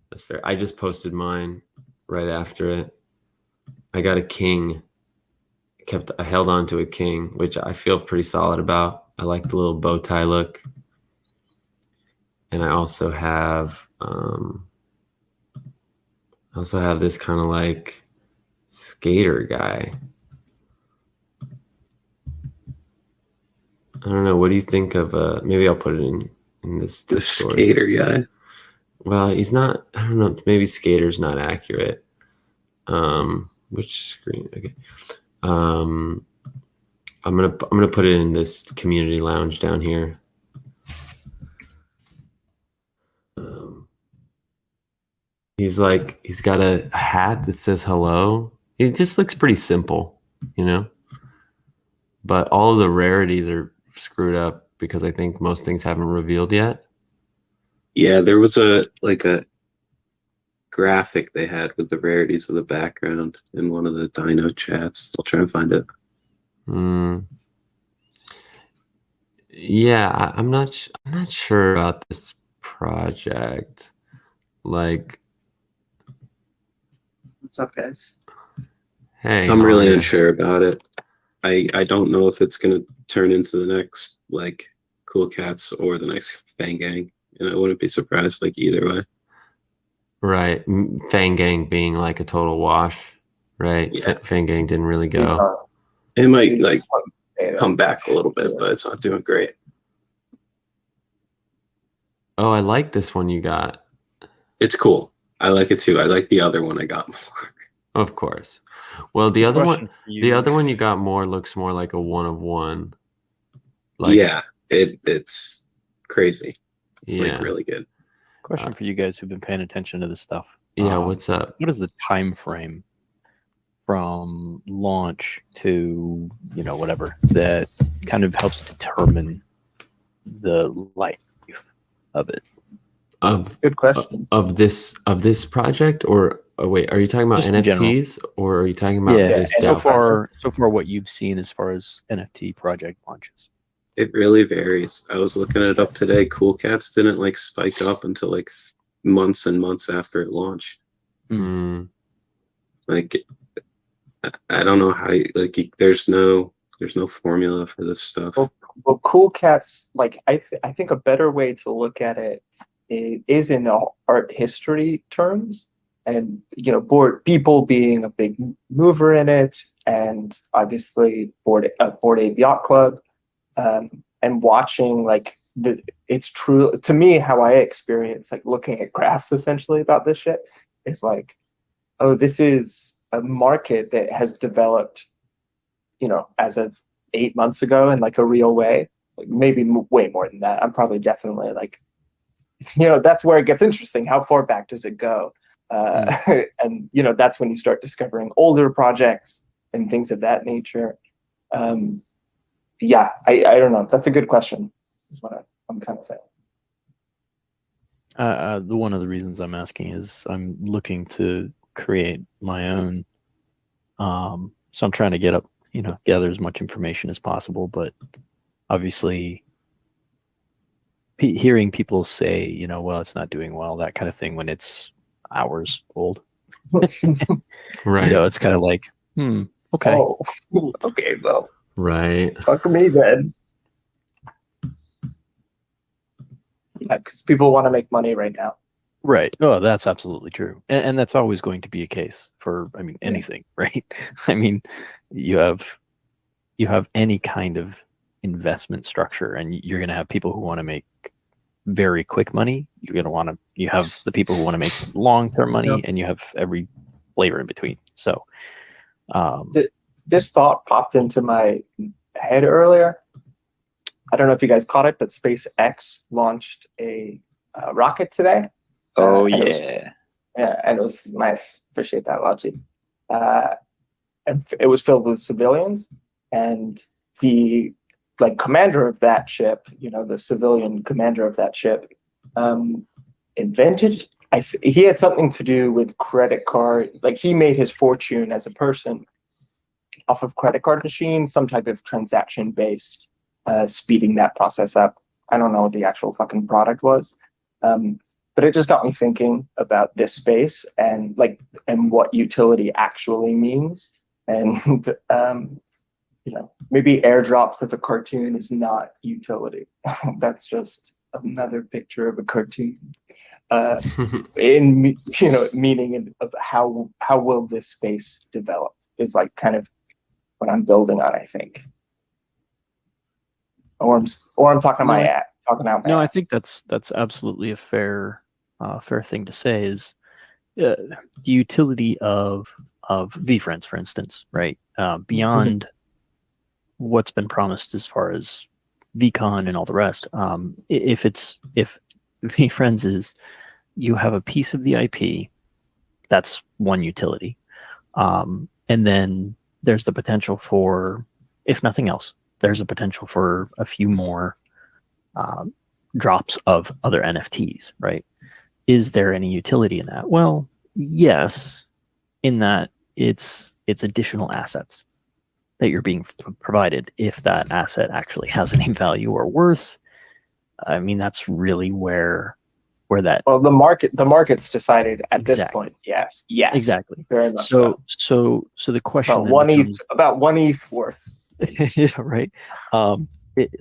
That's fair. I just posted mine right after it. I got a king. I held on to a king, which I feel pretty solid about. I like the little bow tie look. And I also have this kind of like skater guy. I don't know. What do you think of maybe I'll put it in this Discord. Skater guy. Well, he's not, I don't know, maybe skater's not accurate. Which screen? Okay. I'm gonna put it in this community lounge down here. He's got a hat that says hello. It just looks pretty simple. you know. But all of the rarities are screwed up because I think most things haven't revealed yet. Yeah, there was a graphic they had with the rarities of the background in one of the Dino chats. I'll try and find it. Yeah, I'm not sure about this project. Like, What's up, guys? hey, I'm how really are you? unsure about it. I don't know if it's gonna turn into the next like Cool Cats or the next Fang Gang, and I wouldn't be surprised like either way. Right, Fang Gang being like a total wash, right? Yeah. Fang Gang didn't really go. It might like come back a little bit, but it's not doing great. Oh, I like this one you got. It's cool. I like it too. I like the other one I got before. Of course. Well, the other Question one, for you. the other one you got more looks more like a one of one. Yeah, it's crazy. It's Yeah. like really good. Question for you guys who've been paying attention to this stuff. Yeah, what's up? What is the time frame from launch to, you know, whatever, that kind of helps determine the life of it? Good question. Of this project, or wait, are you talking about Just in general. NFTs or are you talking about this so DAO? far what you've seen as far as NFT project launches. It really varies. I was looking it up today. Cool Cats didn't like spike up until like months and months after it launched. Like I don't know how like there's no formula for this stuff. Well, Cool Cats, like I think a better way to look at it is in art history terms, and you know, people being a big mover in it, and obviously Bored Ape Yacht Club, and watching like it's true to me how I experience like looking at graphs essentially about this shit is like, oh, this is a market that has developed, you know, as of 8 months ago in like a real way, like maybe way more than that. I'm probably definitely like, you know, that's where it gets interesting. How far back does it go? And you know, that's when you start discovering older projects and things of that nature. Yeah, I don't know. That's a good question. Is what I'm kind of saying. One of the reasons I'm asking is I'm looking to create my own. So I'm trying to gather as much information as possible, but obviously hearing people say, you know, well, it's not doing well, that kind of thing, when it's hours old. Right. You know, it's kind of like, okay. Oh, okay, well. Right. Fuck me then. Yeah, because people want to make money right now. Right. No, that's absolutely true. And that's always going to be a case for, I mean, anything, right? I mean, you have any kind of investment structure, and you're going to have people who want to make very quick money. You have the people who want to make long-term money, and you have every flavor in between. So this thought popped into my head earlier. I don't know if you guys caught it, but SpaceX launched a rocket today. Oh, and it was nice. Appreciate that, Lachi. And it was filled with civilians, and the commander of that ship, you know, the civilian commander of that ship, invented. He had something to do with credit card. Like, he made his fortune as a person off of credit card machines, some type of transaction based, speeding that process up. I don't know what the actual fucking product was. But it just got me thinking about this space and what utility actually means. And you know, maybe airdrops of a cartoon is not utility. That's just another picture of a cartoon. In meaning of how will this space develop is like kind of what I'm building on, I think. Or I'm talking out. No, I think that's absolutely a fair thing to say. Is the utility of VeeFriends, for instance, right? Beyond what's been promised as far as VCon and all the rest. If VeeFriends is, you have a piece of the IP, that's one utility, and then there's the potential for, if nothing else, there's a potential for a few more drops of other NFTs, right? Is there any utility in that? Well, yes, in that it's additional assets that you're being provided. If that asset actually has any value or worth, I mean, that's really where that. Well, the market's decided at this point. Yes, exactly. Very much so the question about then one becomes, ETH, about 1 ETH worth. yeah, right.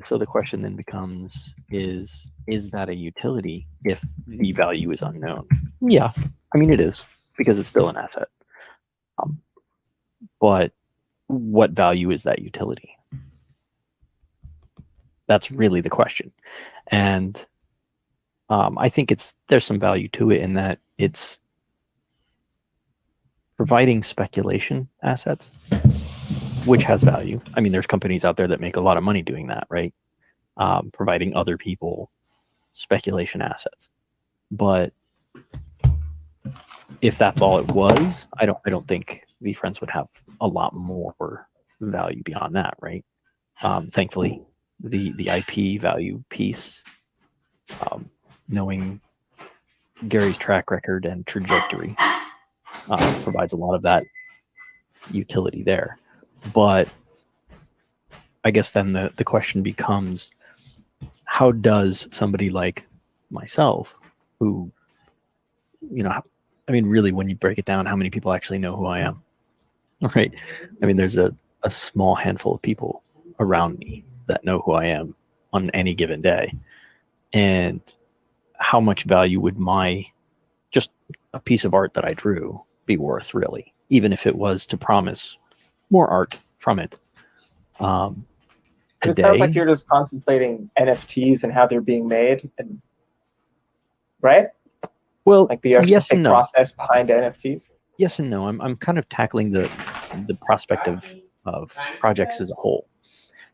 So the question then becomes: is that a utility if the value is unknown? Yeah, I mean it is, because it's still an asset. But what value is that utility? That's really the question. And I think there's some value to it in that it's providing speculation assets, which has value. I mean, there's companies out there that make a lot of money doing that, right? Providing other people speculation assets. But if that's all it was, I don't think VeeFriends would have a lot more value beyond that, right? Thankfully, the IP value piece, knowing Gary's track record and trajectory, provides a lot of that utility there. But I guess then the question becomes, how does somebody like myself, who, I mean, really, when you break it down, how many people actually know who I am, right? I mean, there's a small handful of people around me that know who I am on any given day. And how much value would just a piece of art that I drew be worth, really, even if it was to promise more art from it? It sounds like you're just contemplating NFTs and how they're being made, and right? Well, like the artistic process behind NFTs. Yes and no. I'm kind of tackling the prospect of projects as a whole.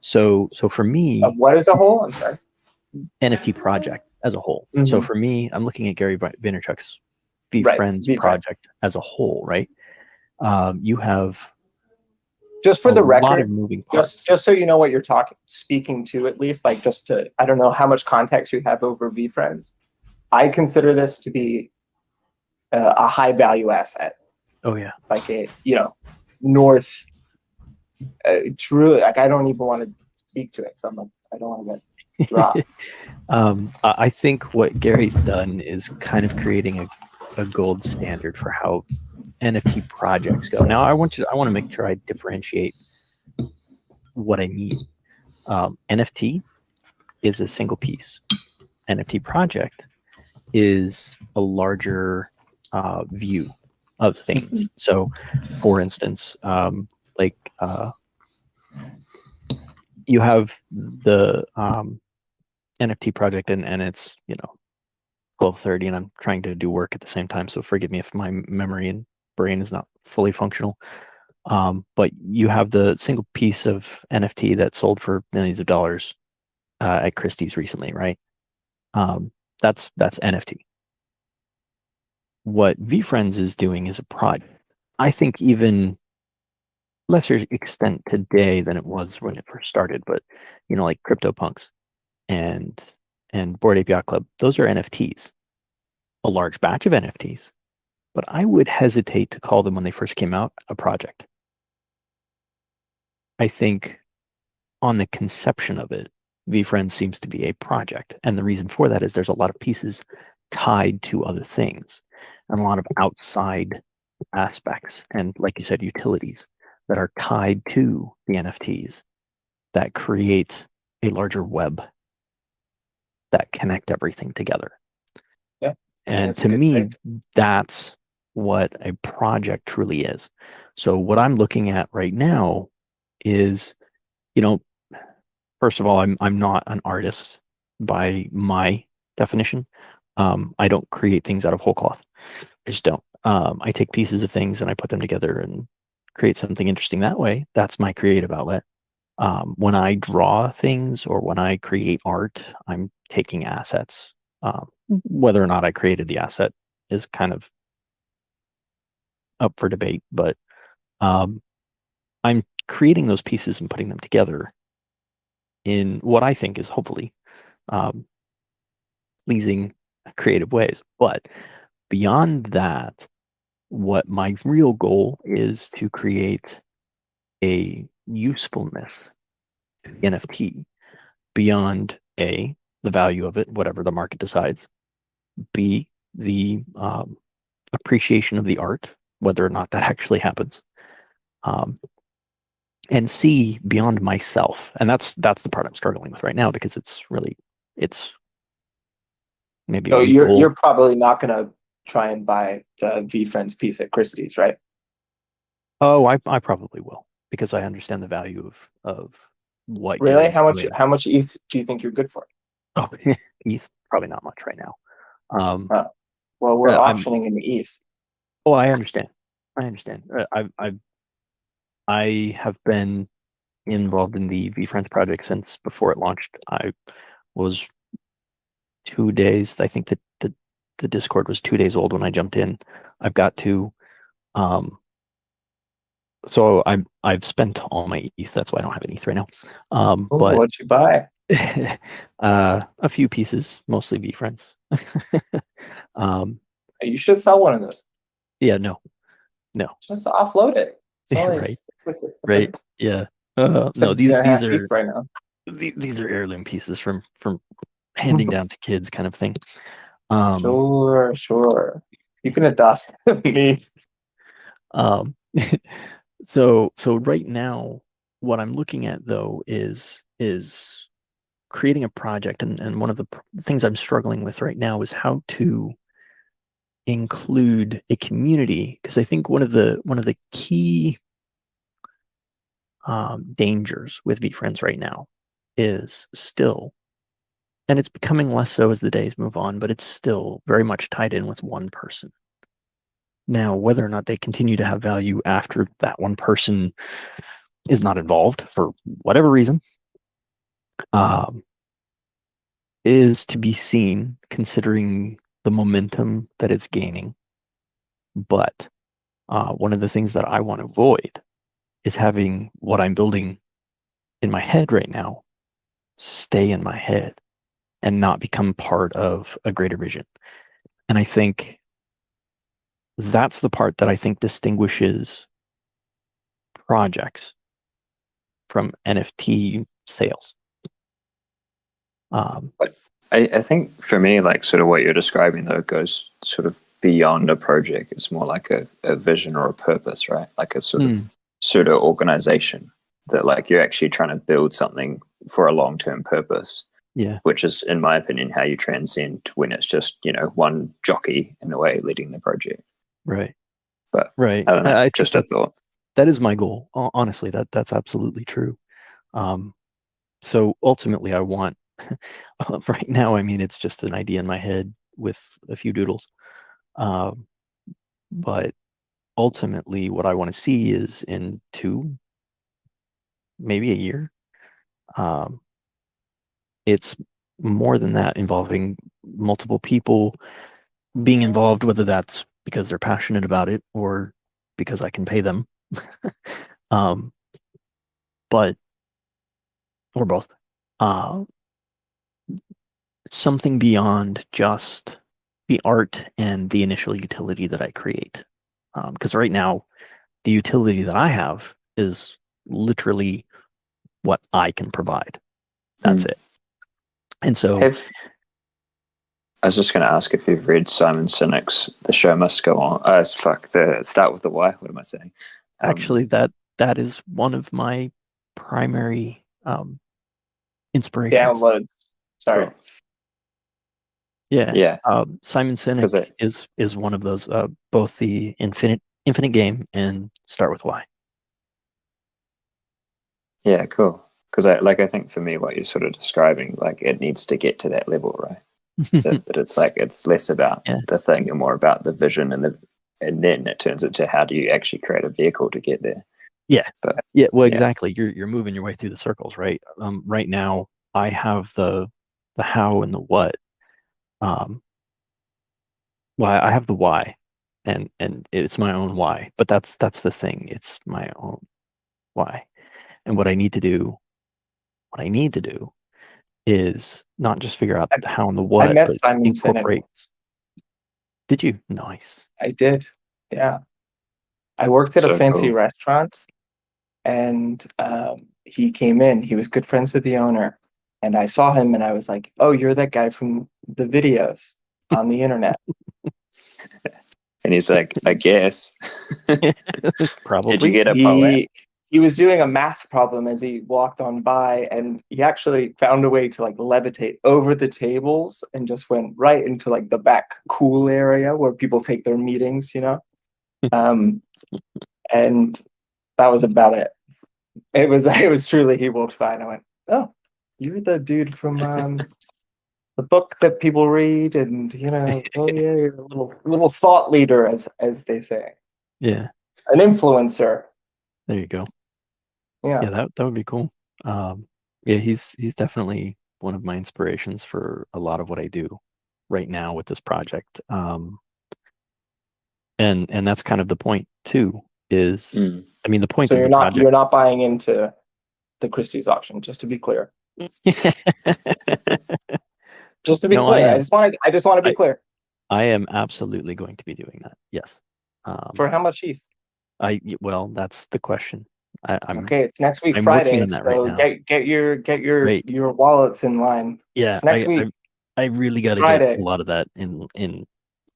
So for me, what as a whole? I'm sorry. NFT project as a whole. Mm-hmm. So for me, I'm looking at Gary Vaynerchuk's VeeFriends project as a whole, right? You have, just for the record, lot of moving parts. Just so you know what you're speaking to, at least, like, just to, I don't know how much context you have over VeeFriends. I consider this to be a high value asset. Oh yeah, like a north. Truly, like, I don't even want to speak to it because I'm like, I don't want to get dropped. I think what Gary's done is kind of creating a gold standard for how NFT projects go. Now, I want to make sure I differentiate what I mean. NFT is a single piece. NFT project is a larger view of things. So, for instance, you have the NFT project, and it's 12:30, and I'm trying to do work at the same time. So forgive me if my memory and brain is not fully functional. But you have the single piece of NFT that sold for millions of dollars at Christie's recently, right? That's NFT. What VeeFriends is doing is a project. I think even lesser extent today than it was when it first started, but like CryptoPunks and Bored Ape Yacht Club, those are NFTs, a large batch of NFTs. But I would hesitate to call them, when they first came out, a project. I think on the conception of it, VeeFriends seems to be a project. And the reason for that is there's a lot of pieces tied to other things, and a lot of outside aspects, and, like you said, utilities that are tied to the NFTs that create a larger web that connect everything together. Yeah. And to me, that's what a project truly is. So what I'm looking at right now is, first of all, I'm not an artist by my definition. I don't create things out of whole cloth. I just don't. I take pieces of things and I put them together and create something interesting that way. That's my creative outlet. When I draw things or when I create art, I'm taking assets. Whether or not I created the asset is kind of up for debate, but I'm creating those pieces and putting them together in what I think is hopefully pleasing, creative ways. But beyond that, what my real goal is to create a usefulness to the NFT beyond A, the value of it, whatever the market decides, B, the appreciation of the art, whether or not that actually happens, and C, beyond myself. And that's the part I'm struggling with right now, because it's maybe a So week you're old. you're probably not gonna try and buy the VeeFriends piece at Christie's, right? Oh, I probably will, because I understand the value of what Really? Gary's How much doing. how much ETH do you think you're good for? Oh, ETH, probably not much right now. Well, we're I'm auctioning in ETH. Oh, I understand. I understand. I have been involved in the VeeFriends project since before it launched. I was 2 days. I think that the Discord was 2 days old when I jumped in. I've got to. So I've spent all my ETH. That's why I don't have any ETH right now. Ooh, But what'd you buy? a few pieces, mostly VeeFriends. You should sell one of those. Yeah, no. Just offload it. It's Yeah, only right. it's Right. like Yeah. No, 17.5 ETH right now. These are heirloom pieces from handing down to kids, kind of thing. Sure. You can adopt me. Um, so right now, what I'm looking at though is creating a project, and one of the things I'm struggling with right now is how to include a community, because I think one of the key dangers with VeeFriends right now is still, and it's becoming less so as the days move on, but it's still very much tied in with one person. Now, whether or not they continue to have value after that one person is not involved for whatever reason, is to be seen, considering the momentum that it's gaining. But one of the things that I want to avoid is having what I'm building in my head right now stay in my head and not become part of a greater vision. And I think that's the part that I think distinguishes projects from NFT sales. But I think for me, like sort of what you're describing though goes sort of beyond a project. It's more like a vision or a purpose, right? Like a sort of pseudo organization that like you're actually trying to build something for a long-term purpose. Yeah. Which is, in my opinion, how you transcend when it's just, one jockey in a way leading the project. Right. But right. I don't know, I just a thought. That is my goal. Honestly, that's absolutely true. So ultimately I want right now, I mean, it's just an idea in my head with a few doodles. But ultimately what I want to see is in 2, maybe a year, it's more than that, involving multiple people being involved, whether that's because they're passionate about it or because I can pay them. But or both. Something beyond just the art and the initial utility that I create. Because right now, the utility that I have is literally what I can provide. That's it. And so I was just going to ask if you've read Simon Sinek's "The Show Must Go On." The Start with the Why. What am I saying? Actually, that is one of my primary inspirations. Downloads. Sorry. Cool. Yeah. Yeah. Simon Sinek is one of those. Both the Infinite Game and Start with Why. Yeah, cool. Because I think for me, what you're sort of describing, like it needs to get to that level, right? But it's like it's less about the thing and more about the vision, and then it turns into how do you actually create a vehicle to get there. Yeah, well, exactly. You're moving your way through the circles, right? Right now, I have the how and the what. Well, I have the why, and it's my own why. But that's the thing. It's my own. why. And what I need to do is not just figure out the how and the I what, met but Simon Sinek. incorporate. Did you? Nice. I did. Yeah. I worked at a So fancy cool. restaurant, and he came in. He was good friends with the owner, and I saw him, and I was like, "Oh, you're that guy from the videos on the internet." And he's like, I guess. Probably. Did you get a poet? He was doing a math problem as he walked on by, and he actually found a way to like levitate over the tables and just went right into like the back cool area where people take their meetings, and that was about it. It was truly, he walked by and I went, "Oh, you're the dude from the book that people read, and oh yeah, you're a little thought leader, as they say, Yeah. an influencer." There you go. Yeah. Yeah, that would be cool. Yeah, he's definitely one of my inspirations for a lot of what I do right now with this project. And that's kind of the point too, is I mean the point So of you're the project. you're not buying into the Christie's auction, just to be clear. Just to be No, clear. I I am. just want to be clear. I am absolutely going to be doing that. Yes. For how much ETH? Well, that's the question. I'm Okay, it's next week I'm Friday, working on that right so now. get Great. your wallets in line. Yeah, It's next week. I really got to get Friday. a lot of that in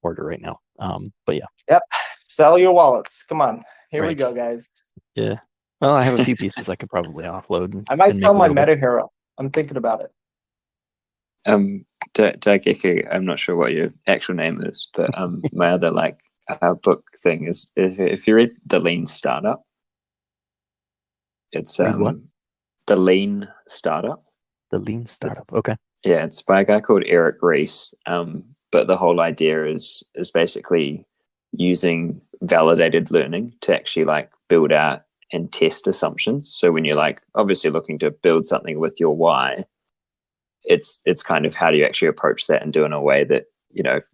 order right now. But yeah. Yep. Sell your wallets. Come on. Here we Right. go, guys. Yeah. Well, I have a few pieces I could probably offload. I might and sell make a my little bit. meta hero. I'm thinking about it. Daigeki, I'm not sure what your actual name is, but my other book thing is if you read The Lean Startup, it's Read what? The Lean Startup. The Lean Startup. Okay. Yeah, it's by a guy called Eric Ries. But the whole idea is basically using validated learning to actually build out and test assumptions. So when you're obviously looking to build something with your why, it's kind of how do you actually approach that and do it in a way that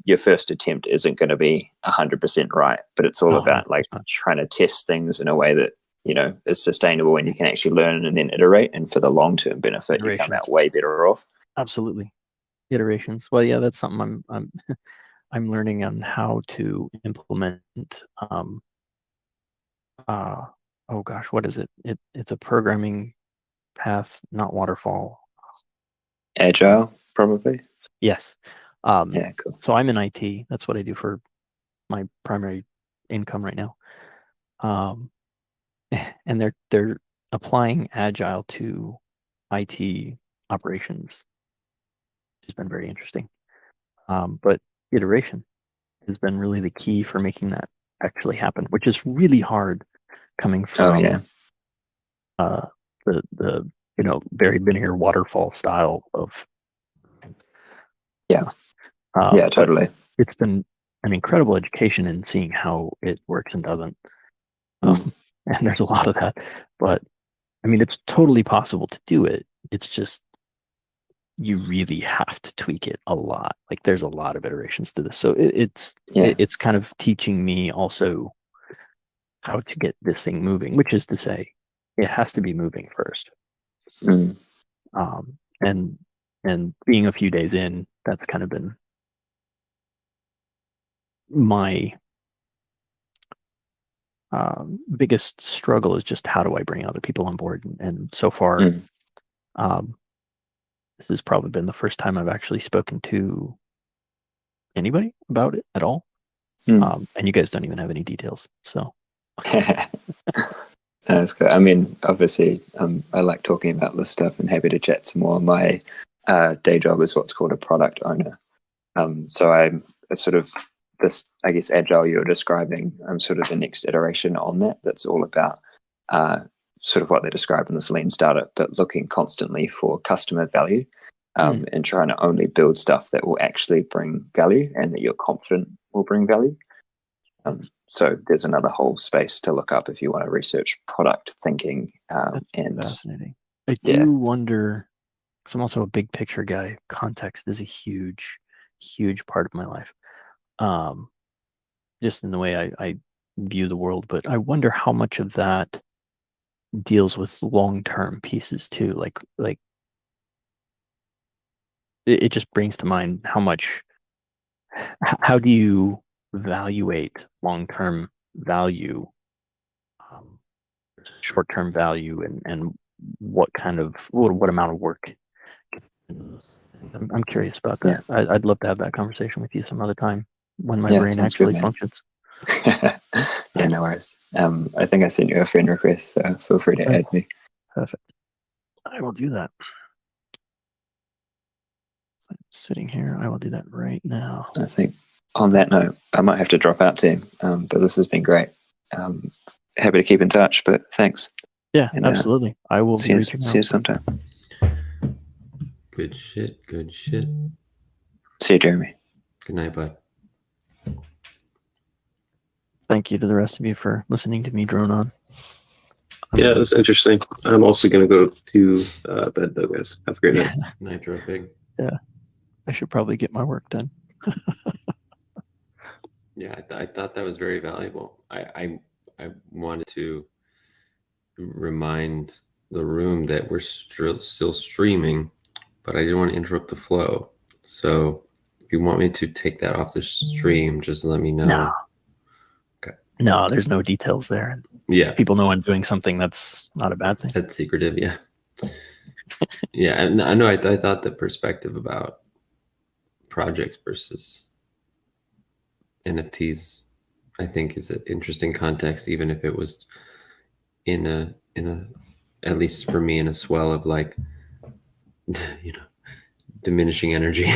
your first attempt isn't going to be 100% right, but it's all about trying to test things in a way that is sustainable and you can actually learn and then iterate, and for the long-term benefit you come out way better off. Absolutely. Iterations. Well, yeah, that's something I'm learning on how to implement. Oh gosh, what is it? It's a programming path, not waterfall. Agile, probably. Yes. Yeah, cool. So I'm in IT. That's what I do for my primary income right now. And they're applying Agile to IT operations. It's been very interesting. But iteration has been really the key for making that actually happen, which is really hard coming from the very linear waterfall style of yeah but totally. It's been an incredible education in seeing how it works and doesn't. And there's a lot of that, but I mean it's totally possible to do it. It's just you really have to tweak it a lot. There's a lot of iterations to this, so it's kind of teaching me also how to get this thing moving, which is to say it has to be moving first. And being a few days in, that's kind of been my biggest struggle, is just how do I bring other people on board, and so far this has probably been the first time I've actually spoken to anybody about it at all. And you guys don't even have any details, so That's good. I mean, obviously, I like talking about this stuff and happy to chat some more. My day job is what's called a product owner. So I'm a sort of this, I guess, agile you're describing. I'm sort of the next iteration on that. That's all about sort of what they describe in this lean startup, but looking constantly for customer value and trying to only build stuff that will actually bring value and that you're confident will bring value. So there's another whole space to look up if you want to research product thinking. That's and fascinating. I do wonder, because I'm also a big picture guy. Context is a huge part of my life, just in the way I view the world. But I wonder how much of that deals with long-term pieces too. Like it just brings to mind how do you evaluate long-term value, short-term value, and what amount of work. I'm curious about that. I'd love to have that conversation with you some other time when my brain sounds actually good, man. functions. Yeah, no worries. I think I sent you a friend request, so feel free to add me. Perfect. I will do that. I'm sitting here. I will do that right now. I think on that note, I might have to drop out, team. But this has been great. Happy to keep in touch, but thanks. Yeah, And, absolutely. I will be reaching see you out. sometime. Good shit. Good shit. See you, Jeremy. Good night, bud. Thank you to the rest of you for listening to me drone on. Yeah, it was interesting. I'm also going to go to bed, though, guys. Have a great night. Nitro Fig. Yeah, I should probably get my work done. Yeah, I thought that was very valuable. I wanted to remind the room that we're still streaming, but I didn't want to interrupt the flow. So if you want me to take that off the stream, just let me know. No. Okay. No, there's no details there. Yeah. If people know I'm doing something, that's not a bad thing. That's secretive, yeah. Yeah, and I know I thought the perspective about projects versus NFTs, I think, is an interesting context, even if it was in a at least for me, in a swell of like, diminishing energy.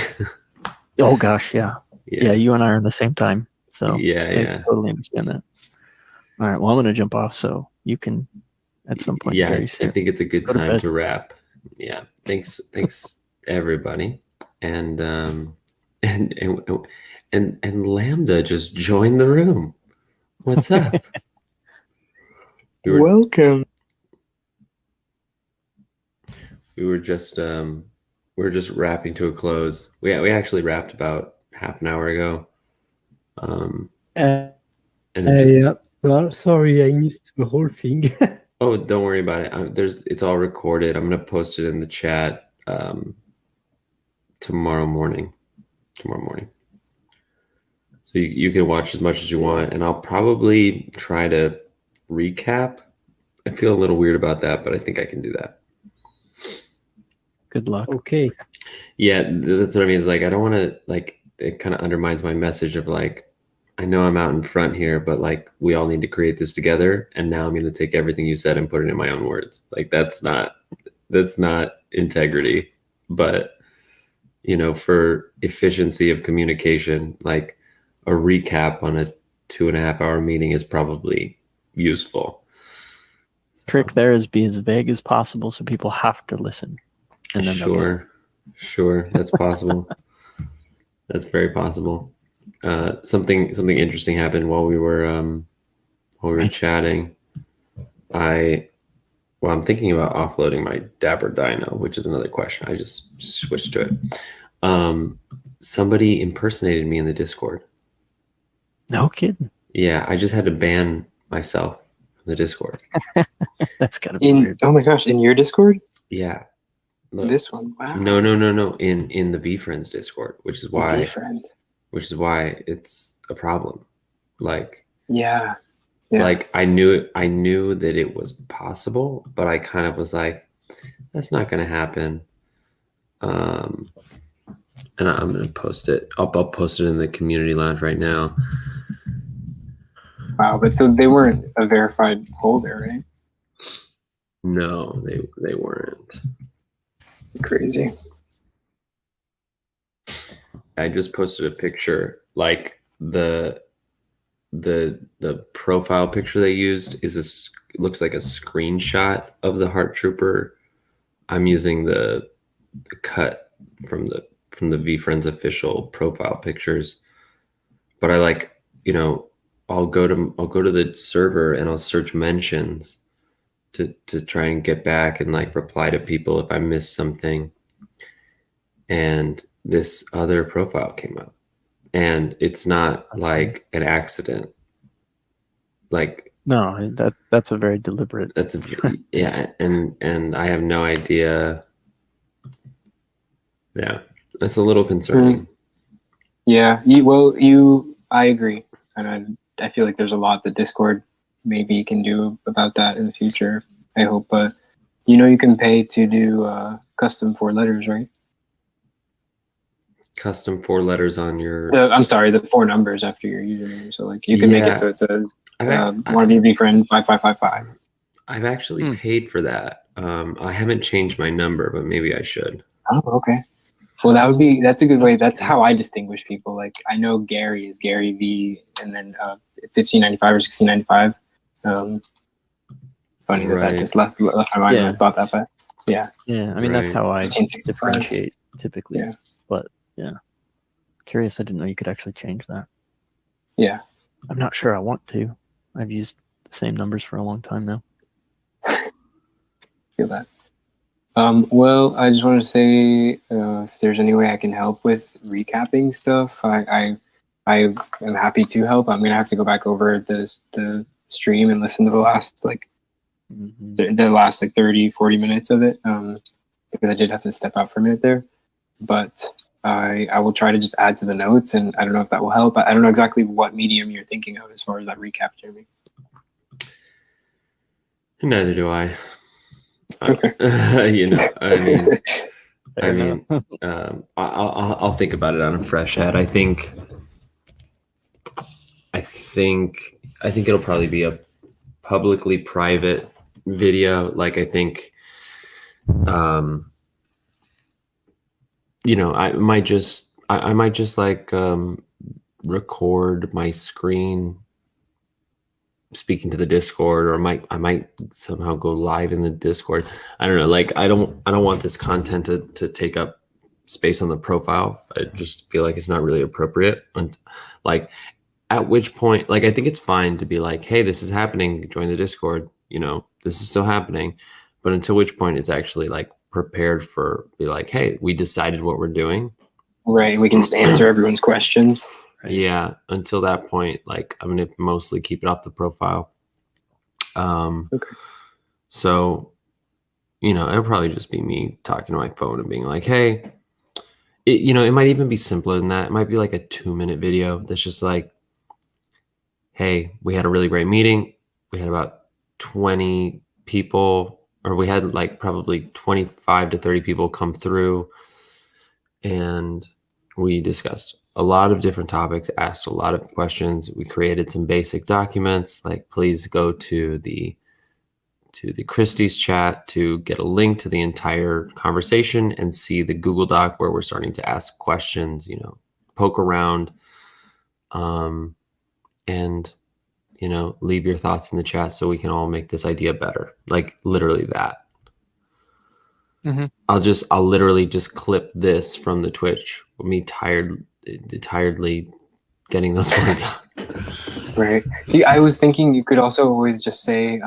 Oh gosh, yeah. Yeah. You and I are in the same time, so Yeah, I totally understand that. All right, well, I'm going to jump off so you can at some point. Yeah, very I soon. think it's a good Go to time bed. to wrap. Yeah, thanks everybody, and Lambda just joined the room. What's up? Welcome. We were just wrapping to a close. We actually wrapped about half an hour ago. Yeah. Well, sorry, I missed the whole thing. Oh, don't worry about it. It's all recorded. I'm gonna post it in the chat tomorrow morning. So you can watch as much as you want, and I'll probably try to recap. I feel a little weird about that, but I think I can do that. Good luck. Okay. Yeah, that's what I mean. Is like I don't want to it kind of undermines my message of like, I know I'm out in front here, but like we all need to create this together. And now I'm going to take everything you said and put it in my own words. Like that's not integrity. But for efficiency of communication, like a recap on a 2.5-hour meeting is probably useful. Trick there is be as vague as possible so people have to listen. And then Sure, that's possible. That's very possible. Something interesting happened while we were chatting. I'm thinking about offloading my Dapper Dino, which is another question. I just switched to it. Somebody impersonated me in the Discord. No kidding. Yeah, I just had to ban myself from the Discord. That's gotta be weird. Oh my gosh, in your Discord? Yeah. Look, This one. Wow. No. In the VeeFriends Discord, which is why it's a problem. Like, Yeah. like I knew that it was possible, but I kind of was like, that's not going to happen. And I'm going to post it. I'll post it in the community lounge right now. Wow, but so they weren't a verified holder, right? No, they weren't. Crazy. I just posted a picture. Like the profile picture they used looks like a screenshot of the Heart Trooper. I'm using the cut from the VeeFriends official profile pictures, but I I'll go to the server and I'll search mentions to try and get back and like reply to people if I miss something. And this other profile came up, and it's not like an accident. Like No, that's a very deliberate. That's a yeah, and I have no idea. Yeah, that's a little concerning. Yeah, I agree, and I feel like there's a lot that Discord maybe can do about that in the future. I hope, but you can pay to do custom 4 letters, right? Custom 4 letters on your. I'm sorry, the 4 numbers after your username. So like you can make it so it says want to be VeeFriend 5555. I've actually paid for that. I haven't changed my number, but maybe I should. Oh, okay. Well, that's a good way. That's how I distinguish people. Like I know Gary is Gary V, and then 1595 or 1695. Funny that just left my mind when I thought that, but yeah. Yeah, I mean that's how I 1565. differentiate typically. Yeah. But yeah, curious. I didn't know you could actually change that. Yeah. I'm not sure I want to. I've used the same numbers for a long time now. Feel that. Well, I just want to say if there's any way I can help with recapping stuff, I am happy to help. I'm gonna have to go back over the stream and listen to the last the last 30-40 minutes of it because I did have to step out for a minute there. But I will try to just add to the notes, and I don't know if that will help. I don't know exactly what medium you're thinking of as far as that recap, Jeremy. Neither do I. Okay. I'll think about it on a fresh head. I think it'll probably be a publicly private video. Like I think, I might just like record my screen speaking to the Discord, or I might somehow go live in the Discord. I don't know. Like I don't want this content to take up space on the profile. I just feel like it's not really appropriate. And like at which point, like I think it's fine to be like, hey, this is happening, join the Discord, this is still happening. But until which point it's actually like prepared for be like, hey, we decided what we're doing. Right. We can just answer everyone's questions. Yeah, until that point, like I'm gonna mostly keep it off the profile. Okay. So, it'll probably just be me talking to my phone and being like, "Hey," it might even be simpler than that. It might be like a 2-minute video that's just like, "Hey, we had a really great meeting. We had about 20 people, or we had like probably 25 to 30 people come through, and we discussed a lot of different topics, asked a lot of questions. We created some basic documents. Like, please go to the Christie's chat to get a link to the entire conversation and see the Google Doc where we're starting to ask questions, poke around, and, leave your thoughts in the chat so we can all make this idea better. Like literally that. Mm-hmm. I'll literally just clip this from the Twitch with me tiredly getting those words out. Right. I was thinking you could also always just say,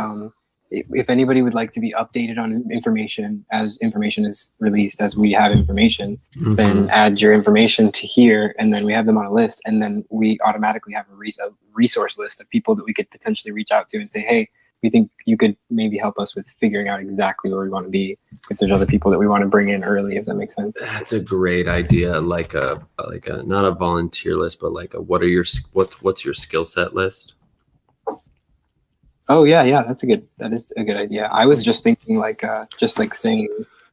if anybody would like to be updated on information as information is released, as we have information, then add your information to here, and then we have them on a list, and then we automatically have a resource list of people that we could potentially reach out to and say, hey, we think you could maybe help us with figuring out exactly where we want to be if there's other people that we want to bring in early, if that makes sense. That's a great idea. Like a not a volunteer list, but like what's your skill set list? Oh yeah, that is a good idea. I was just thinking just saying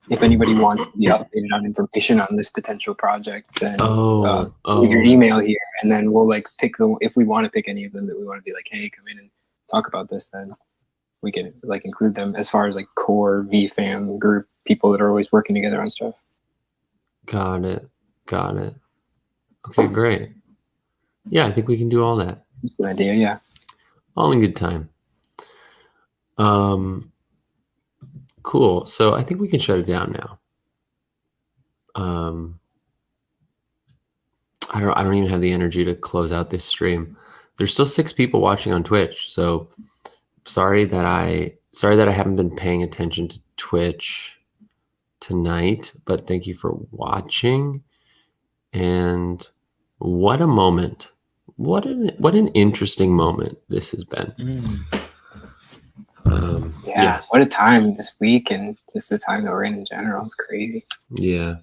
if anybody wants to be updated on information on this potential project, then leave your email here, and then we'll pick if we want to pick any of them that we want to be like, hey, come in and talk about this, then we can include them as far as core VFam group people that are always working together on stuff. Got it. Okay, great. Yeah, I think we can do all that. That's an idea, yeah. All in good time. Cool. So I think we can shut it down now. I don't even have the energy to close out this stream. There's still 6 people watching on Twitch, so sorry that I haven't been paying attention to Twitch tonight, but thank you for watching. And what a moment. What an interesting moment this has been. Yeah, what a time this week, and just the time that we're in general is crazy. Yeah.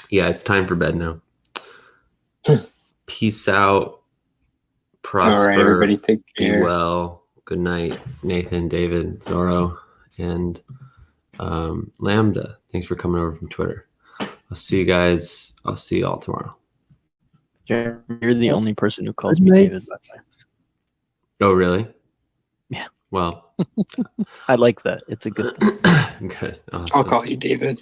Yeah, it's time for bed now. Peace out. Prosper. All right, everybody, take Be care. well. Good night, Nathan, David, Zorro, and Lambda. Thanks for coming over from Twitter. I'll see you guys. I'll see you all tomorrow. You're the only person who calls Good me night. David, by the way. Oh, really? Yeah. Well, I like that. It's a good thing. good. I'll Awesome. call you David.